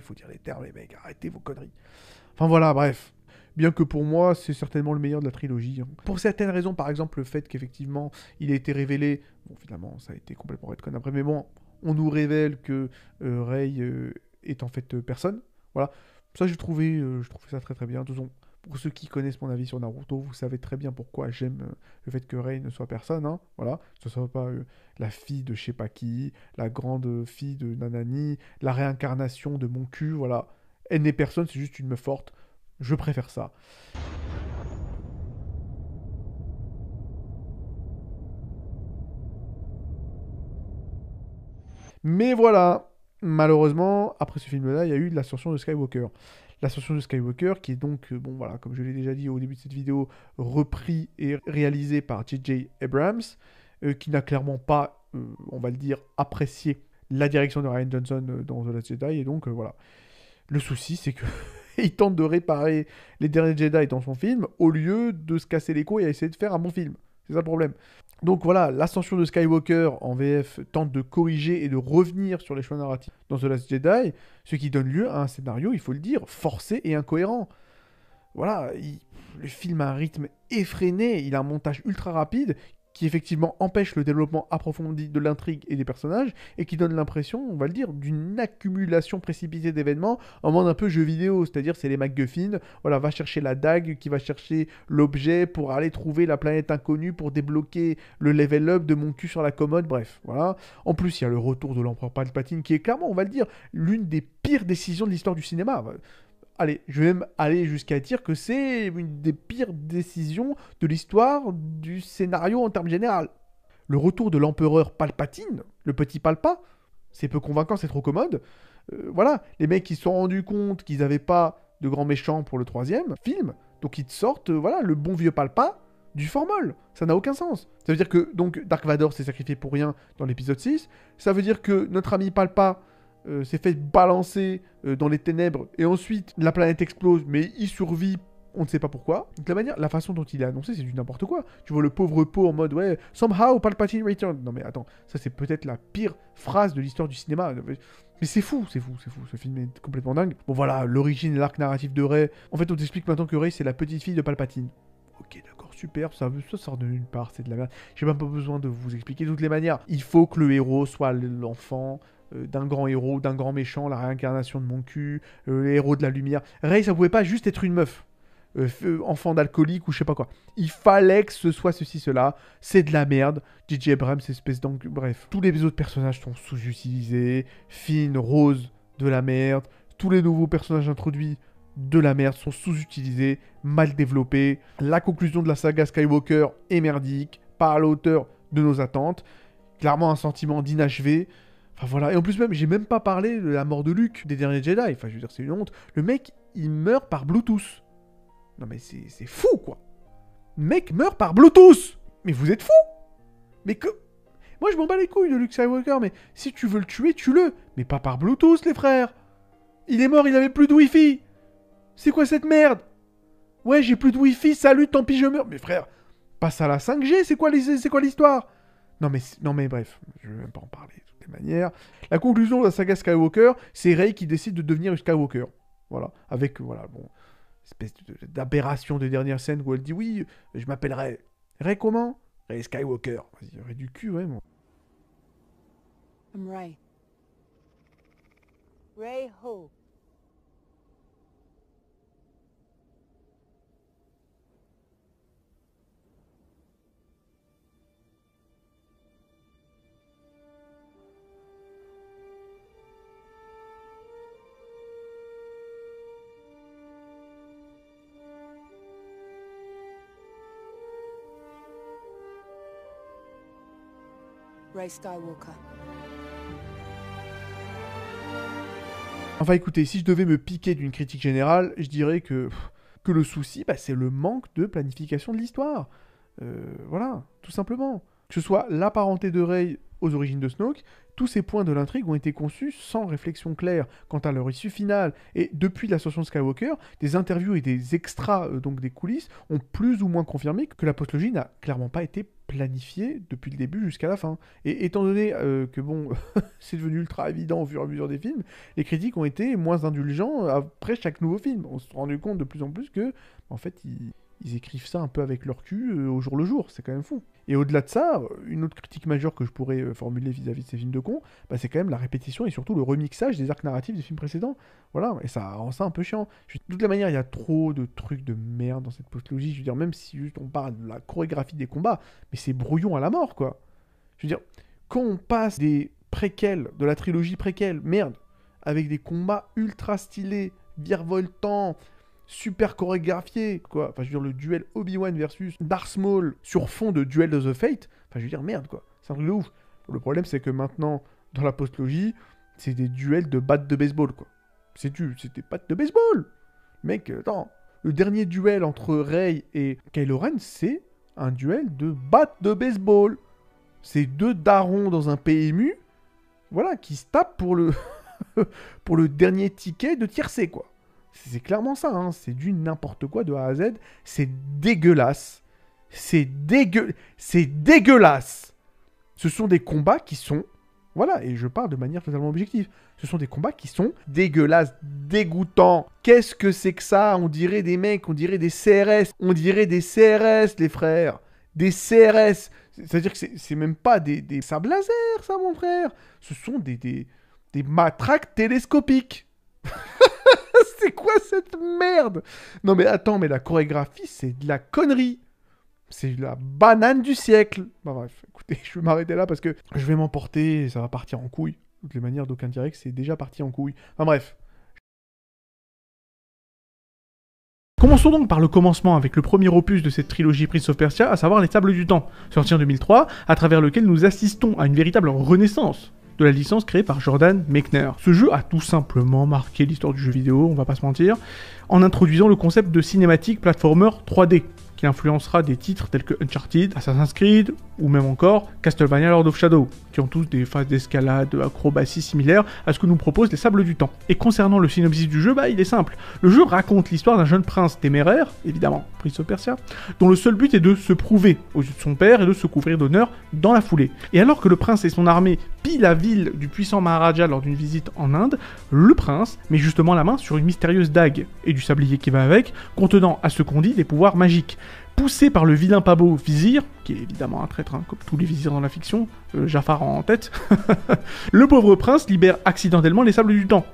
faut dire les termes, les mecs. Arrêtez vos conneries. Enfin voilà, bref. Bien que pour moi, c'est certainement le meilleur de la trilogie, hein. Pour certaines raisons, par exemple, le fait qu'effectivement, il a été révélé... Bon, finalement, ça a été complètement retcon après, mais bon, on nous révèle que Rey est en fait personne. Voilà. Ça, je trouvais ça très très bien. De toute façon, pour ceux qui connaissent mon avis sur Naruto, vous savez très bien pourquoi j'aime le fait que Rey ne soit personne, hein. Voilà. Que ce soit pas la fille de je sais pas qui, la grande fille de Nanani, la réincarnation de mon cul, voilà. Elle n'est personne, c'est juste une meuf forte. Je préfère ça. Mais voilà, malheureusement, après ce film-là, il y a eu l'ascension de Skywalker. L'ascension de Skywalker, qui est donc, bon voilà, comme je l'ai déjà dit au début de cette vidéo, repris et réalisé par J.J. Abrams, qui n'a clairement pas, on va le dire, apprécié la direction de Rian Johnson dans The Last Jedi, et donc voilà. Le souci, c'est que il tente de réparer les derniers Jedi dans son film, au lieu de se casser les couilles et essayer de faire un bon film. C'est ça le problème. Donc voilà, l'ascension de Skywalker en VF tente de corriger et de revenir sur les choix narratifs dans The Last Jedi, ce qui donne lieu à un scénario, il faut le dire, forcé et incohérent. Voilà, le film a un rythme effréné, il a un montage ultra rapide, qui effectivement empêche le développement approfondi de l'intrigue et des personnages, et qui donne l'impression, on va le dire, d'une accumulation précipitée d'événements en mode un peu jeu vidéo, c'est-à-dire c'est les MacGuffin, voilà, va chercher la dague, qui va chercher l'objet pour aller trouver la planète inconnue, pour débloquer le level up de mon cul sur la commode, bref, voilà. En plus, il y a le retour de l'empereur Palpatine, qui est clairement, on va le dire, l'une des pires décisions de l'histoire du cinéma. Allez, je vais même aller jusqu'à dire que c'est une des pires décisions de l'histoire du scénario en termes général. Le retour de l'empereur Palpatine, le petit Palpa, c'est peu convaincant, c'est trop commode. Voilà, les mecs qui se sont rendus compte qu'ils n'avaient pas de grand méchant pour le troisième film, donc ils te sortent, voilà, le bon vieux Palpa du formol. Ça n'a aucun sens. Ça veut dire que donc Dark Vador s'est sacrifié pour rien dans l'épisode 6. Ça veut dire que notre ami Palpa s'est fait balancer dans les ténèbres, et ensuite la planète explose, mais il survit, on ne sait pas pourquoi. Donc la façon dont il est annoncé, c'est du n'importe quoi. Tu vois le pauvre Poe en mode, ouais, somehow Palpatine return. Non mais attends, ça c'est peut-être la pire phrase de l'histoire du cinéma. Mais c'est fou, ce film est complètement dingue. Bon voilà, l'origine et l'arc narratif de Rey. En fait, on t'explique maintenant que Rey, c'est la petite fille de Palpatine. Ok, d'accord, super, ça sort de nulle part, c'est de la merde. J'ai même pas besoin de vous expliquer de toutes les manières. Il faut que le héros soit l'enfant d'un grand héros, d'un grand méchant, la réincarnation de mon cul, le héros de la lumière. Rey, ça pouvait pas juste être une meuf. enfant d'alcoolique ou je sais pas quoi. Il fallait que ce soit ceci, cela. C'est de la merde. J.J. Abrams, espèce d'angle... Bref. Tous les autres personnages sont sous-utilisés. Finn, Rose, de la merde. Tous les nouveaux personnages introduits, de la merde, sont sous-utilisés, mal développés. La conclusion de la saga Skywalker est merdique, pas à la hauteur de nos attentes. Clairement un sentiment d'inachevé. Enfin voilà, et en plus même, j'ai même pas parlé de la mort de Luke, des derniers Jedi. Enfin je veux dire, c'est une honte. Le mec, il meurt par Bluetooth. Non mais c'est fou quoi. Le mec meurt par Bluetooth. Mais vous êtes fous. Mais que... Moi je m'en bats les couilles de Luke Skywalker, mais si tu veux le tuer, tue-le. Mais pas par Bluetooth les frères. Il est mort, il avait plus de Wi-Fi. C'est quoi cette merde? Ouais, j'ai plus de Wi-Fi, salut, tant pis je meurs. Mais frère, passe à la 5G, c'est quoi l'histoire? Non mais bref, je vais même pas en parler de toutes les manières. La conclusion de la saga Skywalker, c'est Rey qui décide de devenir une Skywalker. Voilà, avec, voilà, bon, espèce d'aberration de dernière scène où elle dit oui, je m'appelle Rey. Rey comment? Rey Skywalker. Vas-y, Rey du cul, ouais, bon.
I'm Rey. Rey who? Rey Skywalker.
Enfin écoutez, si je devais me piquer d'une critique générale, je dirais que le souci, bah, c'est le manque de planification de l'histoire. Voilà, tout simplement. Que ce soit la parenté de Rey aux origines de Snoke, tous ces points de l'intrigue ont été conçus sans réflexion claire quant à leur issue finale. Et depuis l'ascension de Skywalker, des interviews et des extras, donc des coulisses, ont plus ou moins confirmé que la postlogie n'a clairement pas été planifiée depuis le début jusqu'à la fin. Et étant donné que bon, c'est devenu ultra évident au fur et à mesure des films, les critiques ont été moins indulgents après chaque nouveau film. On s'est rendu compte de plus en plus que, en fait, ils écrivent ça un peu avec leur cul au jour le jour, c'est quand même fou. Et au-delà de ça, une autre critique majeure que je pourrais formuler vis-à-vis de ces films de cons, bah, c'est quand même la répétition et surtout le remixage des arcs narratifs des films précédents. Voilà, et ça rend ça un peu chiant. De toute la manière, il y a trop de trucs de merde dans cette postlogie. Je veux dire, même si juste on parle de la chorégraphie des combats, mais c'est brouillon à la mort, quoi. Je veux dire, quand on passe des préquels, de la trilogie préquelle, merde, avec des combats ultra stylés, virevoltants, super chorégraphié, quoi. Enfin, je veux dire, le duel Obi-Wan versus Darth Maul sur fond de Duel of the Fate, enfin, je veux dire, merde, quoi. C'est un truc de ouf. Le problème, c'est que maintenant, dans la postlogie, c'est des duels de battes de baseball, quoi. C'est des battes de baseball. Mec, attends. Le dernier duel entre Rey et Kylo Ren, c'est un duel de battes de baseball. C'est deux darons dans un PMU, voilà, qui se tapent pour le... pour le dernier ticket de tiercé, quoi. C'est clairement ça, hein. C'est du n'importe quoi de A à Z. C'est dégueulasse. C'est dégueulasse. Ce sont des combats qui sont... Voilà, et je parle de manière totalement objective. Ce sont des combats qui sont dégueulasses, dégoûtants. Qu'est-ce que c'est que ça? On dirait des mecs, on dirait des CRS. On dirait des CRS, les frères. Des CRS. C'est-à-dire que c'est même pas des sables laser, ça, mon frère. Ce sont des matraques télescopiques. C'est quoi cette merde? Non mais attends, mais la chorégraphie, c'est de la connerie. C'est la banane du siècle. Bah bref, écoutez, je vais m'arrêter là parce que je vais m'emporter et ça va partir en couille. De toutes les manières, d'aucun direct, c'est déjà parti en couille. Enfin bref. Commençons donc par le commencement avec le premier opus de cette trilogie Prince of Persia, à savoir Les Sables du Temps, sorti en 2003, à travers lequel nous assistons à une véritable renaissance de la licence créée par Jordan Mechner. Ce jeu a tout simplement marqué l'histoire du jeu vidéo, on va pas se mentir, en introduisant le concept de cinématique platformer 3D, qui influencera des titres tels que Uncharted, Assassin's Creed, ou même encore Castlevania Lord of Shadow, qui ont tous des phases d'escalade, acrobatie similaires à ce que nous proposent les Sables du Temps. Et concernant le synopsis du jeu, bah il est simple. Le jeu raconte l'histoire d'un jeune prince téméraire, évidemment Prince of Persia, dont le seul but est de se prouver aux yeux de son père et de se couvrir d'honneur dans la foulée. Et alors que le prince et son armée pillent la ville du puissant Maharaja lors d'une visite en Inde, le prince met justement la main sur une mystérieuse dague, et du sablier qui va avec, contenant à ce qu'on dit des pouvoirs magiques. Poussé par le vilain pas beau vizir, qui est évidemment un traître, hein, comme tous les vizirs dans la fiction, Jafar en tête, le pauvre prince libère accidentellement les Sables du Temps.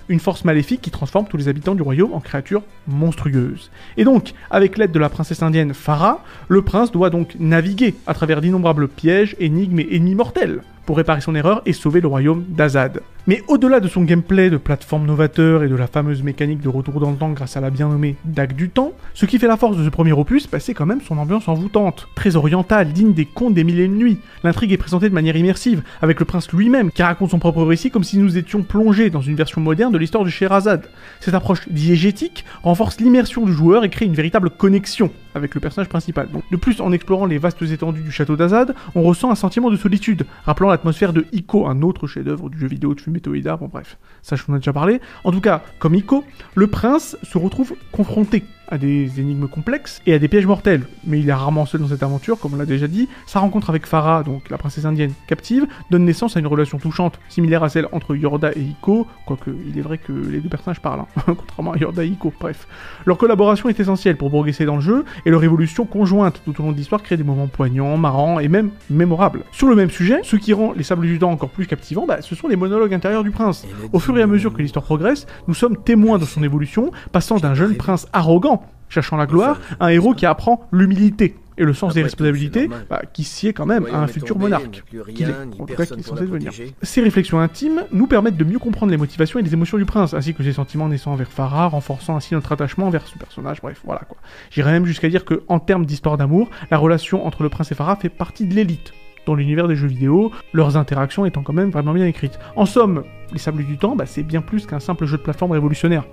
une force maléfique qui transforme tous les habitants du royaume en créatures monstrueuses. Et donc, avec l'aide de la princesse indienne Farah, le prince doit donc naviguer à travers d'innombrables pièges, énigmes et ennemis mortels pour réparer son erreur et sauver le royaume d'Azad. Mais au-delà de son gameplay de plateforme novateur et de la fameuse mécanique de retour dans le temps grâce à la bien nommée dague du temps, ce qui fait la force de ce premier opus, c'est quand même son ambiance envoûtante, très orientale, digne des contes des mille et une nuits. L'intrigue est présentée de manière immersive, avec le prince lui-même qui raconte son propre récit comme si nous étions plongés dans une version moderne de l'histoire de Scheherazade. Cette approche diégétique renforce l'immersion du joueur et crée une véritable connexion avec le personnage principal. Donc, de plus, en explorant les vastes étendues du château d'Azad, on ressent un sentiment de solitude, rappelant l'atmosphère de Ico, un autre chef-d'œuvre du jeu vidéo de Fumeto Ueda, bon bref, ça je vous en ai déjà parlé. En tout cas, comme Ico, le prince se retrouve confronté à des énigmes complexes et à des pièges mortels, mais il est rarement seul dans cette aventure, comme on l'a déjà dit. Sa rencontre avec Farah, donc la princesse indienne captive, donne naissance à une relation touchante, similaire à celle entre Yorda et Ico, quoique il est vrai que les deux personnages parlent, hein, contrairement à Yorda et Ico, bref. Leur collaboration est essentielle pour progresser dans le jeu, et leur évolution conjointe tout au long de l'histoire crée des moments poignants, marrants et même mémorables. Sur le même sujet, ce qui rend les Sables du Temps encore plus captivants, ce sont les monologues intérieurs du prince. Au fur et à mesure que l'histoire progresse, nous sommes témoins de son évolution, passant d'un jeune prince arrogant, cherchant la gloire, à un héros qui apprend l'humilité et le sens des responsabilités, qui sied quand même à un futur monarque, qu'il est, en tout cas qu'il est censé devenir. Ces réflexions intimes nous permettent de mieux comprendre les motivations et les émotions du prince, ainsi que ses sentiments naissant envers Farah, renforçant ainsi notre attachement envers ce personnage, bref, voilà quoi. J'irais même jusqu'à dire que, en termes d'histoire d'amour, la relation entre le prince et Farah fait partie de l'élite dans l'univers des jeux vidéo, leurs interactions étant quand même vraiment bien écrites. En somme, les Sables du Temps, c'est bien plus qu'un simple jeu de plateforme révolutionnaire.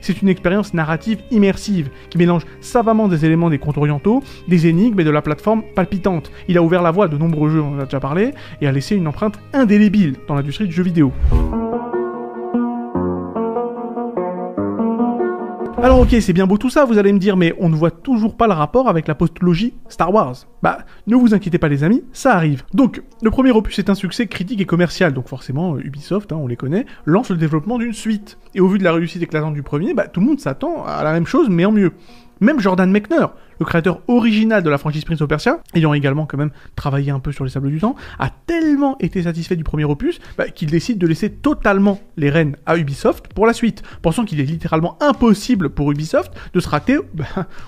C'est une expérience narrative immersive, qui mélange savamment des éléments des contes orientaux, des énigmes et de la plateforme palpitante. Il a ouvert la voie à de nombreux jeux, on en a déjà parlé, et a laissé une empreinte indélébile dans l'industrie du jeu vidéo. Alors ok, c'est bien beau tout ça, vous allez me dire, mais on ne voit toujours pas le rapport avec la postlogie Star Wars. Ne vous inquiétez pas les amis, ça arrive. Donc, le premier opus est un succès critique et commercial, donc forcément, Ubisoft, on les connaît, lance le développement d'une suite. Et au vu de la réussite éclatante du premier, tout le monde s'attend à la même chose, mais en mieux. Même Jordan Mechner, le créateur original de la franchise Prince of Persia, ayant également quand même travaillé un peu sur les Sables du Temps, a tellement été satisfait du premier opus qu'il décide de laisser totalement les rênes à Ubisoft pour la suite, pensant qu'il est littéralement impossible pour Ubisoft de se rater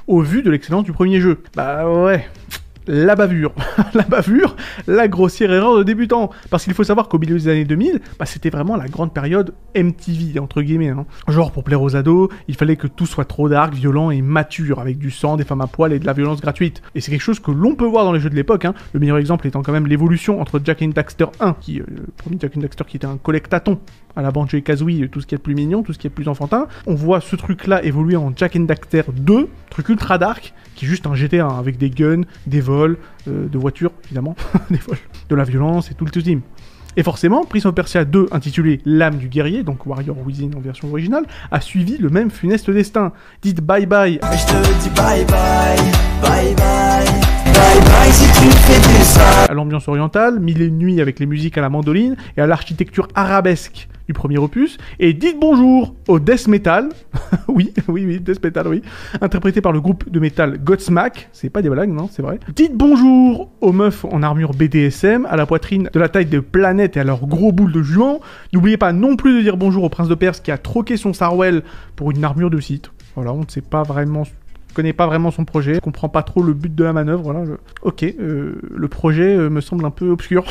au vu de l'excellence du premier jeu. Ouais... La bavure, la grossière erreur de débutant. Parce qu'il faut savoir qu'au milieu des années 2000, c'était vraiment la grande période MTV, entre guillemets. Genre, pour plaire aux ados, il fallait que tout soit trop dark, violent et mature, avec du sang, des femmes à poil et de la violence gratuite. Et c'est quelque chose que l'on peut voir dans les jeux de l'époque, Le meilleur exemple étant quand même l'évolution entre Jak and Daxter 1, le premier Jak and Daxter qui était un collectathon, à la Banjo et Kazooie, tout ce qui est plus mignon, tout ce qui est plus enfantin. On voit ce truc-là évoluer en Jak and Daxter 2, truc ultra dark, qui est juste un GTA, avec des guns, des vols, de voitures, évidemment, des vols, de la violence et tout le team. Et forcément, Prince of Persia 2, intitulé L'âme du guerrier, donc Warrior Within en version originale, a suivi le même funeste destin. Dites bye bye. Je te dis bye bye, bye bye, bye bye si tu fais du ça. À l'ambiance orientale, mille et une nuits avec les musiques à la mandoline et à l'architecture arabesque du premier opus, et dites bonjour au death metal, oui, death metal, oui, interprété par le groupe de metal Godsmack, c'est pas des blagues, non, c'est vrai. Dites bonjour aux meufs en armure BDSM, à la poitrine de la taille de planètes et à leurs gros boules de jument. N'oubliez pas non plus de dire bonjour au prince de Perse qui a troqué son Sarwell pour une armure de site. Voilà, on ne sait pas vraiment... connaît pas vraiment son projet, comprend pas trop le but de la manœuvre, voilà. Ok, le projet me semble un peu obscur,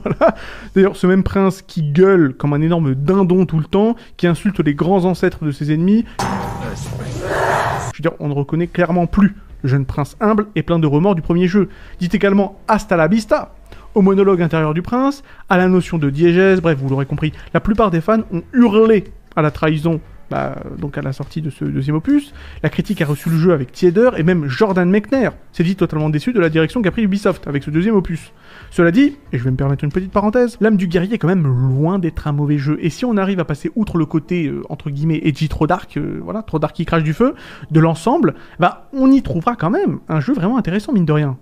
voilà. D'ailleurs, ce même prince qui gueule comme un énorme dindon tout le temps, qui insulte les grands ancêtres de ses ennemis, je veux dire, on ne reconnaît clairement plus le jeune prince humble et plein de remords du premier jeu. Dites également hasta la vista au monologue intérieur du prince, à la notion de diégèse, bref, vous l'aurez compris, la plupart des fans ont hurlé à la trahison donc à la sortie de ce deuxième opus. La critique a reçu le jeu avec tiédeur, et même Jordan Mechner s'est dit totalement déçu de la direction qu'a pris Ubisoft avec ce deuxième opus. Cela dit, et je vais me permettre une petite parenthèse, L'âme du guerrier est quand même loin d'être un mauvais jeu, et si on arrive à passer outre le côté, entre guillemets, edgy trop dark, voilà, trop dark qui crache du feu, de l'ensemble, on y trouvera quand même un jeu vraiment intéressant, mine de rien.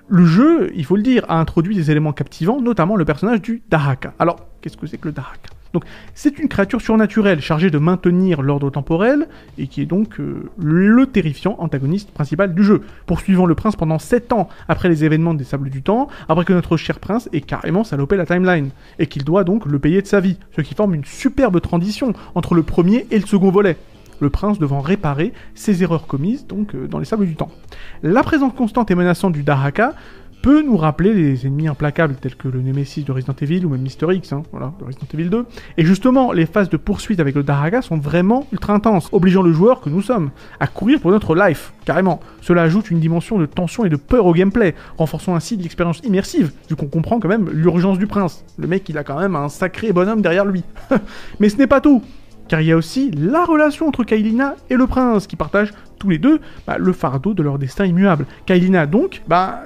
Le jeu, il faut le dire, a introduit des éléments captivants, notamment le personnage du Dahaka. Alors, qu'est-ce que c'est que le Dahaka ? Donc c'est une créature surnaturelle chargée de maintenir l'ordre temporel et qui est donc le terrifiant antagoniste principal du jeu, poursuivant le prince pendant 7 ans après les événements des Sables du Temps, après que notre cher prince ait carrément salopé la timeline, et qu'il doit donc le payer de sa vie, ce qui forme une superbe transition entre le premier et le second volet. Le prince devant réparer ses erreurs commises donc dans les Sables du Temps. La présence constante et menaçante du Daraka peut nous rappeler les ennemis implacables tels que le Nemesis de Resident Evil ou même Mr. X, voilà, de Resident Evil 2. Et justement, les phases de poursuite avec le Daraka sont vraiment ultra intenses, obligeant le joueur que nous sommes à courir pour notre life, carrément. Cela ajoute une dimension de tension et de peur au gameplay, renforçant ainsi l'expérience immersive, vu qu'on comprend quand même l'urgence du prince. Le mec, il a quand même un sacré bonhomme derrière lui. Mais ce n'est pas tout, car il y a aussi la relation entre Kaelina et le prince, qui partagent tous les deux le fardeau de leur destin immuable. Kaelina donc,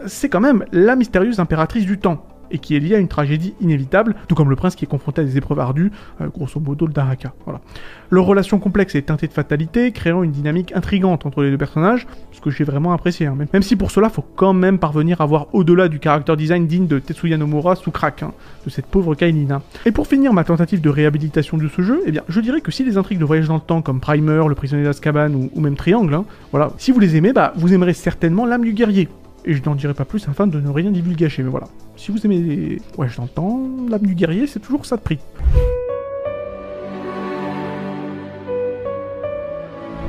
c'est quand même la mystérieuse impératrice du temps, et qui est liée à une tragédie inévitable, tout comme le prince qui est confronté à des épreuves ardues, grosso modo le Daraka. Voilà. Leur relation complexe est teintée de fatalité, créant une dynamique intrigante entre les deux personnages, ce que j'ai vraiment apprécié. Même si pour cela, faut quand même parvenir à voir au-delà du character design digne de Tetsuya Nomura sous crack, de cette pauvre Kaelina. Et pour finir ma tentative de réhabilitation de ce jeu, je dirais que si les intrigues de voyage dans le temps comme Primer, le prisonnier d'Azkaban ou même Triangle, voilà, si vous les aimez, vous aimerez certainement l'âme du guerrier. Et je n'en dirai pas plus afin de ne rien divulgacher, mais voilà. Si vous aimez les voyages dans le temps, l'âme du guerrier, c'est toujours ça de prix.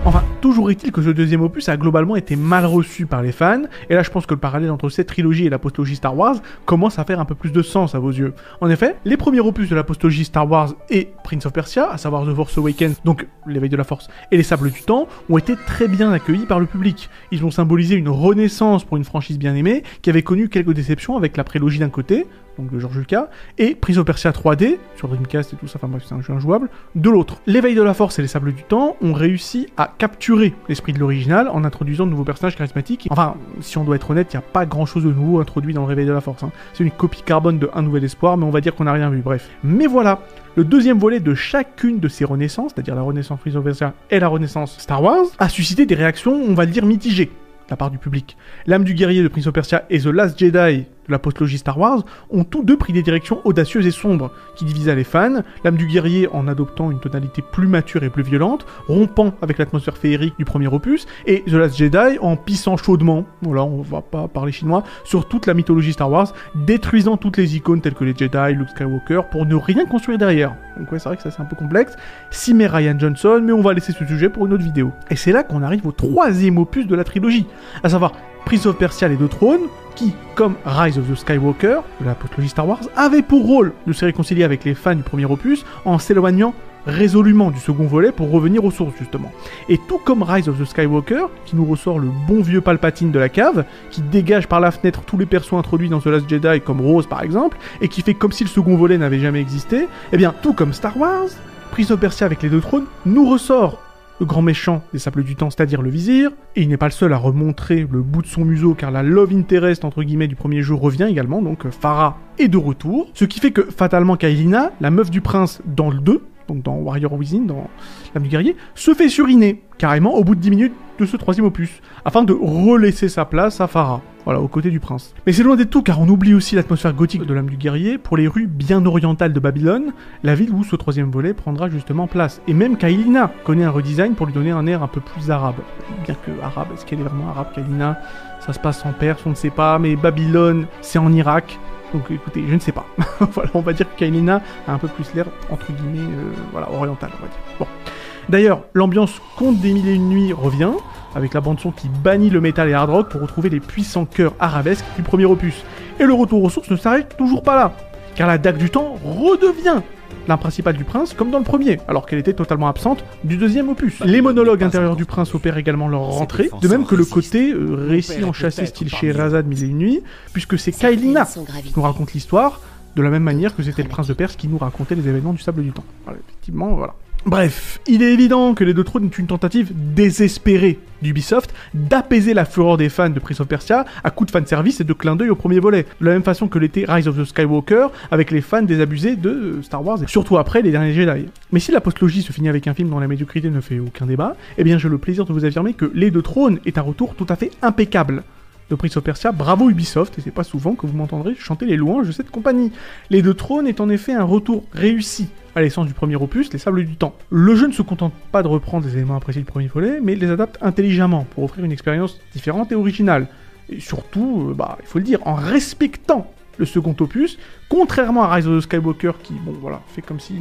Enfin, toujours est-il que ce deuxième opus a globalement été mal reçu par les fans, et là je pense que le parallèle entre cette trilogie et la postlogie Star Wars commence à faire un peu plus de sens à vos yeux. En effet, les premiers opus de la postlogie Star Wars et Prince of Persia, à savoir The Force Awakens, donc l'éveil de la Force, et les Sables du Temps, ont été très bien accueillis par le public. Ils ont symbolisé une renaissance pour une franchise bien aimée, qui avait connu quelques déceptions avec la prélogie d'un côté, donc de George Lucas, et Prince of Persia 3D, sur Dreamcast et tout ça, enfin bref, c'est un jeu injouable, de l'autre. L'éveil de la Force et les Sables du Temps ont réussi à capturer l'esprit de l'original en introduisant de nouveaux personnages charismatiques. Enfin, si on doit être honnête, il n'y a pas grand chose de nouveau introduit dans le Réveil de la Force. C'est une copie carbone de Un Nouvel Espoir, mais on va dire qu'on n'a rien vu, bref. Mais voilà, le deuxième volet de chacune de ces renaissances, c'est-à-dire la renaissance Prince of Persia et la renaissance Star Wars, a suscité des réactions, on va le dire, mitigées de la part du public. L'âme du guerrier de Prince of Persia et The Last Jedi de la postlogie Star Wars ont tous deux pris des directions audacieuses et sombres, qui divisaient les fans, l'âme du guerrier en adoptant une tonalité plus mature et plus violente, rompant avec l'atmosphère féerique du premier opus, et The Last Jedi en pissant chaudement, voilà, on va pas parler chinois, sur toute la mythologie Star Wars, détruisant toutes les icônes telles que les Jedi, Luke Skywalker, pour ne rien construire derrière. Donc ouais, c'est vrai que ça c'est un peu complexe, Sim et Ryan Johnson, mais on va laisser ce sujet pour une autre vidéo. Et c'est là qu'on arrive au troisième opus de la trilogie, à savoir Prince of Persia les Deux Trônes, qui, comme Rise of the Skywalker, de la postlogie Star Wars, avait pour rôle de se réconcilier avec les fans du premier opus en s'éloignant résolument du second volet pour revenir aux sources justement. Et tout comme Rise of the Skywalker, qui nous ressort le bon vieux Palpatine de la cave, qui dégage par la fenêtre tous les persos introduits dans The Last Jedi comme Rose par exemple, et qui fait comme si le second volet n'avait jamais existé, eh bien tout comme Star Wars, Prince of Persia avec les Deux Trônes nous ressort le grand méchant des Sables du Temps, c'est-à-dire le vizir, et il n'est pas le seul à remontrer le bout de son museau, car la love interest, entre guillemets, du premier jeu revient également, donc Farah est de retour, ce qui fait que, fatalement, Kaelina, la meuf du prince dans le 2, donc dans Warrior Within, dans l'âme du guerrier, se fait suriner, carrément, au bout de 10 minutes de ce troisième opus, afin de relaisser sa place à Farah. Voilà, aux côtés du prince. Mais c'est loin d'être tout, car on oublie aussi l'atmosphère gothique de l'âme du guerrier pour les rues bien orientales de Babylone, la ville où ce troisième volet prendra justement place. Et même Kaelina connaît un redesign pour lui donner un air un peu plus arabe. Bien que arabe, est-ce qu'elle est vraiment arabe, Kaelina? Ça se passe en Perse, on ne sait pas, mais Babylone, c'est en Irak. Donc écoutez, je ne sais pas. Voilà, on va dire que Kaelina a un peu plus l'air, entre guillemets, voilà, oriental, on va dire. Bon. D'ailleurs, l'ambiance Conte des Mille et Une Nuits revient, avec la bande-son qui bannit le métal et hard rock pour retrouver les puissants chœurs arabesques du premier opus. Et le retour aux sources ne s'arrête toujours pas là, car la dague du temps redevient l'âme principale du prince comme dans le premier, alors qu'elle était totalement absente du deuxième opus. Les monologues intérieurs du prince opèrent également leur rentrée, de même que le côté récit enchâssé style Scheherazade Mille et Une Nuits, puisque c'est Kaelina qui nous raconte l'histoire, de la même manière que c'était le prince de Perse qui nous racontait les événements du Sable du Temps. Voilà, effectivement, voilà. Bref, il est évident que les Deux Trônes est une tentative désespérée d'Ubisoft d'apaiser la fureur des fans de Prince of Persia à coups de fanservice et de clin d'œil au premier volet, de la même façon que l'était Rise of the Skywalker avec les fans désabusés de Star Wars, et surtout après les derniers Jedi. Mais si la postlogie se finit avec un film dont la médiocrité ne fait aucun débat, eh bien j'ai le plaisir de vous affirmer que Les Deux Trônes est un retour tout à fait impeccable de Prince of Persia. Bravo Ubisoft, et c'est pas souvent que vous m'entendrez chanter les louanges de cette compagnie. Les Deux Trônes est en effet un retour réussi à l'essence du premier opus, les Sables du Temps. Le jeu ne se contente pas de reprendre des éléments appréciés du premier volet, mais les adapte intelligemment pour offrir une expérience différente et originale. Et surtout, il faut le dire, en respectant le second opus, contrairement à Rise of the Skywalker qui, fait comme si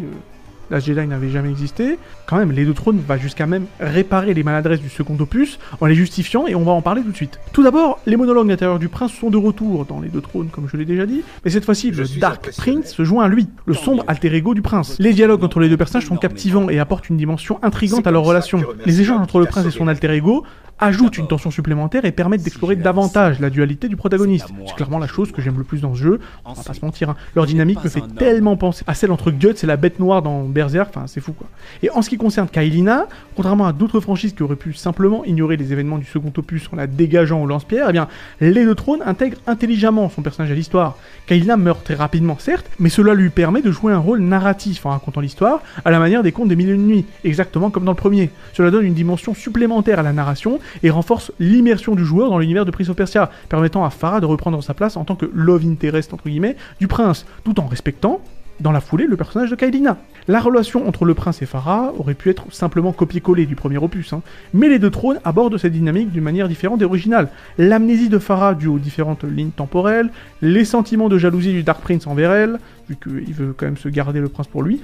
la Jedi n'avait jamais existé. Quand même, les deux trônes va jusqu'à même réparer les maladresses du second opus en les justifiant, et on va en parler tout de suite. Tout d'abord, les monologues intérieurs du prince sont de retour dans les deux trônes, comme je l'ai déjà dit, mais cette fois-ci, le Dark Prince se joint à lui, le sombre alter ego du prince. Les dialogues entre les deux personnages sont captivants et apportent une dimension intrigante à leur relation. Les échanges entre le prince et son alter ego ajoutent une tension supplémentaire et permettent d'explorer davantage la dualité du protagoniste. C'est clairement la chose que j'aime le plus dans ce jeu, on va pas se mentir, hein. Leur dynamique me fait tellement penser à celle entre Guts et la bête noire dans Berserk, enfin c'est fou quoi. Et en ce qui concerne Kaelina, contrairement à d'autres franchises qui auraient pu simplement ignorer les événements du second opus en la dégageant au lance-pierre, eh bien, les deux trônes intègrent intelligemment son personnage à l'histoire. Kaelina meurt très rapidement certes, mais cela lui permet de jouer un rôle narratif en racontant l'histoire, à la manière des contes des Mille et une nuits, exactement comme dans le premier. Cela donne une dimension supplémentaire à la narration, et renforce l'immersion du joueur dans l'univers de Prince of Persia, permettant à Farah de reprendre sa place en tant que love interest entre guillemets du prince, tout en respectant, dans la foulée, le personnage de Kaelina. La relation entre le prince et Farah aurait pu être simplement copié-collé du premier opus, mais les deux trônes abordent cette dynamique d'une manière différente et originale. L'amnésie de Farah due aux différentes lignes temporelles, les sentiments de jalousie du Dark Prince envers elle, vu qu'il veut quand même se garder le prince pour lui,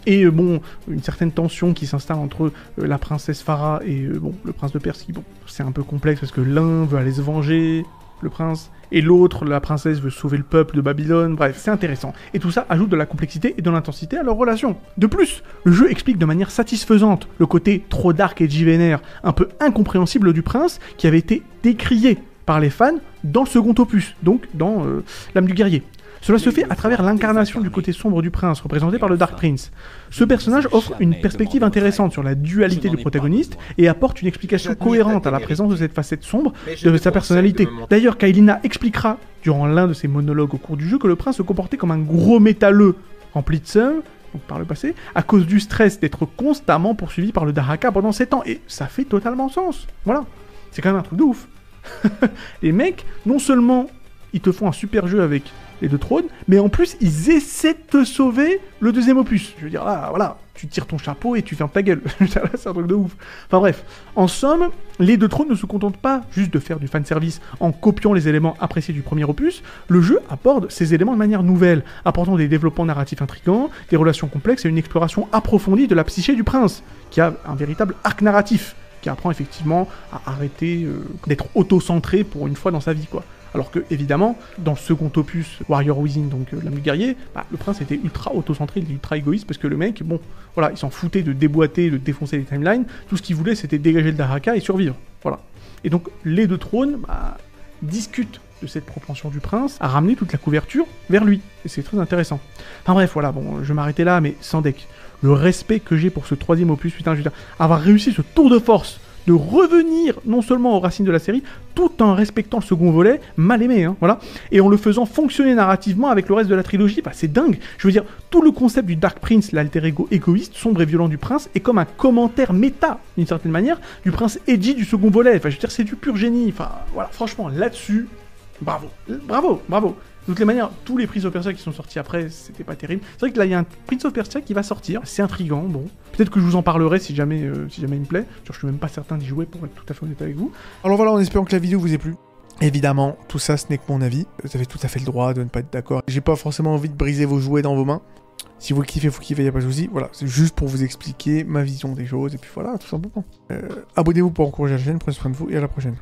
et une certaine tension qui s'installe entre la princesse Farah et le prince de Perse, qui c'est un peu complexe parce que l'un veut aller se venger, le prince, et l'autre, la princesse, veut sauver le peuple de Babylone, bref, c'est intéressant. Et tout ça ajoute de la complexité et de l'intensité à leur relation. De plus, le jeu explique de manière satisfaisante le côté trop dark et vénère, un peu incompréhensible du prince, qui avait été décrié par les fans dans le second opus, donc dans l'âme du guerrier. Cela se fait à travers l'incarnation du côté sombre du prince, représenté par le Dark Prince. Ce personnage offre une perspective intéressante sur la dualité du protagoniste et apporte une explication cohérente à la présence de cette facette sombre de sa personnalité. D'ailleurs, Kaelina expliquera, durant l'un de ses monologues au cours du jeu, que le prince se comportait comme un gros métalleux rempli de seum, donc par le passé, à cause du stress d'être constamment poursuivi par le Daraka pendant 7 ans. Et ça fait totalement sens. Voilà. C'est quand même un truc de ouf. Les mecs, non seulement ils te font un super jeu avec les deux trônes, mais en plus ils essaient de te sauver le deuxième opus. Je veux dire, là, voilà, tu tires ton chapeau et tu fermes ta gueule. C'est un truc de ouf. Enfin bref, en somme, les deux trônes ne se contentent pas juste de faire du fanservice en copiant les éléments appréciés du premier opus, le jeu aborde ces éléments de manière nouvelle, apportant des développements narratifs intrigants, des relations complexes et une exploration approfondie de la psyché du prince, qui a un véritable arc narratif, qui apprend effectivement à arrêter d'être auto-centré pour une fois dans sa vie, quoi. Alors que, évidemment, dans le second opus, Warrior Within, donc l'âme du guerrier, le prince était ultra auto-centré, il était ultra égoïste, parce que le mec, il s'en foutait de déboîter, de défoncer les timelines, tout ce qu'il voulait, c'était dégager le Daraka et survivre. Voilà. Et donc, les deux trônes discutent de cette propension du prince à ramener toute la couverture vers lui. Et c'est très intéressant. Enfin bref, voilà, je vais m'arrêter là, mais sans deck. Le respect que j'ai pour ce troisième opus, putain, je veux dire, avoir réussi ce tour de force de revenir non seulement aux racines de la série, tout en respectant le second volet, mal aimé, voilà, et en le faisant fonctionner narrativement avec le reste de la trilogie, c'est dingue. Je veux dire, tout le concept du Dark Prince, l'alter ego égoïste, sombre et violent du prince, est comme un commentaire méta, d'une certaine manière, du prince edgy du second volet. Enfin, je veux dire, c'est du pur génie. Enfin, voilà, franchement, là-dessus, bravo, bravo, bravo. De toutes les manières, tous les Prince of Persia qui sont sortis après, c'était pas terrible. C'est vrai que là, il y a un Prince of Persia qui va sortir, c'est intriguant, Peut-être que je vous en parlerai si jamais il me plaît. Je suis même pas certain d'y jouer, pour être tout à fait honnête avec vous. Alors voilà, en espérant que la vidéo vous ait plu. Évidemment, tout ça, ce n'est que mon avis. Vous avez tout à fait le droit de ne pas être d'accord. J'ai pas forcément envie de briser vos jouets dans vos mains. Si vous kiffez, vous kiffez, y a pas de souci. Voilà, c'est juste pour vous expliquer ma vision des choses, et puis voilà, tout simplement. Abonnez-vous pour encourager la chaîne, prenez soin de vous, et à la prochaine.